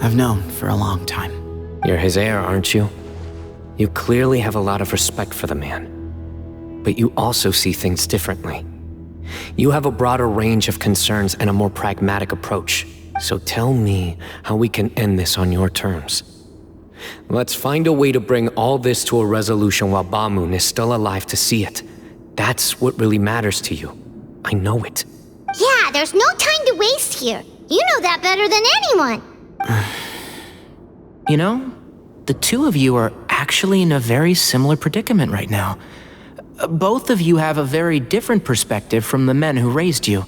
Speaker 16: I've known for a long time.
Speaker 2: You're his heir, aren't you? You clearly have a lot of respect for the man. But you also see things differently. You have a broader range of concerns and a more pragmatic approach. So tell me how we can end this on your terms. Let's find a way to bring all this to a resolution while Bamoon is still alive to see it. That's what really matters to you. I know it.
Speaker 1: Yeah, there's no time to waste here. You know that better than anyone.
Speaker 7: You know, the two of you are actually in a very similar predicament right now. Both of you have a very different perspective from the men who raised you.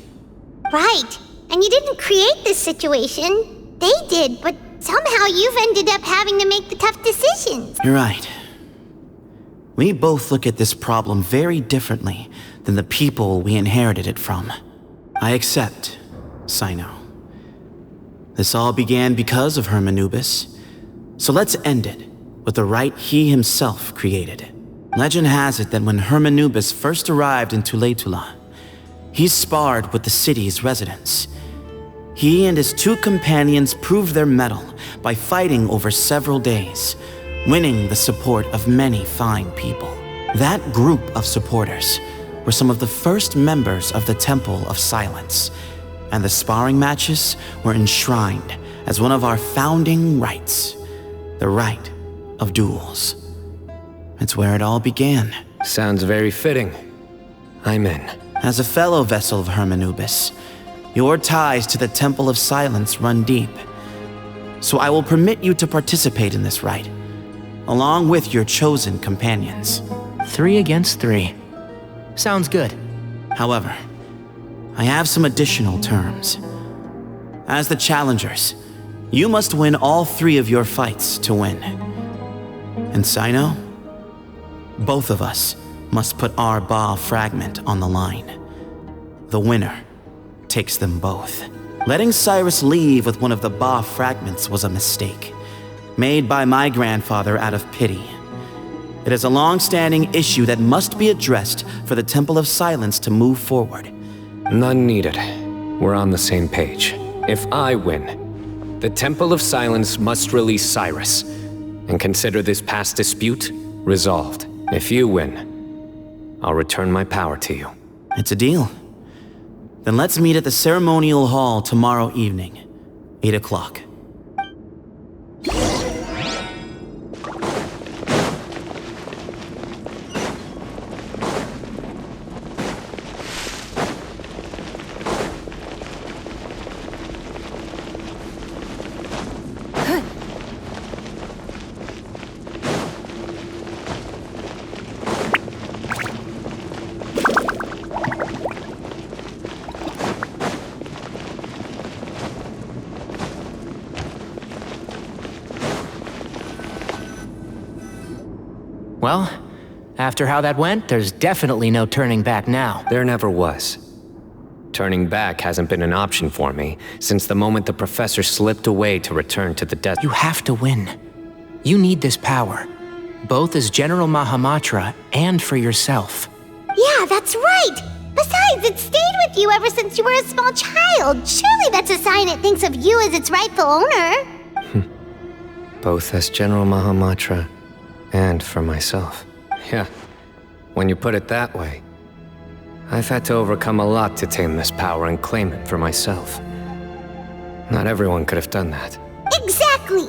Speaker 1: Right. And you didn't create this situation. They did, but somehow you've ended up having to make the tough decisions.
Speaker 16: You're right. We both look at this problem very differently than the people we inherited it from. I accept, Cyno. This all began because of Hermanubis. So let's end it with the rite he himself created. Legend has it that when Hermanubis first arrived in Tuletula, he sparred with the city's residents. He and his 2 companions proved their mettle by fighting over several days, winning the support of many fine people. That group of supporters were some of the first members of the Temple of Silence, and the sparring matches were enshrined as one of our founding rites, the rite of duels. It's where it all began.
Speaker 2: Sounds very fitting. I'm in.
Speaker 16: As a fellow vessel of Hermanubis, your ties to the Temple of Silence run deep. So I will permit you to participate in this rite, along with your chosen companions.
Speaker 7: 3 against 3. Sounds good.
Speaker 16: However, I have some additional terms. As the challengers, you must win all 3 of your fights to win. And Cyno, both of us must put our Ba fragment on the line. The winner takes them both. Letting Cyrus leave with one of the Ba fragments was a mistake, made by my grandfather out of pity. It is a long-standing issue that must be addressed for the Temple of Silence to move forward.
Speaker 2: None needed. We're on the same page. If I win, the Temple of Silence must release Cyrus and consider this past dispute resolved. If you win, I'll return my power to you.
Speaker 16: It's a deal. Then let's meet at the ceremonial hall tomorrow evening, 8 o'clock.
Speaker 7: Well, after how that went, there's definitely no turning back now.
Speaker 2: There never was. Turning back hasn't been an option for me since the moment the professor slipped away to return to the desert.
Speaker 7: You have to win. You need this power, both as General Mahamatra and for yourself.
Speaker 1: Yeah, that's right! Besides, it stayed with you ever since you were a small child. Surely that's a sign it thinks of you as its rightful owner.
Speaker 2: Both as General Mahamatra and for myself. Yeah, when you put it that way, I've had to overcome a lot to tame this power and claim it for myself. Not everyone could have done that.
Speaker 1: Exactly!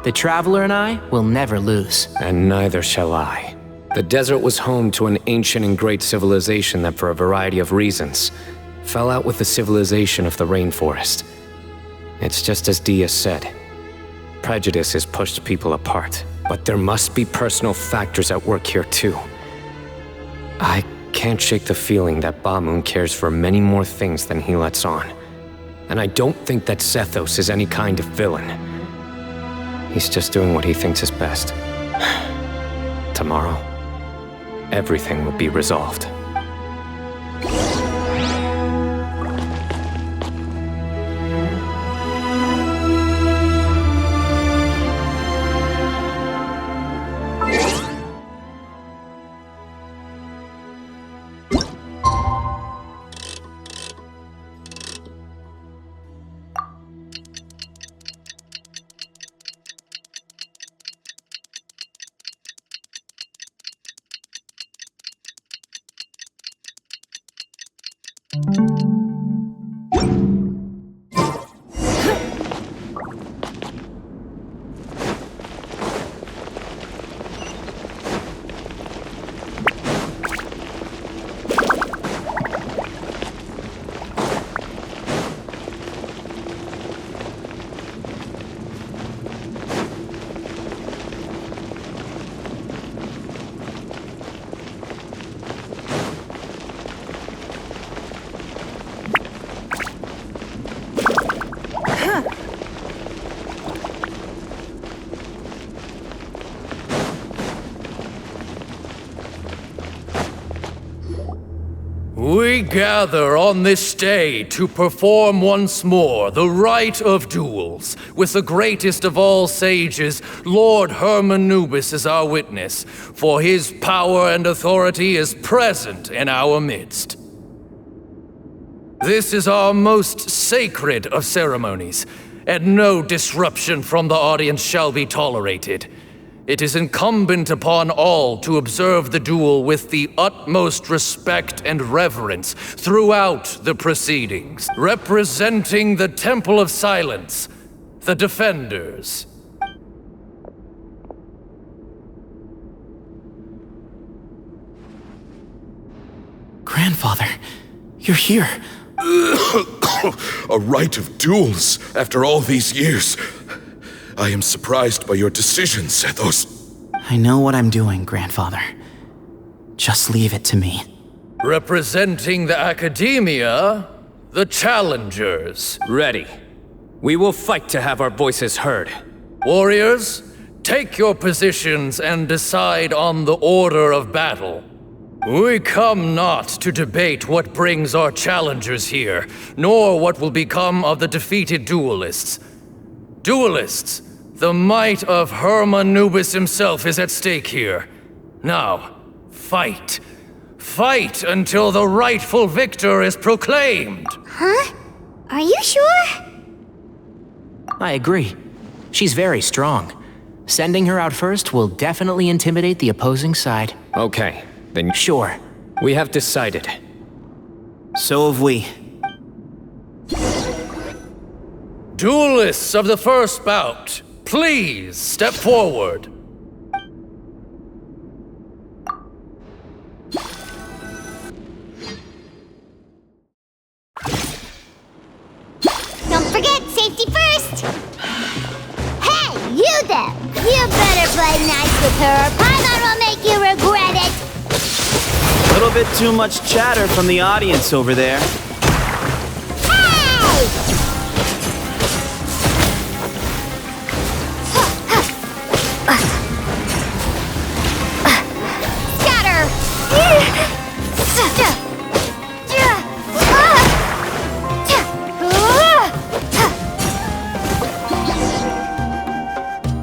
Speaker 7: The Traveler and I will never lose.
Speaker 2: And neither shall I. The desert was home to an ancient and great civilization that, for a variety of reasons, fell out with the civilization of the rainforest. It's just as Dia said. Prejudice has pushed people apart, but there must be personal factors at work here too. I can't shake the feeling that Bamoon cares for many more things than he lets on. And I don't think that Sethos is any kind of villain. He's just doing what he thinks is best. Tomorrow, everything will be resolved.
Speaker 19: We gather on this day to perform once more the rite of duels, with the greatest of all sages, Lord Hermanubis, as our witness, for his power and authority is present in our midst. This is our most sacred of ceremonies, and no disruption from the audience shall be tolerated. It is incumbent upon all to observe the duel with the utmost respect and reverence throughout the proceedings, representing the Temple of Silence, the Defenders.
Speaker 16: Grandfather, you're here.
Speaker 18: A rite of duels after all these years. I am surprised by your decision, Sethos.
Speaker 16: I know what I'm doing, Grandfather. Just leave it to me.
Speaker 19: Representing the Academia, the Challengers.
Speaker 2: Ready. We will fight to have our voices heard.
Speaker 19: Warriors, take your positions and decide on the order of battle. We come not to debate what brings our challengers here, nor what will become of the defeated duelists. Duelists, the might of Hermanubis himself is at stake here. Now, fight. Fight until the rightful victor is proclaimed.
Speaker 1: Huh? Are you sure?
Speaker 7: I agree. She's very strong. Sending her out first will definitely intimidate the opposing side.
Speaker 2: Okay, then
Speaker 7: sure.
Speaker 2: We have decided.
Speaker 16: So have we.
Speaker 19: Duelists of the first bout, please step forward.
Speaker 1: Don't forget, safety first! Hey, you there! You better play nice with her, or Paimon will make you regret it!
Speaker 16: A little bit too much chatter from the audience over there.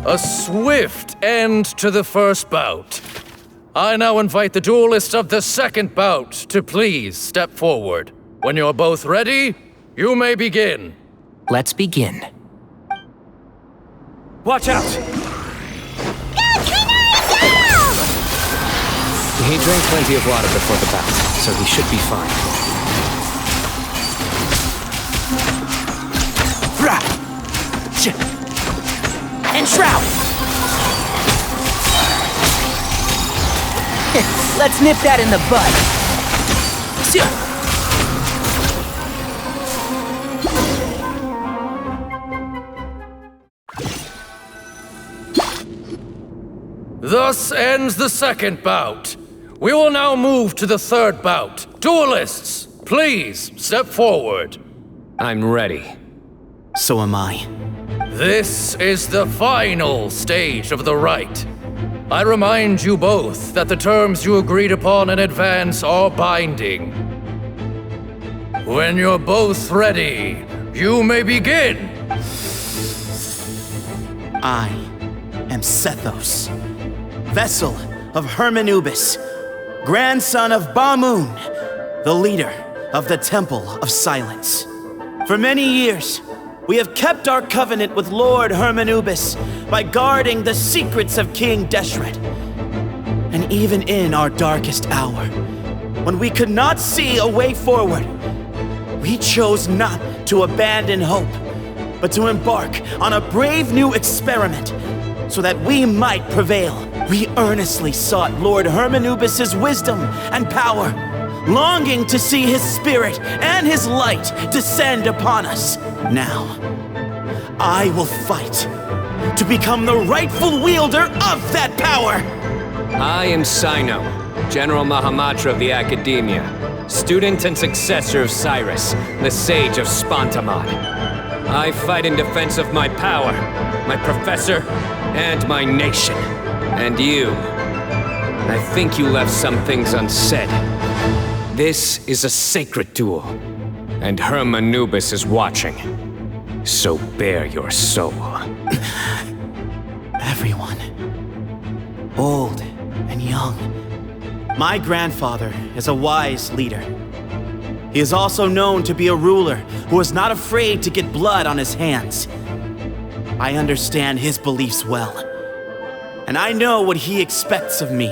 Speaker 19: A swift end to the first bout. I now invite the duelists of the second bout to please step forward. When you're both ready, you may begin.
Speaker 7: Let's begin.
Speaker 5: Watch out!
Speaker 2: He drank plenty of water before the bout, so he should be fine.
Speaker 16: And Shroud!
Speaker 7: Let's nip that in the bud.
Speaker 19: Thus ends the second bout. We will now move to the third bout. Duelists, please step forward.
Speaker 2: I'm ready.
Speaker 16: So am I.
Speaker 19: This is the final stage of the rite. I remind you both that the terms you agreed upon in advance are binding. When you're both ready, you may begin.
Speaker 16: I am Sethos, vessel of Hermanubis, grandson of Bamoon, the leader of the Temple of Silence. For many years, we have kept our covenant with Lord Hermanubis by guarding the secrets of King Deshret. And even in our darkest hour, when we could not see a way forward, we chose not to abandon hope, but to embark on a brave new experiment so that we might prevail. We earnestly sought Lord Hermanubis' wisdom and power, longing to see his spirit and his light descend upon us. Now, I will fight to become the rightful wielder of that power!
Speaker 2: I am Cyno, General Mahamatra of the Academia, student and successor of Cyrus, the Sage of Spantamad. I fight in defense of my power, my professor, and my nation. And you, I think you left some things unsaid. This is a sacred duel, and Hermanubis is watching. So bare your soul.
Speaker 16: Everyone, old and young. My grandfather is a wise leader. He is also known to be a ruler who is not afraid to get blood on his hands. I understand his beliefs well, and I know what he expects of me.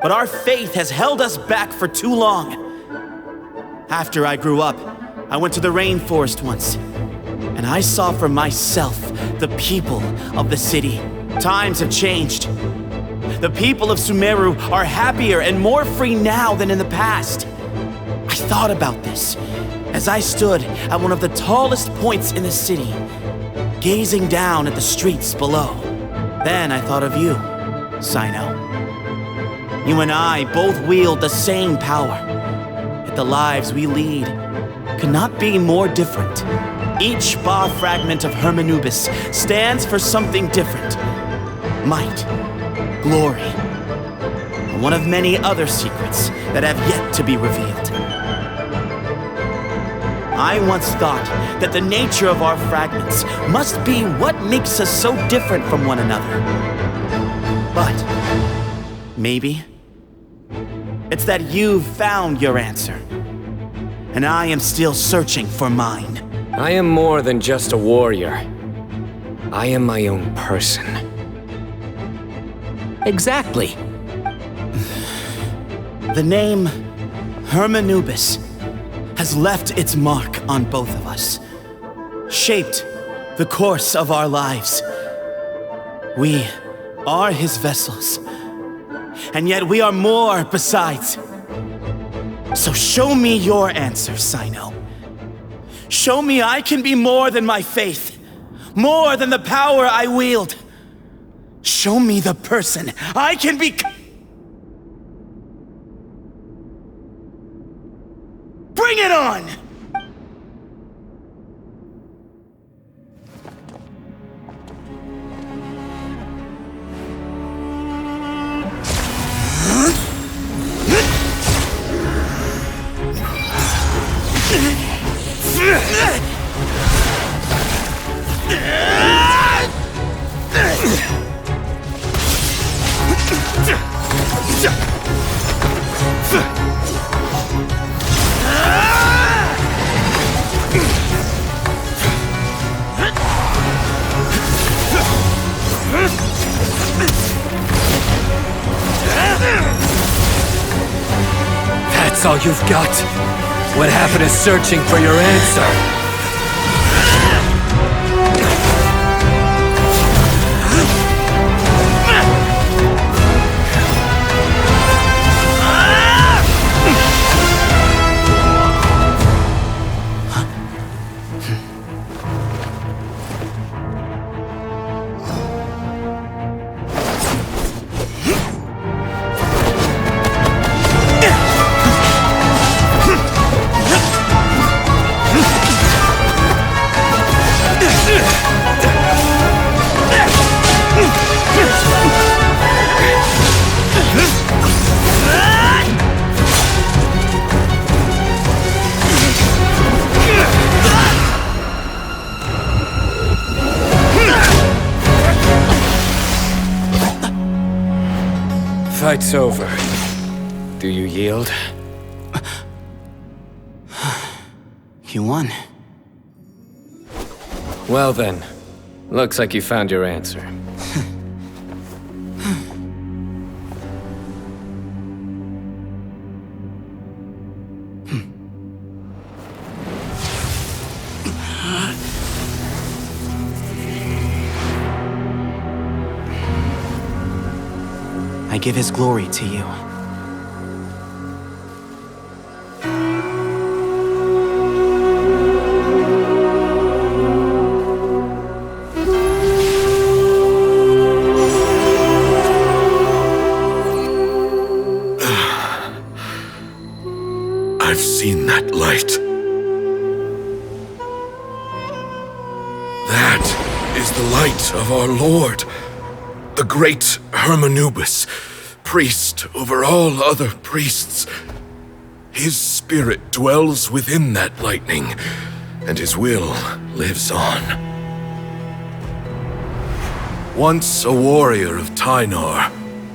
Speaker 16: But our faith has held us back for too long. After I grew up, I went to the rainforest once, and I saw for myself the people of the city. Times have changed. The people of Sumeru are happier and more free now than in the past. I thought about this as I stood at one of the tallest points in the city, gazing down at the streets below. Then I thought of you, Cyno. You and I both wield the same power, yet the lives we lead could not be more different. Each Ba fragment of Hermanubis stands for something different. Might, glory, and one of many other secrets that have yet to be revealed. I once thought that the nature of our fragments must be what makes us so different from one another. But maybe it's that you've found your answer, and I am still searching for mine.
Speaker 2: I am more than just a warrior. I am my own person.
Speaker 7: Exactly.
Speaker 16: The name Hermanubis has left its mark on both of us, shaped the course of our lives. We are his vessels, and yet we are more besides. So show me your answer, Cyno. Show me I can be more than my faith, more than the power I wield. Show me the person I can be. Bring it on!
Speaker 19: That's all you've got? What happened to searching for your answer?
Speaker 2: Fight's over. Do you yield?
Speaker 16: You won.
Speaker 2: Well then, looks like you found your answer.
Speaker 16: I give his glory to you.
Speaker 18: I've seen that light. That is the light of our Lord, the great Hermanubis, priest over all other priests. His spirit dwells within that lightning, and his will lives on. Once a warrior of Tynar,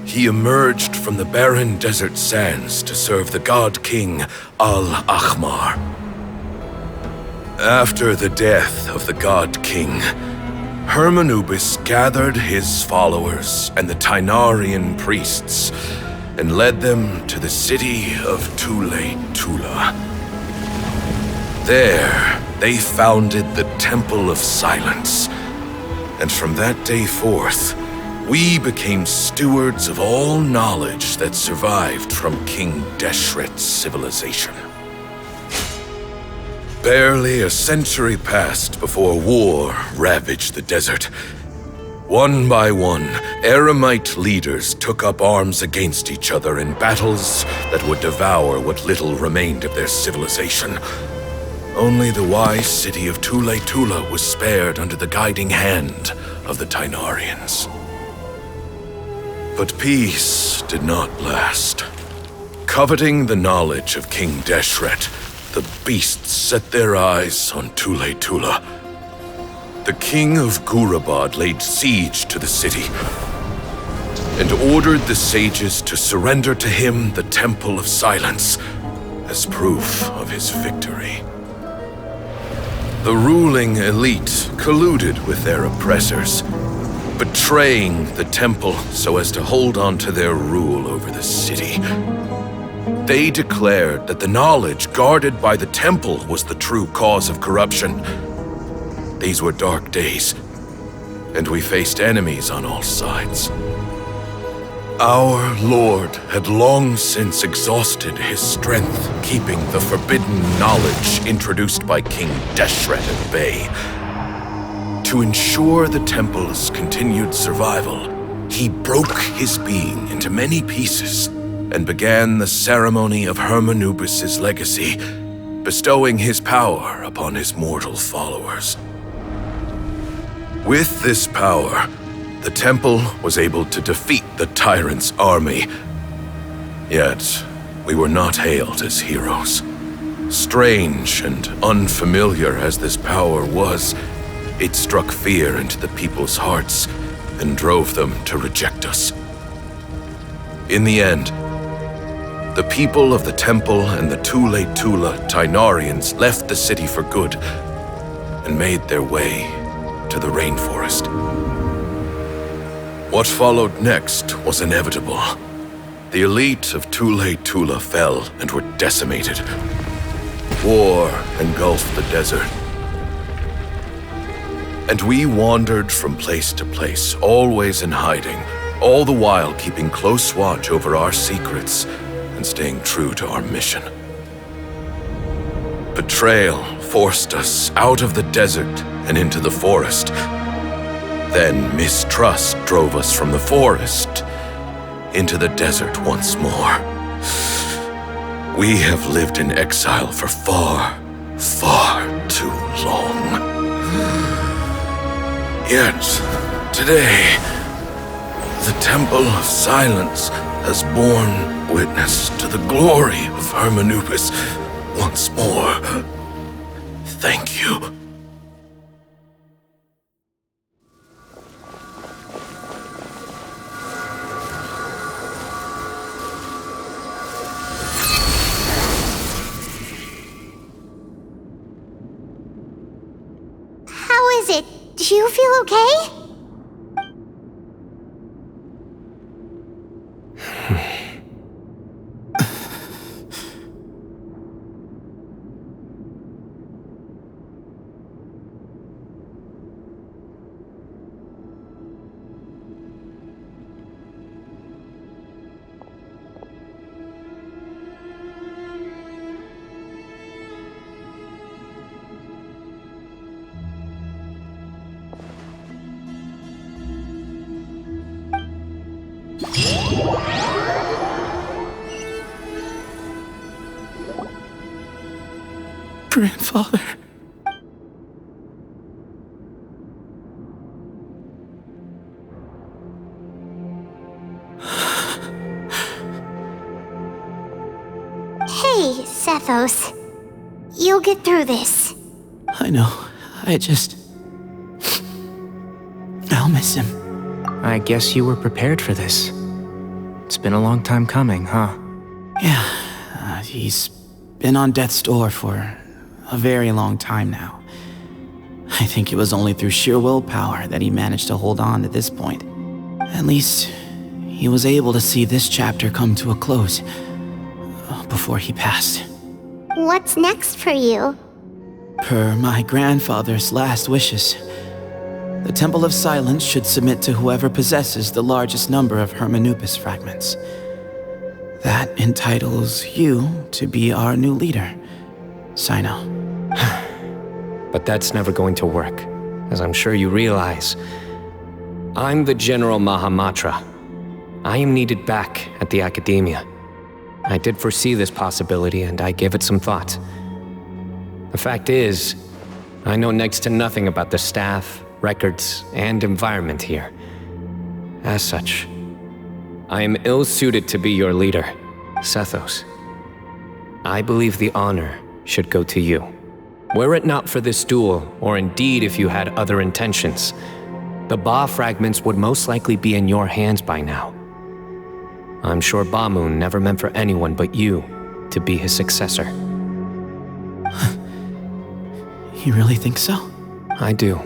Speaker 18: he emerged from the barren desert sands to serve the god king Al-Ahmar. After the death of the god king, Hermanubis gathered his followers and the Tynarian priests and led them to the city of Tule Tula. There, they founded the Temple of Silence, and from that day forth, we became stewards of all knowledge that survived from King Deshret's civilization. Barely a century passed before war ravaged the desert. One by one, Eremite leaders took up arms against each other in battles that would devour what little remained of their civilization. Only the wise city of Tule Tula was spared under the guiding hand of the Tynarians. But peace did not last. Coveting the knowledge of King Deshret, the beasts set their eyes on Tule Tula. The king of Gurabad laid siege to the city and ordered the sages to surrender to him the Temple of Silence as proof of his victory. The ruling elite colluded with their oppressors, betraying the temple so as to hold on to their rule over the city. They declared that the knowledge guarded by the temple was the true cause of corruption. These were dark days, and we faced enemies on all sides. Our Lord had long since exhausted his strength, keeping the forbidden knowledge introduced by King Deshret at bay. To ensure the temple's continued survival, he broke his being into many pieces and began the ceremony of Hermanubis' legacy, bestowing his power upon his mortal followers. With this power, the temple was able to defeat the tyrant's army. Yet, we were not hailed as heroes. Strange and unfamiliar as this power was, it struck fear into the people's hearts and drove them to reject us. In the end, the people of the temple and the Tule Tula Tynarians left the city for good and made their way to the rainforest. What followed next was inevitable. The elite of Tule Tula fell and were decimated. War engulfed the desert. And we wandered from place to place, always in hiding, all the while keeping close watch over our secrets and staying true to our mission. Betrayal forced us out of the desert and into the forest. Then mistrust drove us from the forest into the desert once more. We have lived in exile for far, far too long. Yet, today, the Temple of Silence has borne witness to the glory of Hermanubis once more. Thank you.
Speaker 1: How is it? Do you feel okay?
Speaker 16: Grandfather.
Speaker 1: Hey, okay, Sethos. You'll get through this.
Speaker 16: I know. I'll miss him.
Speaker 7: I guess you were prepared for this. It's been a long time coming, huh?
Speaker 16: Yeah, he's been on death's door for a very long time now. I think it was only through sheer willpower that he managed to hold on to this point. At least, he was able to see this chapter come to a close before he passed.
Speaker 1: What's next for you?
Speaker 16: Per my grandfather's last wishes, the Temple of Silence should submit to whoever possesses the largest number of Hermanubis fragments. That entitles you to be our new leader, Cyno.
Speaker 2: But that's never going to work, as I'm sure you realize. I'm the General Mahamatra. I am needed back at the Academia. I did foresee this possibility, and I gave it some thought. The fact is, I know next to nothing about the staff, records, and environment here. As such, I am ill-suited to be your leader, Sethos. I believe the honor should go to you. Were it not for this duel, or indeed if you had other intentions, the Ba fragments would most likely be in your hands by now. I'm sure Bamoon never meant for anyone but you to be his successor.
Speaker 16: You really think so?
Speaker 2: I do.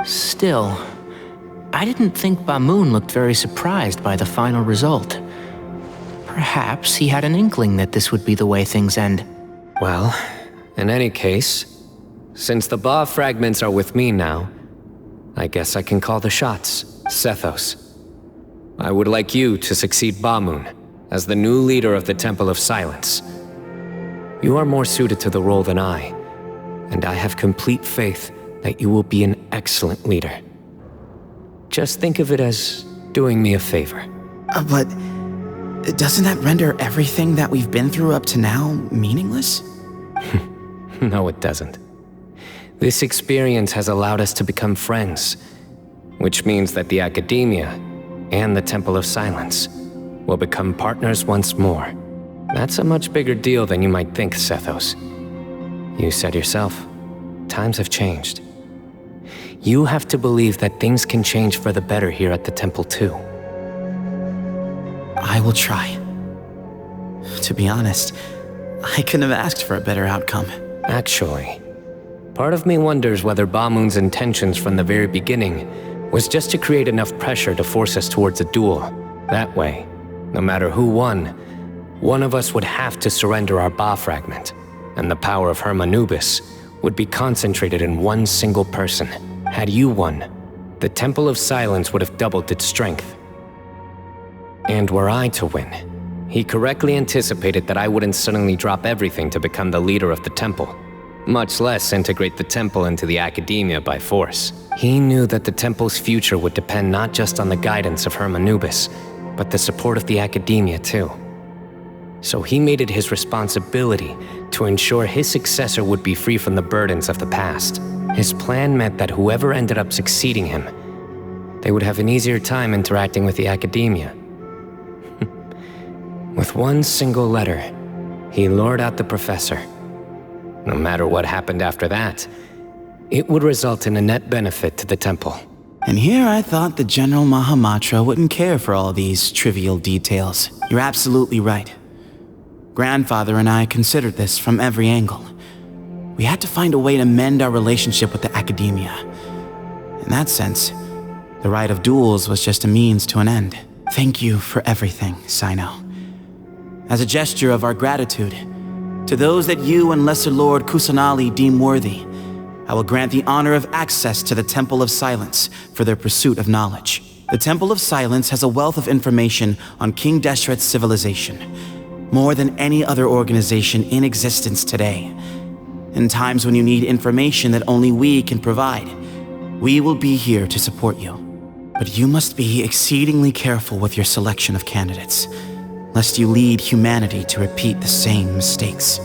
Speaker 7: Still, I didn't think Bamoon looked very surprised by the final result. Perhaps he had an inkling that this would be the way things end.
Speaker 2: Well, in any case, since the Ba fragments are with me now, I guess I can call the shots, Sethos. I would like you to succeed Bamoon as the new leader of the Temple of Silence. You are more suited to the role than I, and I have complete faith that you will be an excellent leader. Just think of it as doing me a favor.
Speaker 16: But doesn't that render everything that we've been through up to now meaningless?
Speaker 2: No, it doesn't. This experience has allowed us to become friends, which means that the Academia and the Temple of Silence will become partners once more. That's a much bigger deal than you might think, Sethos. You said yourself, times have changed. You have to believe that things can change for the better here at the temple too.
Speaker 16: I will try. To be honest, I couldn't have asked for a better outcome.
Speaker 2: Actually, part of me wonders whether Bamoon's intentions from the very beginning was just to create enough pressure to force us towards a duel. That way, no matter who won, one of us would have to surrender our Ba fragment, and the power of Hermanubis would be concentrated in one single person. Had you won, the Temple of Silence would have doubled its strength. And were I to win, he correctly anticipated that I wouldn't suddenly drop everything to become the leader of the temple, much less integrate the temple into the Academia by force. He knew that the temple's future would depend not just on the guidance of Hermanubis, but the support of the Academia too. So he made it his responsibility to ensure his successor would be free from the burdens of the past. His plan meant that whoever ended up succeeding him, they would have an easier time interacting with the Academia. With one single letter, he lured out the professor. No matter what happened after that, it would result in a net benefit to the temple.
Speaker 16: And here I thought the General Mahamatra wouldn't care for all these trivial details. You're absolutely right. Grandfather and I considered this from every angle. We had to find a way to mend our relationship with the Academia. In that sense, the right of duels was just a means to an end. Thank you for everything, Cyno. As a gesture of our gratitude, to those that you and Lesser Lord Kusanali deem worthy, I will grant the honor of access to the Temple of Silence for their pursuit of knowledge. The Temple of Silence has a wealth of information on King Deshret's civilization, more than any other organization in existence today. In times when you need information that only we can provide, we will be here to support you. But you must be exceedingly careful with your selection of candidates, lest you lead humanity to repeat the same mistakes.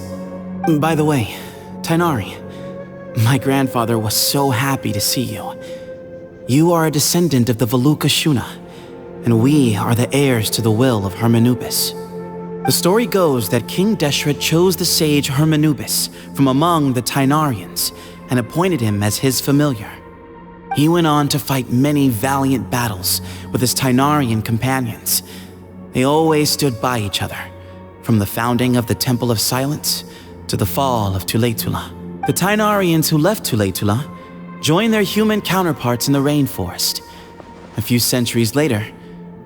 Speaker 16: By the way, Tighnari, my grandfather was so happy to see you. You are a descendant of the Veluca Shuna, and we are the heirs to the will of Hermanubis. The story goes that King Deshret chose the sage Hermanubis from among the Tainarians and appointed him as his familiar. He went on to fight many valiant battles with his Tainarian companions. They always stood by each other, from the founding of the Temple of Silence to the fall of Tuletula. The Tainarians who left Tuletula joined their human counterparts in the rainforest. A few centuries later,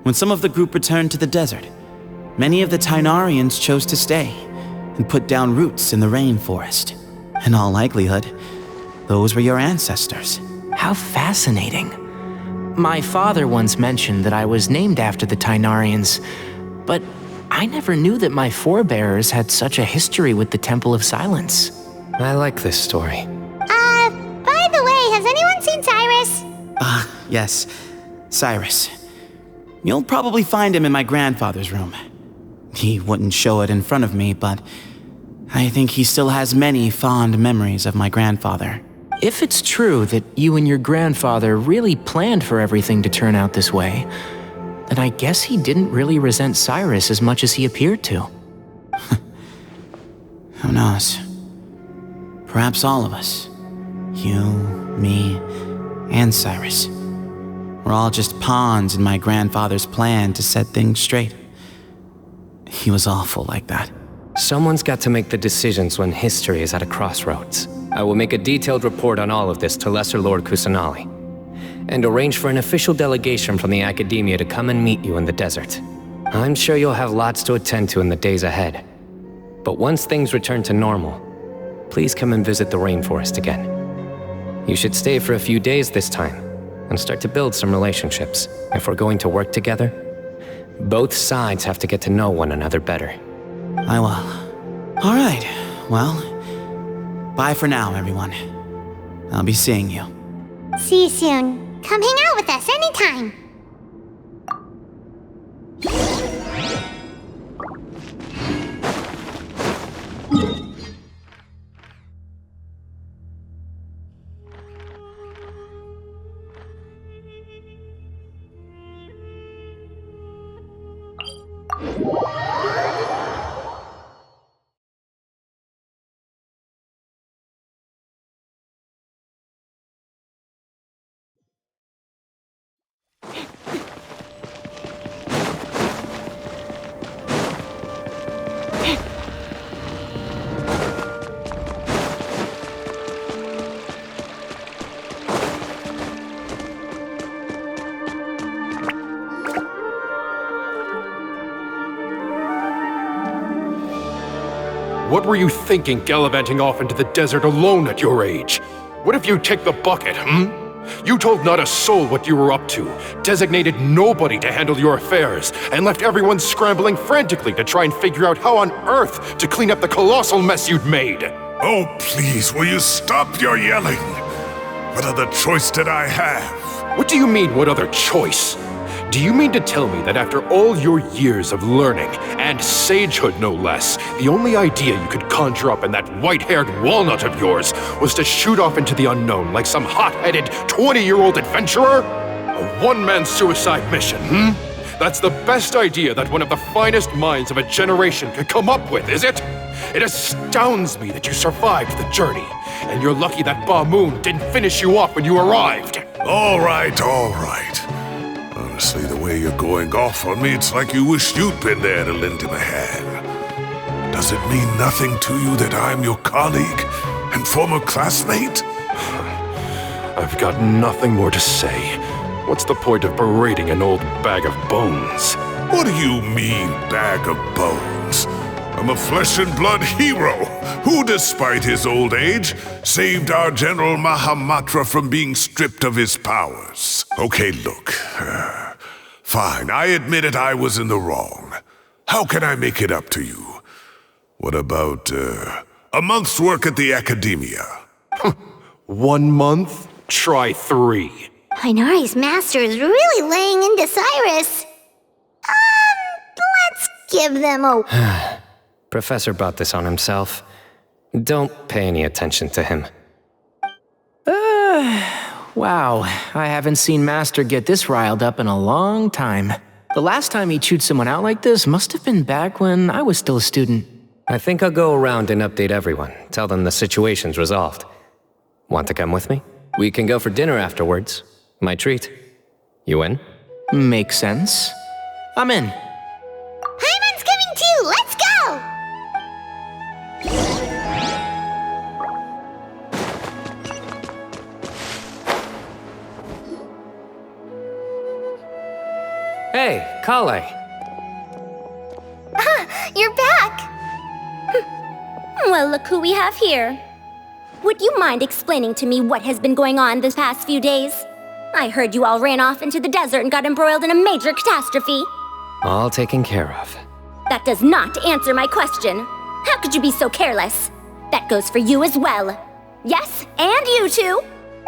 Speaker 16: when some of the group returned to the desert, many of the Tainarians chose to stay and put down roots in the rainforest. In all likelihood, those were your ancestors.
Speaker 7: How fascinating. My father once mentioned that I was named after the Tainarians, but I never knew that my forebears had such a history with the Temple of Silence.
Speaker 2: I like this story.
Speaker 1: By the way, has anyone seen Cyrus?
Speaker 16: Yes, Cyrus. You'll probably find him in my grandfather's room. He wouldn't show it in front of me, but I think he still has many fond memories of my grandfather.
Speaker 7: If it's true that you and your grandfather really planned for everything to turn out this way, then I guess he didn't really resent Cyrus as much as he appeared to.
Speaker 16: Who knows? Perhaps all of us, you, me, and Cyrus, we're all just pawns in my grandfather's plan to set things straight. He was awful like that.
Speaker 2: Someone's got to make the decisions when history is at a crossroads. I will make a detailed report on all of this to Lesser Lord Kusanali, and arrange for an official delegation from the Academia to come and meet you in the desert. I'm sure you'll have lots to attend to in the days ahead. But once things return to normal, please come and visit the rainforest again. You should stay for a few days this time, and start to build some relationships. If we're going to work together, both sides have to get to know one another better.
Speaker 16: I will. All right, well, bye for now, everyone. I'll be seeing you.
Speaker 1: See you soon. Come hang out with us anytime.
Speaker 12: What were you thinking gallivanting off into the desert alone at your age? What if you take the bucket, You told not a soul what you were up to, designated nobody to handle your affairs, and left everyone scrambling frantically to try and figure out how on earth to clean up the colossal mess you'd made.
Speaker 3: Oh, please, will you stop your yelling? What other choice did I have?
Speaker 12: What do you mean, what other choice? Do you mean to tell me that after all your years of learning, and sagehood no less, the only idea you could conjure up in that white-haired walnut of yours was to shoot off into the unknown like some hot-headed 20-year-old adventurer? A one-man suicide mission, That's the best idea that one of the finest minds of a generation could come up with, is it? It astounds me that you survived the journey, and you're lucky that Ba Moon didn't finish you off when you arrived.
Speaker 3: All right, all right. Honestly, the way you're going off on me, it's like you wish you'd been there to lend him a hand. Does it mean nothing to you that I'm your colleague and former classmate?
Speaker 12: I've got nothing more to say. What's the point of berating an old bag of bones?
Speaker 3: What do you mean, bag of bones? I'm a flesh and blood hero who, despite his old age, saved our General Mahamatra from being stripped of his powers. Okay, look. Fine, I admit it, I was in the wrong. How can I make it up to you? What about, a month's work at the Academia?
Speaker 12: 1 month? Try 3.
Speaker 1: Tainari's master is really laying into Cyrus. Let's give them a...
Speaker 2: Professor brought this on himself. Don't pay any attention to him.
Speaker 7: Wow, I haven't seen Master get this riled up in a long time. The last time he chewed someone out like this must have been back when I was still a student.
Speaker 2: I think I'll go around and update everyone, tell them the situation's resolved. Want to come with me? We can go for dinner afterwards. My treat. You in?
Speaker 7: Makes sense. I'm in.
Speaker 1: Paimon's coming too! Let's go!
Speaker 2: Hey, Kale.
Speaker 8: You're back!
Speaker 20: Well, look who we have here. Would you mind explaining to me what has been going on this past few days? I heard you all ran off into the desert and got embroiled in a major catastrophe.
Speaker 2: All taken care of.
Speaker 20: That does not answer my question. How could you be so careless? That goes for you as well. Yes, and you too.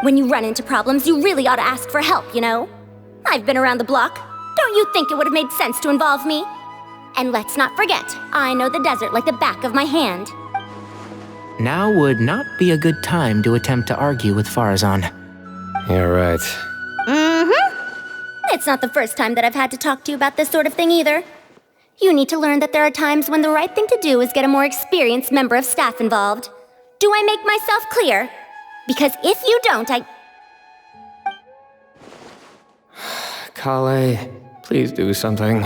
Speaker 20: When you run into problems, you really ought to ask for help, you know? I've been around the block. Don't you think it would have made sense to involve me? And let's not forget, I know the desert like the back of my hand.
Speaker 7: Now would not be a good time to attempt to argue with Farazan.
Speaker 2: You're right.
Speaker 20: Mm-hmm. It's not the first time that I've had to talk to you about this sort of thing either. You need to learn that there are times when the right thing to do is get a more experienced member of staff involved. Do I make myself clear? Because if you don't,
Speaker 2: Kale, please do something.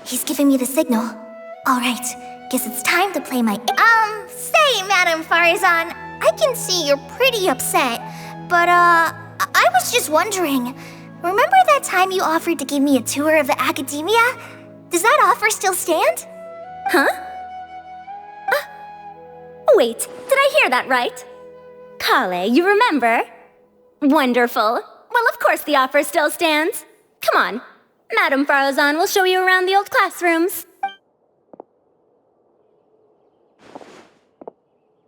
Speaker 8: He's giving me the signal. All right, guess it's time to play my... Say, Madam Farazan, I can see you're pretty upset, but, I was just wondering, remember that time you offered to give me a tour of the academia? Does that offer still stand?
Speaker 20: Huh? Wait, did I hear that right? Kale, you remember? Wonderful. Well, of course the offer still stands. Come on, Madam Farazan will show you around the old classrooms.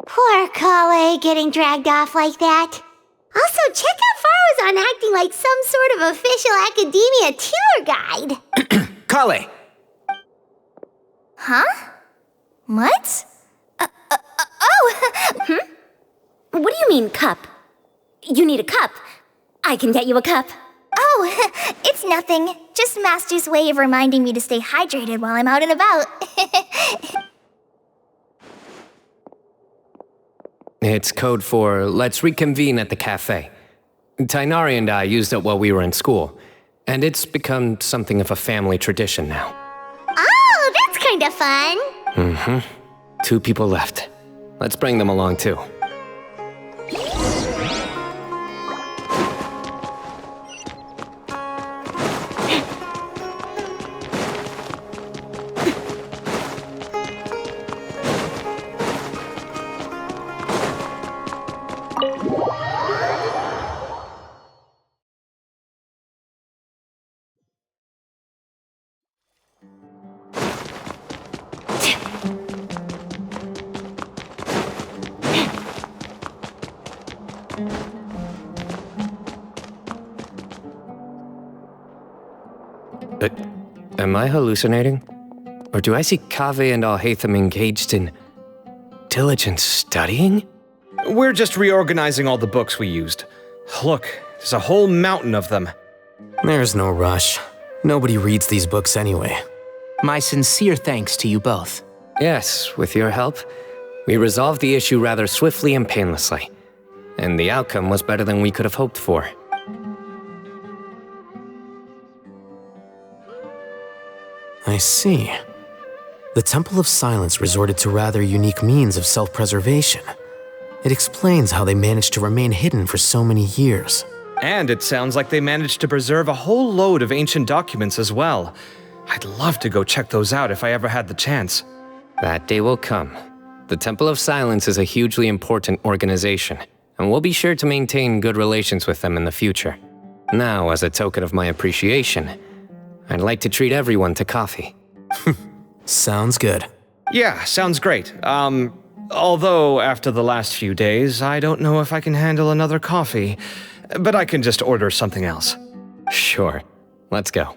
Speaker 1: Poor Kale getting dragged off like that. Also, check out Farazan acting like some sort of official academia tour guide.
Speaker 7: Kale!
Speaker 8: Huh? What?
Speaker 20: What do you mean, cup? You need a cup. I can get you a cup.
Speaker 8: Oh, it's nothing. Just Master's way of reminding me to stay hydrated while I'm out and about.
Speaker 2: It's code for let's reconvene at the cafe. Tainari and I used it while we were in school, and it's become something of a family tradition now.
Speaker 1: Oh, that's kind of fun.
Speaker 2: Mm-hmm. 2 people left. Let's bring them along too. Am I hallucinating? Or do I see Kaveh and Alhaitham engaged in diligent studying?
Speaker 10: We're just reorganizing all the books we used. Look, there's a whole mountain of them.
Speaker 9: There's no rush. Nobody reads these books anyway.
Speaker 7: My sincere thanks to you both.
Speaker 2: Yes, with your help, we resolved the issue rather swiftly and painlessly. And the outcome was better than we could have hoped for.
Speaker 9: I see. The Temple of Silence resorted to rather unique means of self-preservation. It explains how they managed to remain hidden for so many years.
Speaker 10: And it sounds like they managed to preserve a whole load of ancient documents as well. I'd love to go check those out if I ever had the chance.
Speaker 2: That day will come. The Temple of Silence is a hugely important organization, and we'll be sure to maintain good relations with them in the future. Now, as a token of my appreciation, I'd like to treat everyone to coffee.
Speaker 9: Sounds good.
Speaker 10: Yeah, sounds great. Although after the last few days, I don't know if I can handle another coffee, but I can just order something else.
Speaker 2: Sure. Let's go.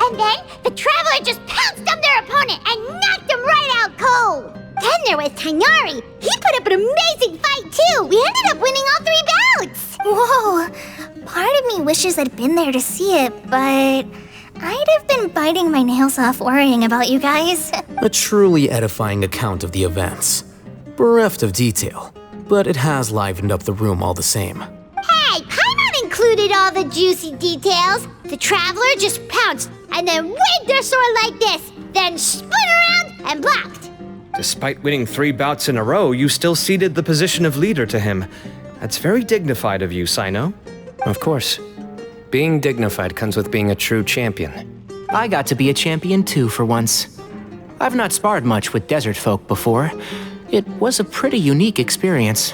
Speaker 1: And then the Traveler just pounced on their opponent and knocked him right out cold. Then there was Tighnari. He put up an amazing fight too. We ended up winning all 3 bouts.
Speaker 8: Whoa! Part of me wishes I'd been there to see it, but I'd have been biting my nails off worrying about you guys.
Speaker 9: A truly edifying account of the events. Bereft of detail, but it has livened up the room all the same.
Speaker 1: Hey, Paimon included all the juicy details. The Traveler just pounced and then waved their sword like this, then spun around and blocked.
Speaker 10: Despite winning 3 bouts in a row, you still ceded the position of leader to him. That's very dignified of you, Cyno.
Speaker 2: Of course. Being dignified comes with being a true champion.
Speaker 7: I got to be a champion too for once. I've not sparred much with desert folk before. It was a pretty unique experience.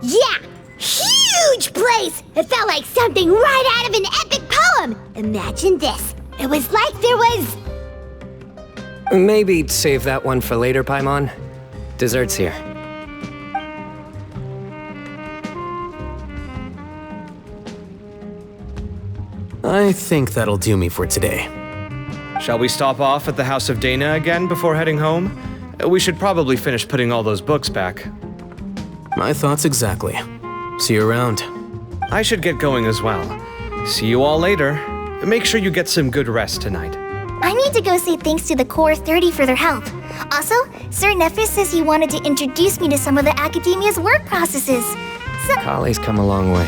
Speaker 1: Yeah! Huge place! It felt like something right out of an epic poem! Imagine this. It was like there was...
Speaker 2: Maybe save that one for later, Paimon. Dessert's here.
Speaker 9: I think that'll do me for today.
Speaker 10: Shall we stop off at the House of Dana again before heading home? We should probably finish putting all those books back.
Speaker 9: My thoughts exactly. See you around.
Speaker 10: I should get going as well. See you all later. Make sure you get some good rest tonight.
Speaker 8: I need to go say thanks to the Core 30 for their help. Also, Sir Nephis says he wanted to introduce me to some of the Academia's work processes.
Speaker 2: Kali's come a long way.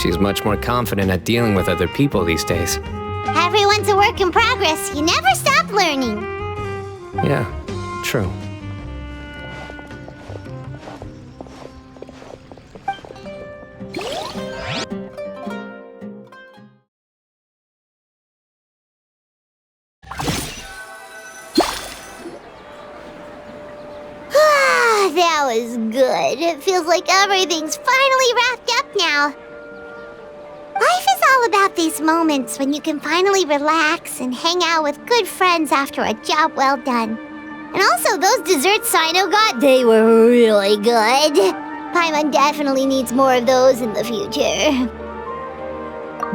Speaker 2: She's much more confident at dealing with other people these days.
Speaker 1: Everyone's a work in progress. You never stop learning.
Speaker 2: Yeah, true.
Speaker 1: That was good. It feels like everything's finally wrapped up now. Life is all about these moments when you can finally relax and hang out with good friends after a job well done. And also, those desserts Cyno got, they were really good. Paimon definitely needs more of those in the future.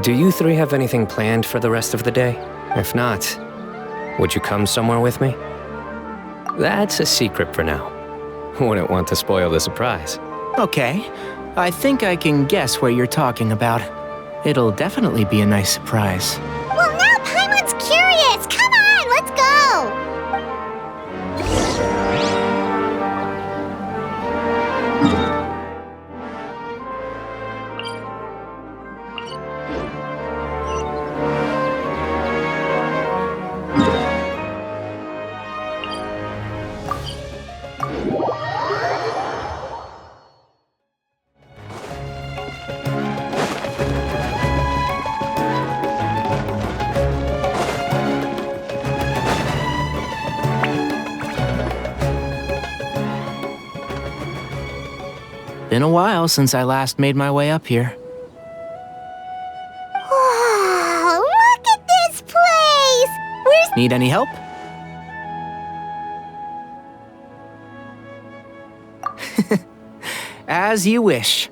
Speaker 2: Do you 3 have anything planned for the rest of the day? If not, would you come somewhere with me? That's a secret for now. Wouldn't want to spoil the surprise.
Speaker 7: Okay, I think I can guess what you're talking about. It'll definitely be a nice surprise.
Speaker 1: Well, now Paimon's curious. Come on, let's go.
Speaker 7: Been a while since I last made my way up here.
Speaker 1: Wow, look at this place! Where's...
Speaker 7: Need any help? As you wish.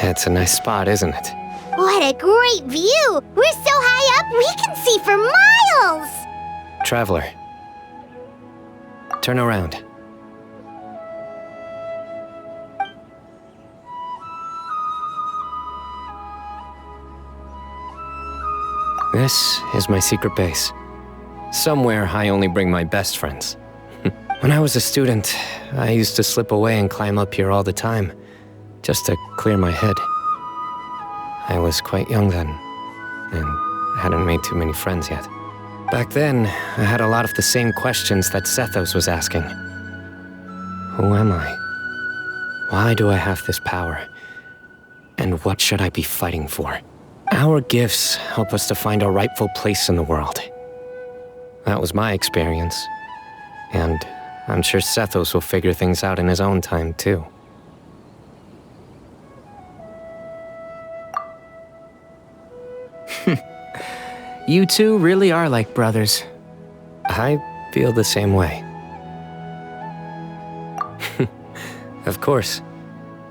Speaker 2: It's a nice spot, isn't it?
Speaker 1: What a great view! We're so high up, we can see for miles!
Speaker 2: Traveler. Turn around. This is my secret base. Somewhere I only bring my best friends. When I was a student, I used to slip away and climb up here all the time, just to clear my head. I was quite young then, and hadn't made too many friends yet. Back then, I had a lot of the same questions that Sethos was asking. Who am I? Why do I have this power? And what should I be fighting for? Our gifts help us to find our rightful place in the world. That was my experience. And I'm sure Sethos will figure things out in his own time, too.
Speaker 7: You two really are like brothers.
Speaker 2: I feel the same way. Of course.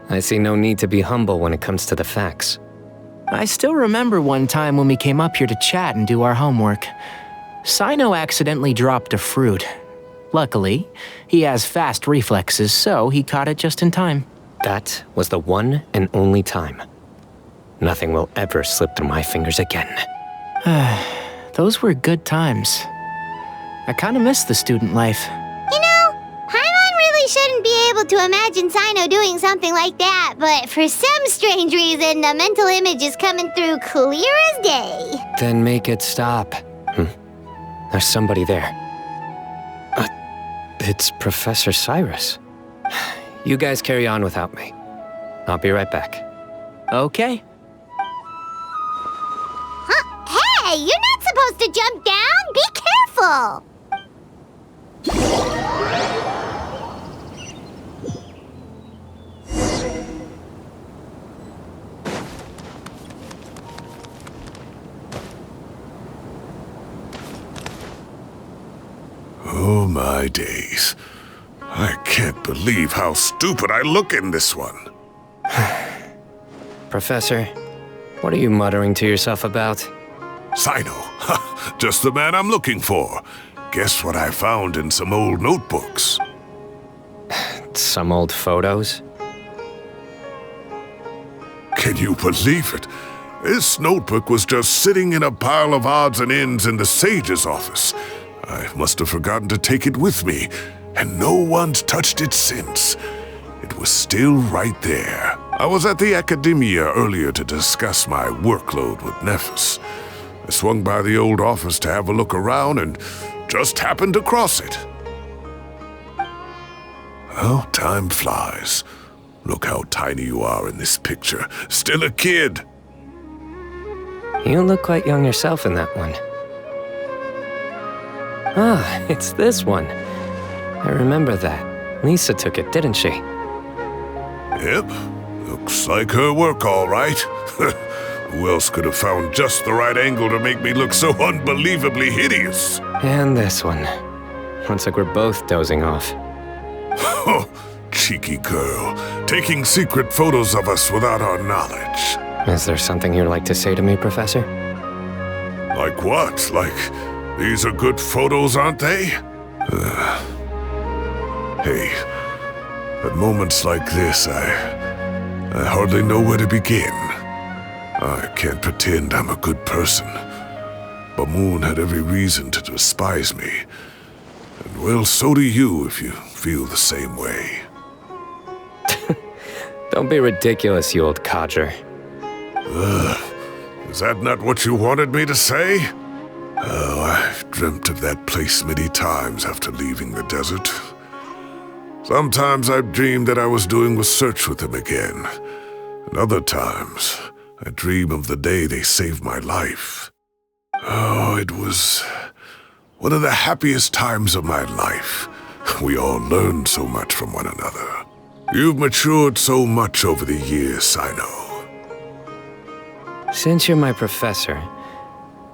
Speaker 2: I see no need to be humble when it comes to the facts.
Speaker 7: I still remember one time when we came up here to chat and do our homework. Sino accidentally dropped a fruit. Luckily, he has fast reflexes, so he caught it just in time.
Speaker 2: That was the one and only time. Nothing will ever slip through my fingers again.
Speaker 7: Those were good times. I kinda miss the student life.
Speaker 1: You know, Paimon really shouldn't be able to imagine Sino doing something like that, but for some strange reason, the mental image is coming through clear as day.
Speaker 2: Then make it stop. There's somebody there. It's Professor Cyrus. You guys carry on without me. I'll be right back.
Speaker 7: Okay.
Speaker 1: Hey, you're not supposed to jump down! Be careful!
Speaker 3: Oh my days. I can't believe how stupid I look in this one.
Speaker 2: Professor, what are you muttering to yourself about?
Speaker 3: Sino, just the man I'm looking for. Guess what I found in some old notebooks?
Speaker 2: Some old photos?
Speaker 3: Can you believe it? This notebook was just sitting in a pile of odds and ends in the Sage's office. I must have forgotten to take it with me, and no one's touched it since. It was still right there. I was at the Academia earlier to discuss my workload with Nephis. I swung by the old office to have a look around and just happened across it. Well, time flies. Look how tiny you are in this picture. Still a kid.
Speaker 2: You look quite young yourself in that one. Ah, it's this one. I remember that. Lisa took it, didn't she?
Speaker 3: Yep. Looks like her work, all right. Who else could have found just the right angle to make me look so unbelievably hideous?
Speaker 2: And this one. Looks like we're both dozing off.
Speaker 3: Oh, cheeky girl. Taking secret photos of us without our knowledge.
Speaker 2: Is there something you'd like to say to me, Professor?
Speaker 3: Like what? Like, these are good photos, aren't they? Hey, at moments like this, I hardly know where to begin. I can't pretend I'm a good person. Bamoon had every reason to despise me. And well, so do you if you feel the same way.
Speaker 2: Don't be ridiculous, you old codger.
Speaker 3: Is that not what you wanted me to say? Oh, I've dreamt of that place many times after leaving the desert. Sometimes I've dreamed that I was doing research with them again. And other times, I dream of the day they saved my life. Oh, it was one of the happiest times of my life. We all learned so much from one another. You've matured so much over the years, Sino.
Speaker 2: Since you're my professor,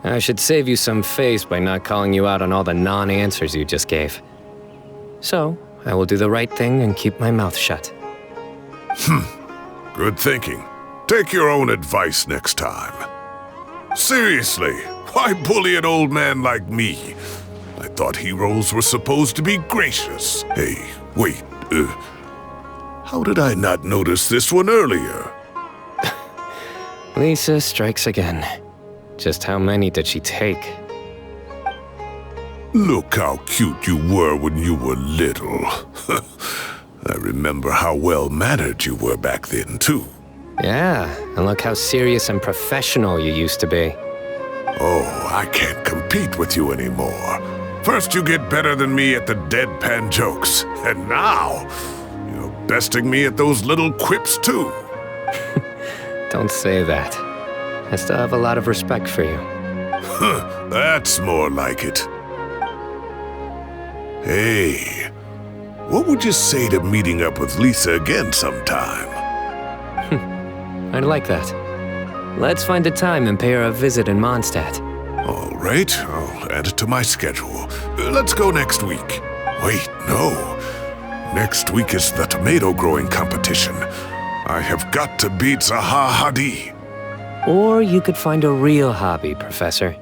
Speaker 2: I should save you some face by not calling you out on all the non-answers you just gave. So, I will do the right thing and keep my mouth shut.
Speaker 3: Good thinking. Take your own advice next time. Seriously, why bully an old man like me? I thought heroes were supposed to be gracious. Hey, wait, how did I not notice this one earlier?
Speaker 2: Lisa strikes again. Just how many did she take?
Speaker 3: Look how cute you were when you were little. I remember how well-mannered you were back then, too.
Speaker 2: Yeah, and look how serious and professional you used to be.
Speaker 3: Oh, I can't compete with you anymore. First you get better than me at the deadpan jokes, and now you're besting me at those little quips, too.
Speaker 2: Don't say that. I still have a lot of respect for you.
Speaker 3: That's more like it. Hey, what would you say to meeting up with Lisa again sometime?
Speaker 2: I'd like that. Let's find a time and pay her a visit in Mondstadt.
Speaker 3: All right, I'll add it to my schedule. Let's go next week. Wait, no. Next week is the tomato growing competition. I have got to beat Zaha Hadid.
Speaker 2: Or you could find a real hobby, Professor.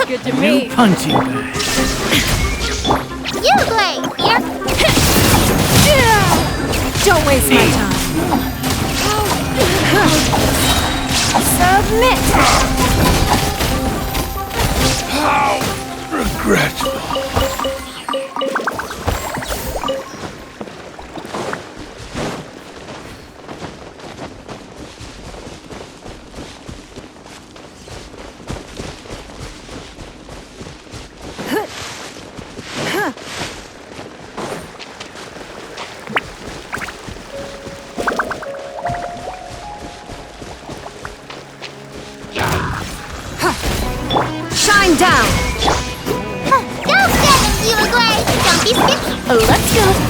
Speaker 4: Good to me.
Speaker 17: Punching bag.
Speaker 1: You play here.
Speaker 4: Don't waste my time. Submit.
Speaker 18: How regretful.
Speaker 4: Shine down.
Speaker 1: Go get it, you Gray. Don't be sticky.
Speaker 20: Let's go.